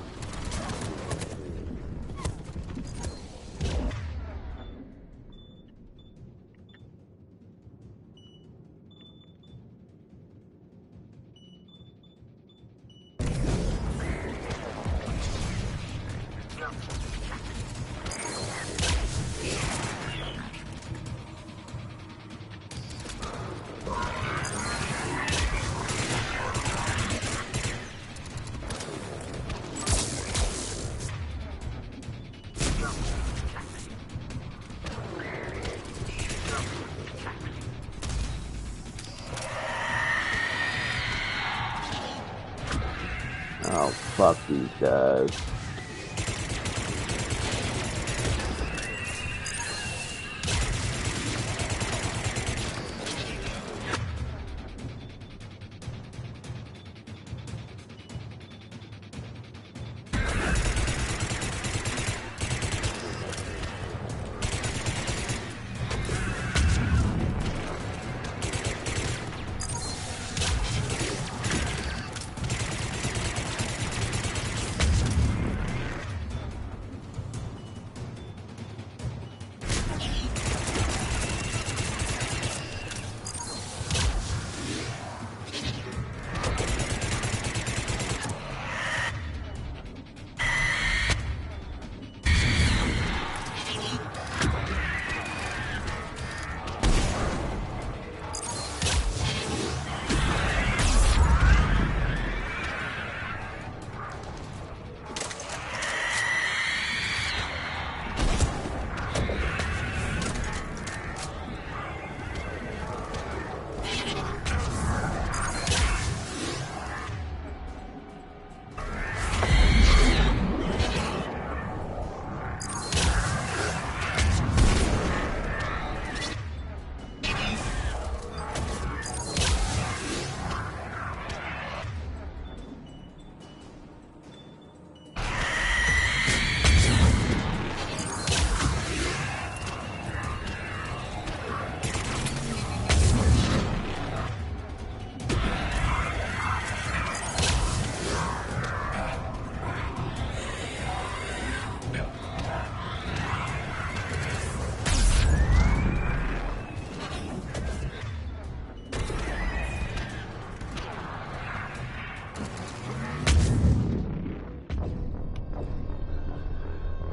Oh, fuck these guys.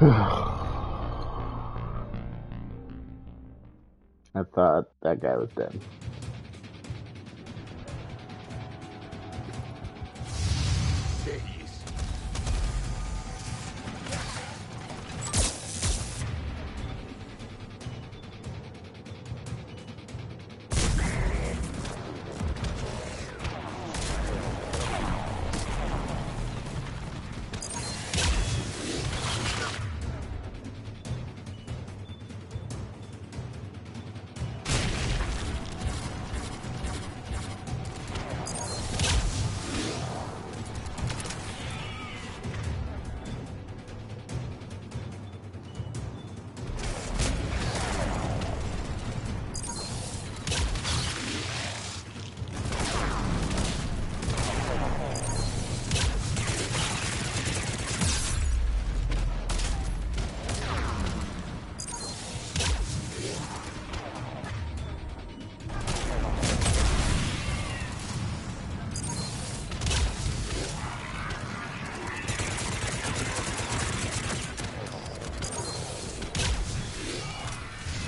I thought that guy was dead. There he is.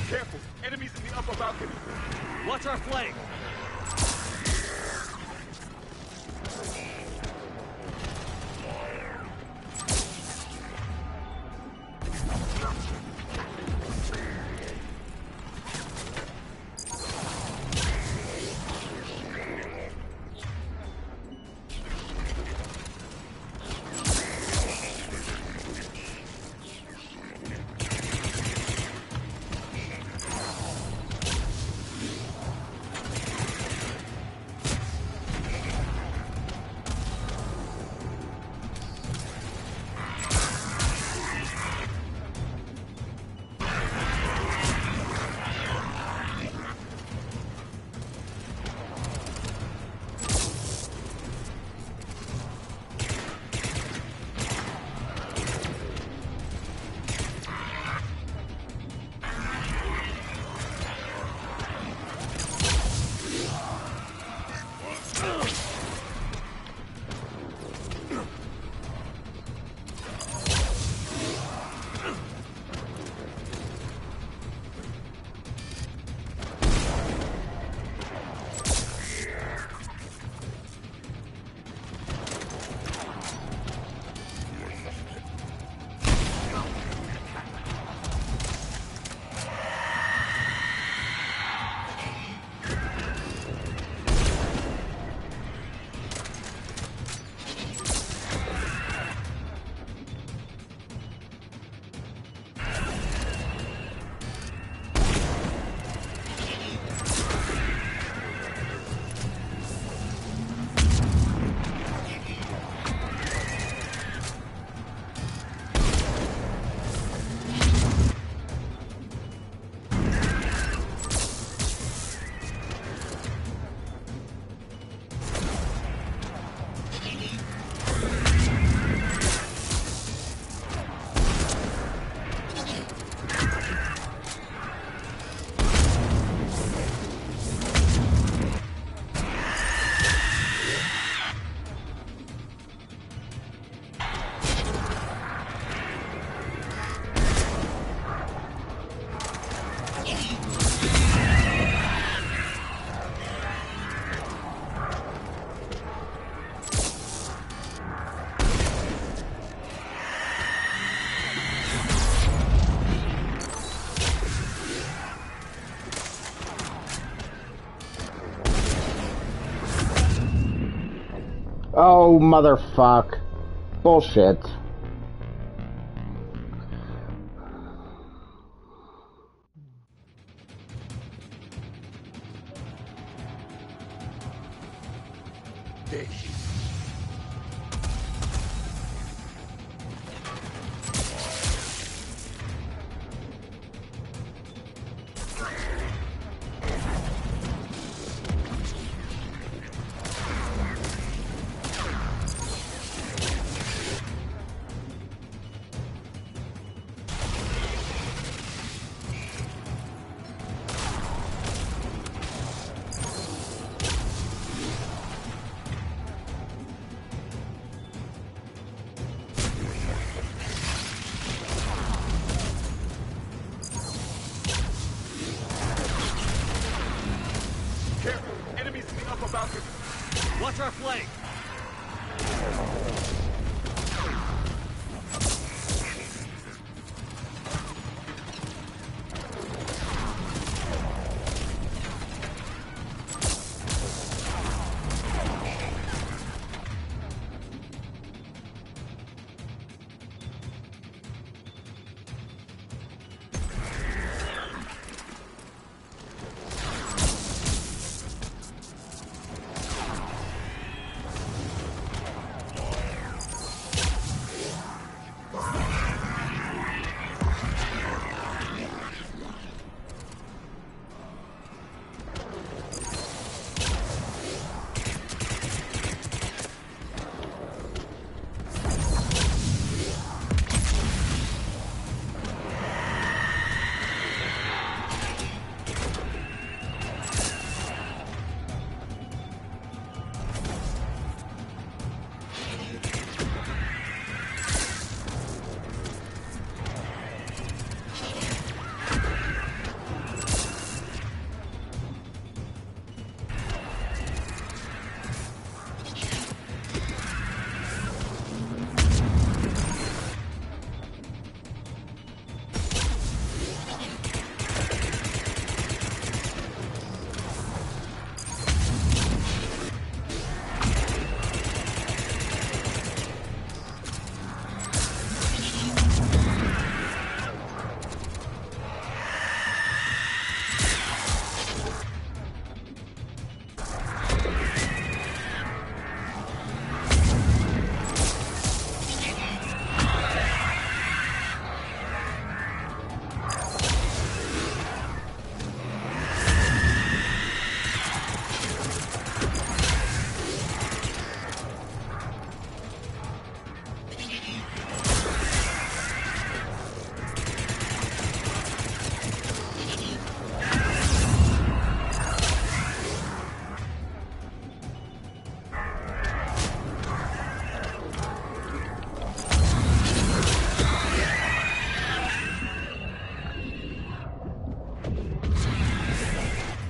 Careful! Enemies in the upper balcony! Watch our flank! Oh, motherfuck. Bullshit. There he is. Careful! Enemies in the upper balcony! Watch our flank!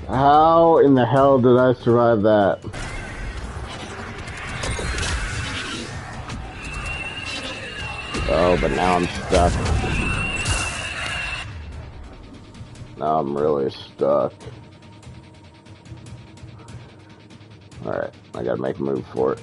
How in the hell did I survive that? Oh, but now I'm stuck. Now I'm really stuck. Alright, I gotta make a move for it.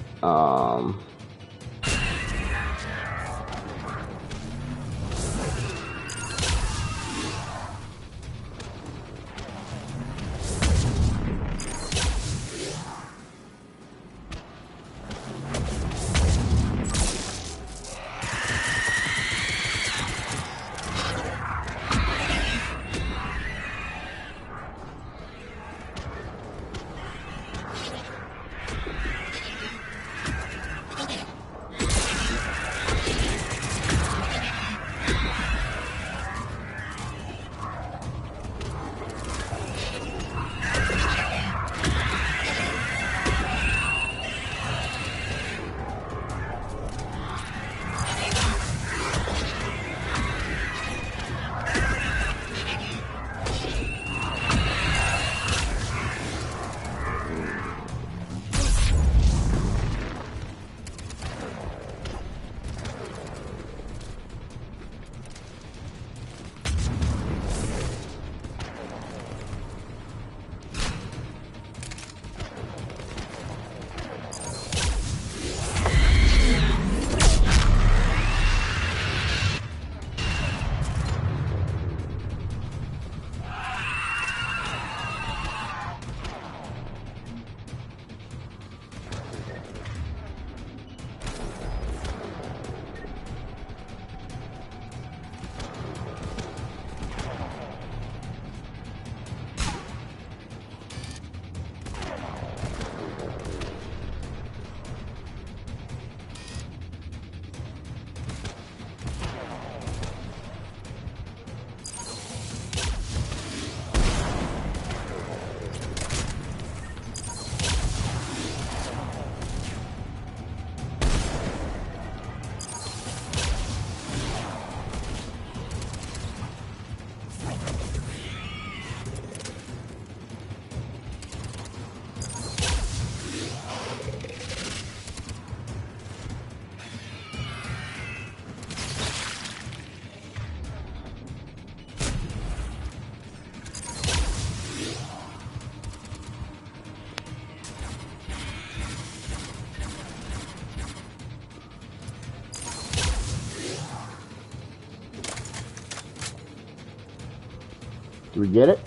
Do we get it?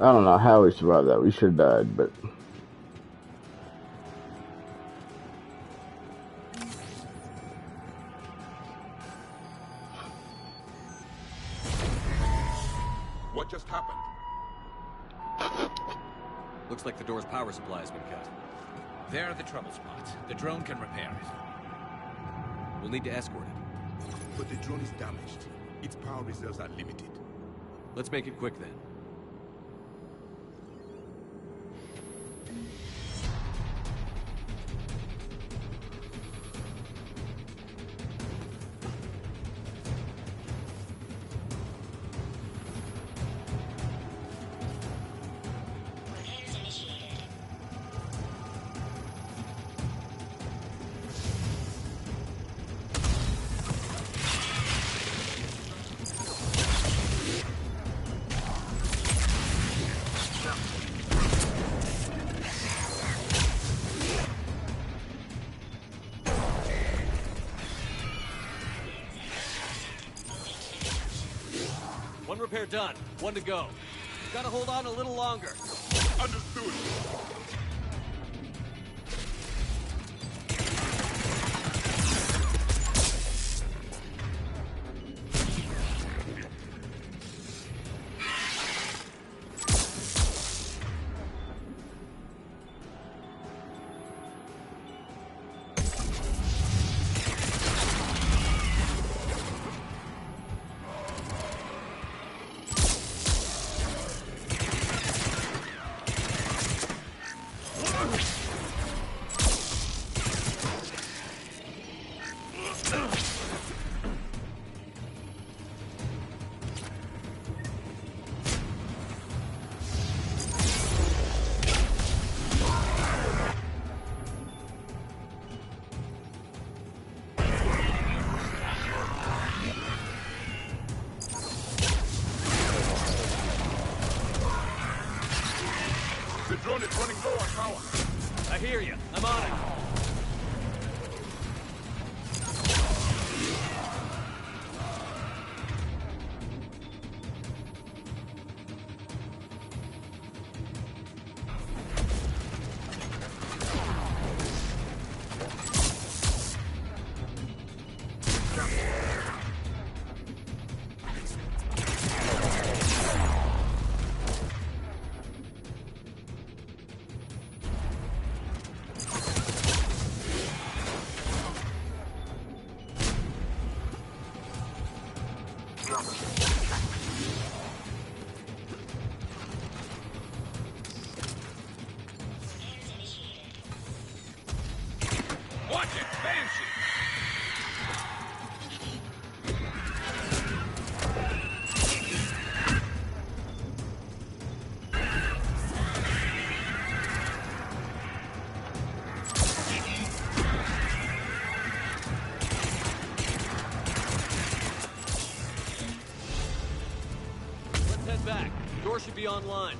I don't know how we survived that. We should have died, but... What just happened? Looks like the door's power supply has been cut. There are the trouble spots. The drone can repair it. We'll need to escort it. But the drone is damaged. Its power reserves are limited. Let's make it quick then. One repair done. One to go. Gotta hold on a little longer. Understood. The drone is running low on power. I hear you. I'm on it. Watch it, Banshee! Let's head back. Door should be online.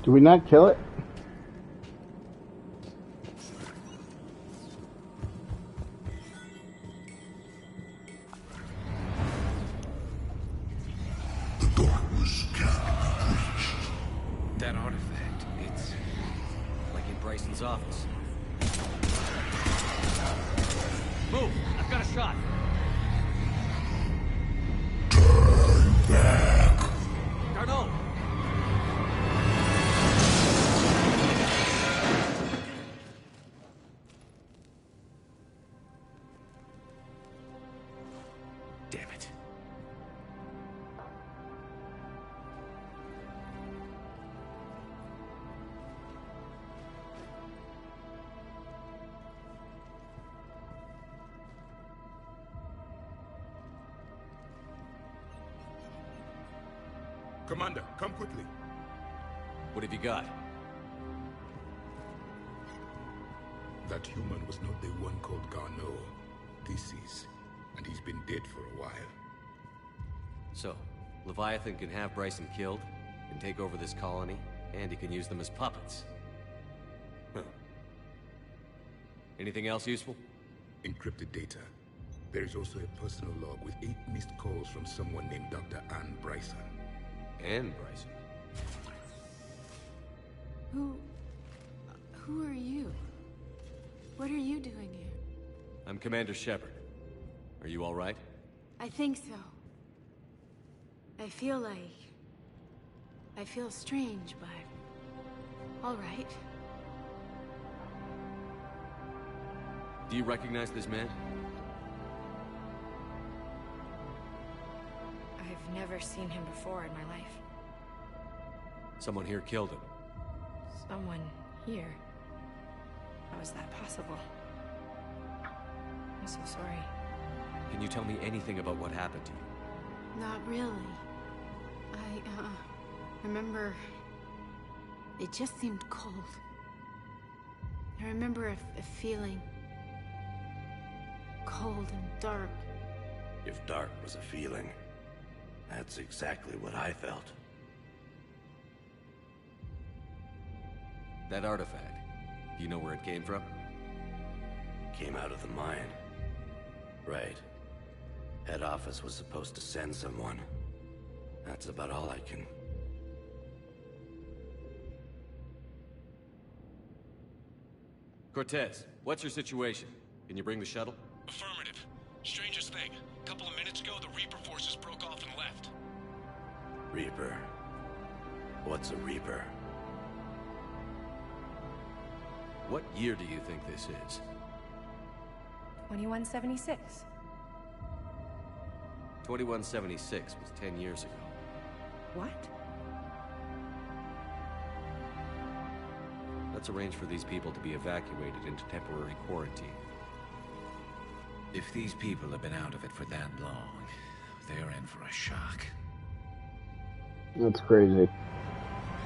Do we not kill it? That artifact, it's like in Bryson's office. Move! I've got a shot. Commander, come quickly. What have you got? That human was not the one called Garneau. This is, and he's been dead for a while. So, Leviathan can have Bryson killed, can take over this colony, and he can use them as puppets. Huh. Anything else useful? Encrypted data. There is also a personal log with 8 missed calls from someone named Dr. Anne Bryson. Anne Bryson? Who are you? What are you doing here? I'm Commander Shepard. Are you all right? I think so. I feel strange, but all right. Do you recognize this man? I've never seen him before in my life. Someone here killed him. Someone here? How is that possible? I'm so sorry. Can you tell me anything about what happened to you? Not really. I remember... It just seemed cold. I remember a feeling... cold and dark. If dark was a feeling, that's exactly what I felt. That artifact, do you know where it came from? Came out of the mine. Right. Head office was supposed to send someone. That's about all I can... Cortez, what's your situation? Can you bring the shuttle? Affirmative. Strangest thing. A couple of minutes ago, the Reaper forces broke off and left. Reaper? What's a Reaper? What year do you think this is? 2176. 2176 was 10 years ago. What? Let's arrange for these people to be evacuated into temporary quarantine. If these people have been out of it for that long, they're in for a shock. That's crazy.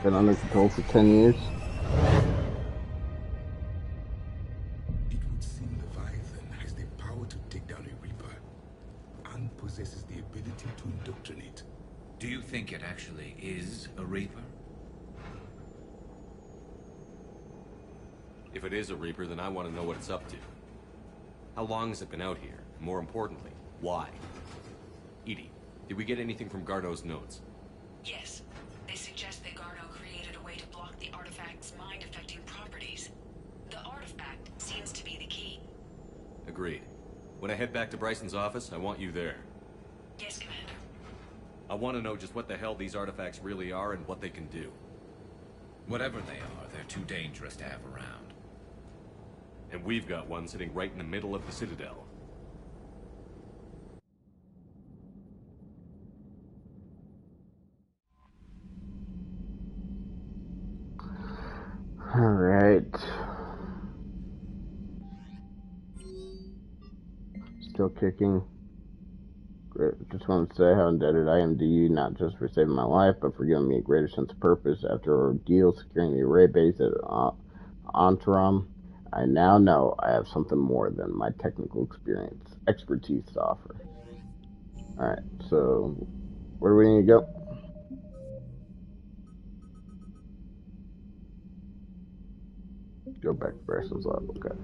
Been under control for 10 years. It would seem Leviathan has the power to take down a Reaper, and possesses the ability to indoctrinate. Do you think it actually is a Reaper? If it is a Reaper, then I want to know what it's up to. How long has it been out here? And more importantly, why? EDI, did we get anything from Garneau's notes? Yes. They suggest that Garneau created a way to block the artifact's mind-affecting properties. The artifact seems to be the key. Agreed. When I head back to Bryson's office, I want you there. Yes, Commander. I want to know just what the hell these artifacts really are and what they can do. Whatever they are, they're too dangerous to have around. And we've got one sitting right in the middle of the Citadel. Alright. Still kicking. Great. Just want to say how indebted I am to you, not just for saving my life, but for giving me a greater sense of purpose after our ordeal securing the array base at Antram. I now know I have something more than my technical expertise to offer. Alright, so where do we need to go? Go back to Bryson's lab, okay.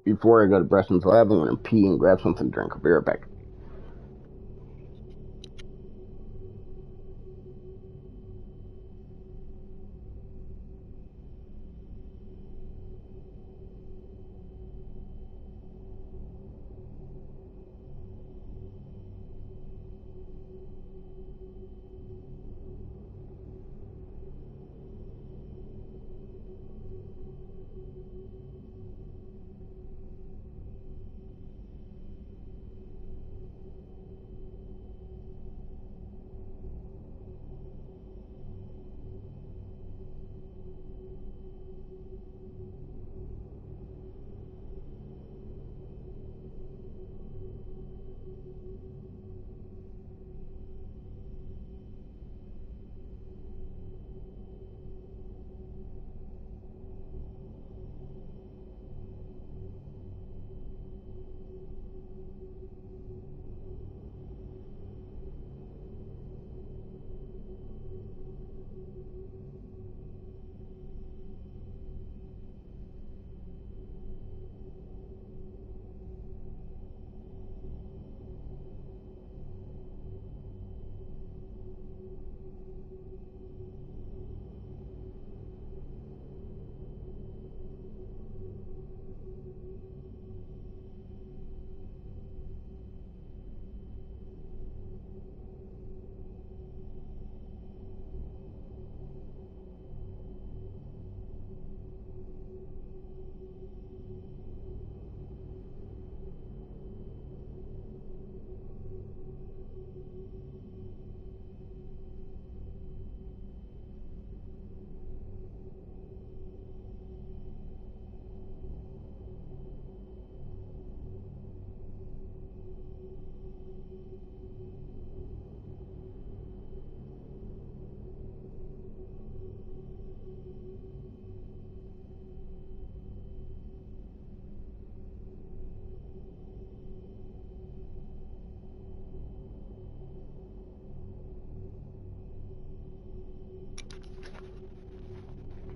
before I go to Bryson's lab, I'm gonna pee and grab something to drink. I'll be right back.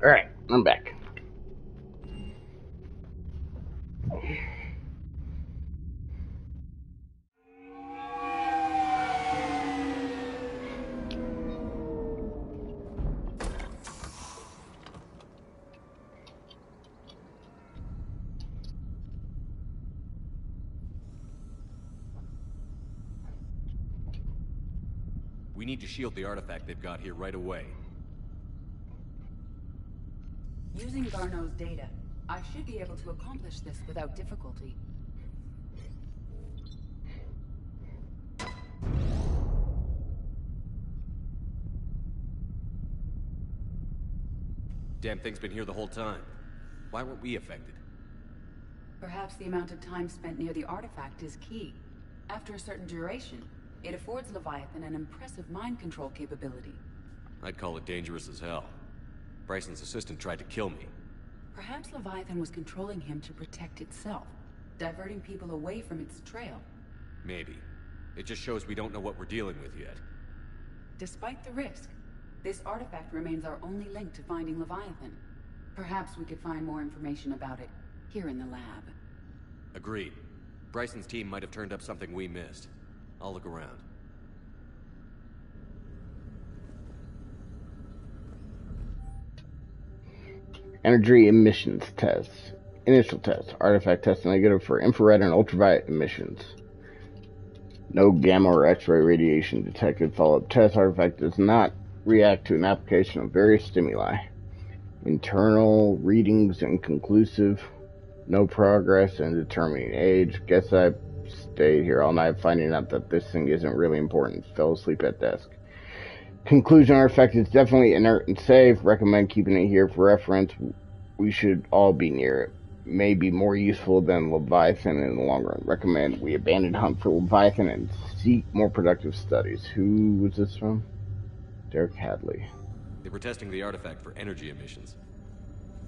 Alright, I'm back. We need to shield the artifact they've got here right away. Using Garneau's data, I should be able to accomplish this without difficulty. Damn thing's been here the whole time. Why weren't we affected? Perhaps the amount of time spent near the artifact is key. After a certain duration, it affords Leviathan an impressive mind control capability. I'd call it dangerous as hell. Bryson's assistant tried to kill me. Perhaps Leviathan was controlling him to protect itself, diverting people away from its trail. Maybe. It just shows we don't know what we're dealing with yet. Despite the risk, this artifact remains our only link to finding Leviathan. Perhaps we could find more information about it here in the lab. Agreed. Bryson's team might have turned up something we missed. I'll look around. Energy emissions tests. Initial test. Artifact test negative for infrared and ultraviolet emissions. No gamma or X-ray radiation detected. Follow-up test. Artifact does not react to an application of various stimuli. Internal readings inconclusive. No progress in determining age. Guess I stayed here all night finding out that this thing isn't really important. Fell asleep at desk. Conclusion: artifact is definitely inert and safe. Recommend keeping it here for reference. We should all be near it. May be more useful than Leviathan in the long run. Recommend we abandon hunt for Leviathan and seek more productive studies. Who was this from? Derek Hadley. They were testing the artifact for energy emissions.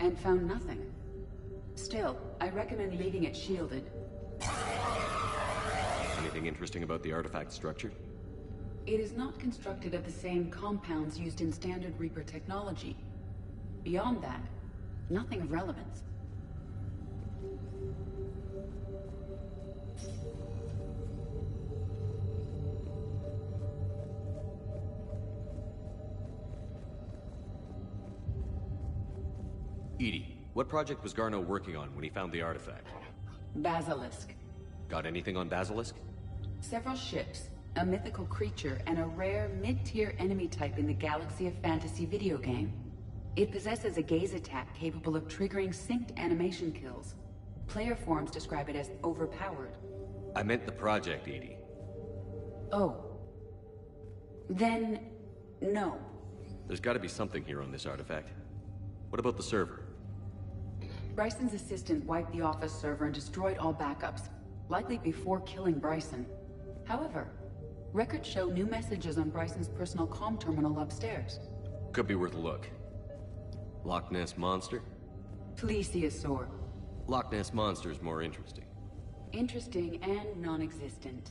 And found nothing. Still, I recommend leaving it shielded. Anything interesting about the artifact structure? It is not constructed of the same compounds used in standard Reaper technology. Beyond that, nothing of relevance. EDI, what project was Garneau working on when he found the artifact? Basilisk. Got anything on Basilisk? Several ships, a mythical creature, and a rare mid-tier enemy type in the Galaxy of Fantasy video game. It possesses a gaze attack capable of triggering synced animation kills. Player forums describe it as overpowered. I meant the project, EDI. Oh. Then, no. There's gotta be something here on this artifact. What about the server? Bryson's assistant wiped the office server and destroyed all backups, likely before killing Bryson. However, records show new messages on Bryson's personal comm terminal upstairs. Could be worth a look. Loch Ness Monster? Plesiosaur. Loch Ness Monster is more interesting. Interesting and non-existent.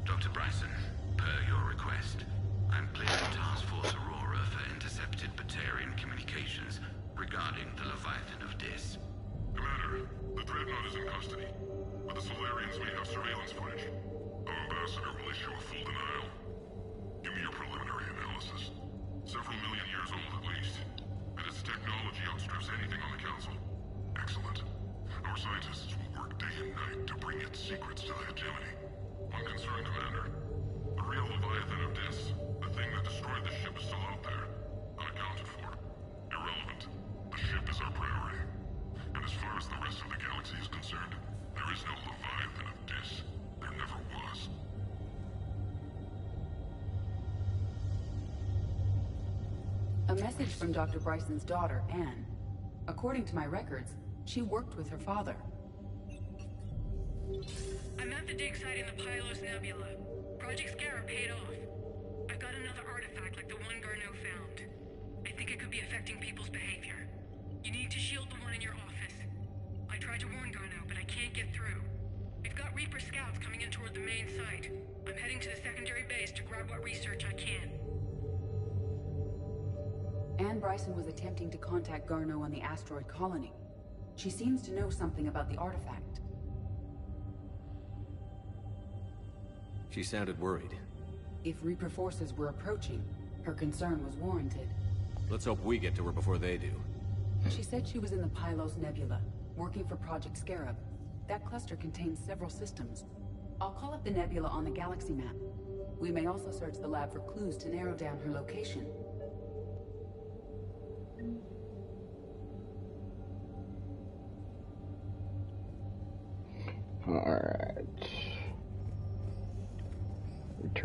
Dr. Bryson, per your request, I'm clearing Task Force Aurora for intercepted Batarian communications regarding the Leviathan of Dis. Commander, the Dreadnought is in custody, but the Solarians may have surveillance footage. Our ambassador will issue a full denial. Give me your preliminary analysis. Several million years old at least, and its technology outstrips anything on the Council. Excellent. Our scientists will work day and night to bring its secrets to the hegemony. One concern, Commander. The real Leviathan of Dis, the thing that destroyed the ship, is still out there, unaccounted for. Irrelevant. The ship is our priority. And as far as the rest of the galaxy is concerned, there is no Leviathan of Dis. There never was. A message from Dr. Bryson's daughter, Anne. According to my records, she worked with her father. I'm at the dig site in the Pylos Nebula. Project Scarab paid off. I've got another artifact like the one Garneau found. I think it could be affecting people's behavior. You need to shield the one in your office. I tried to warn Garneau, but I can't get through. We've got Reaper scouts coming in toward the main site. I'm heading to the secondary base to grab what research I can. Anne Bryson was attempting to contact Garneau on the asteroid colony. She seems to know something about the artifact. She sounded worried. If Reaper forces were approaching, her concern was warranted. Let's hope we get to her before they do. She said she was in the Pylos Nebula, working for Project Scarab. That cluster contains several systems. I'll call up the nebula on the galaxy map. We may also search the lab for clues to narrow down her location.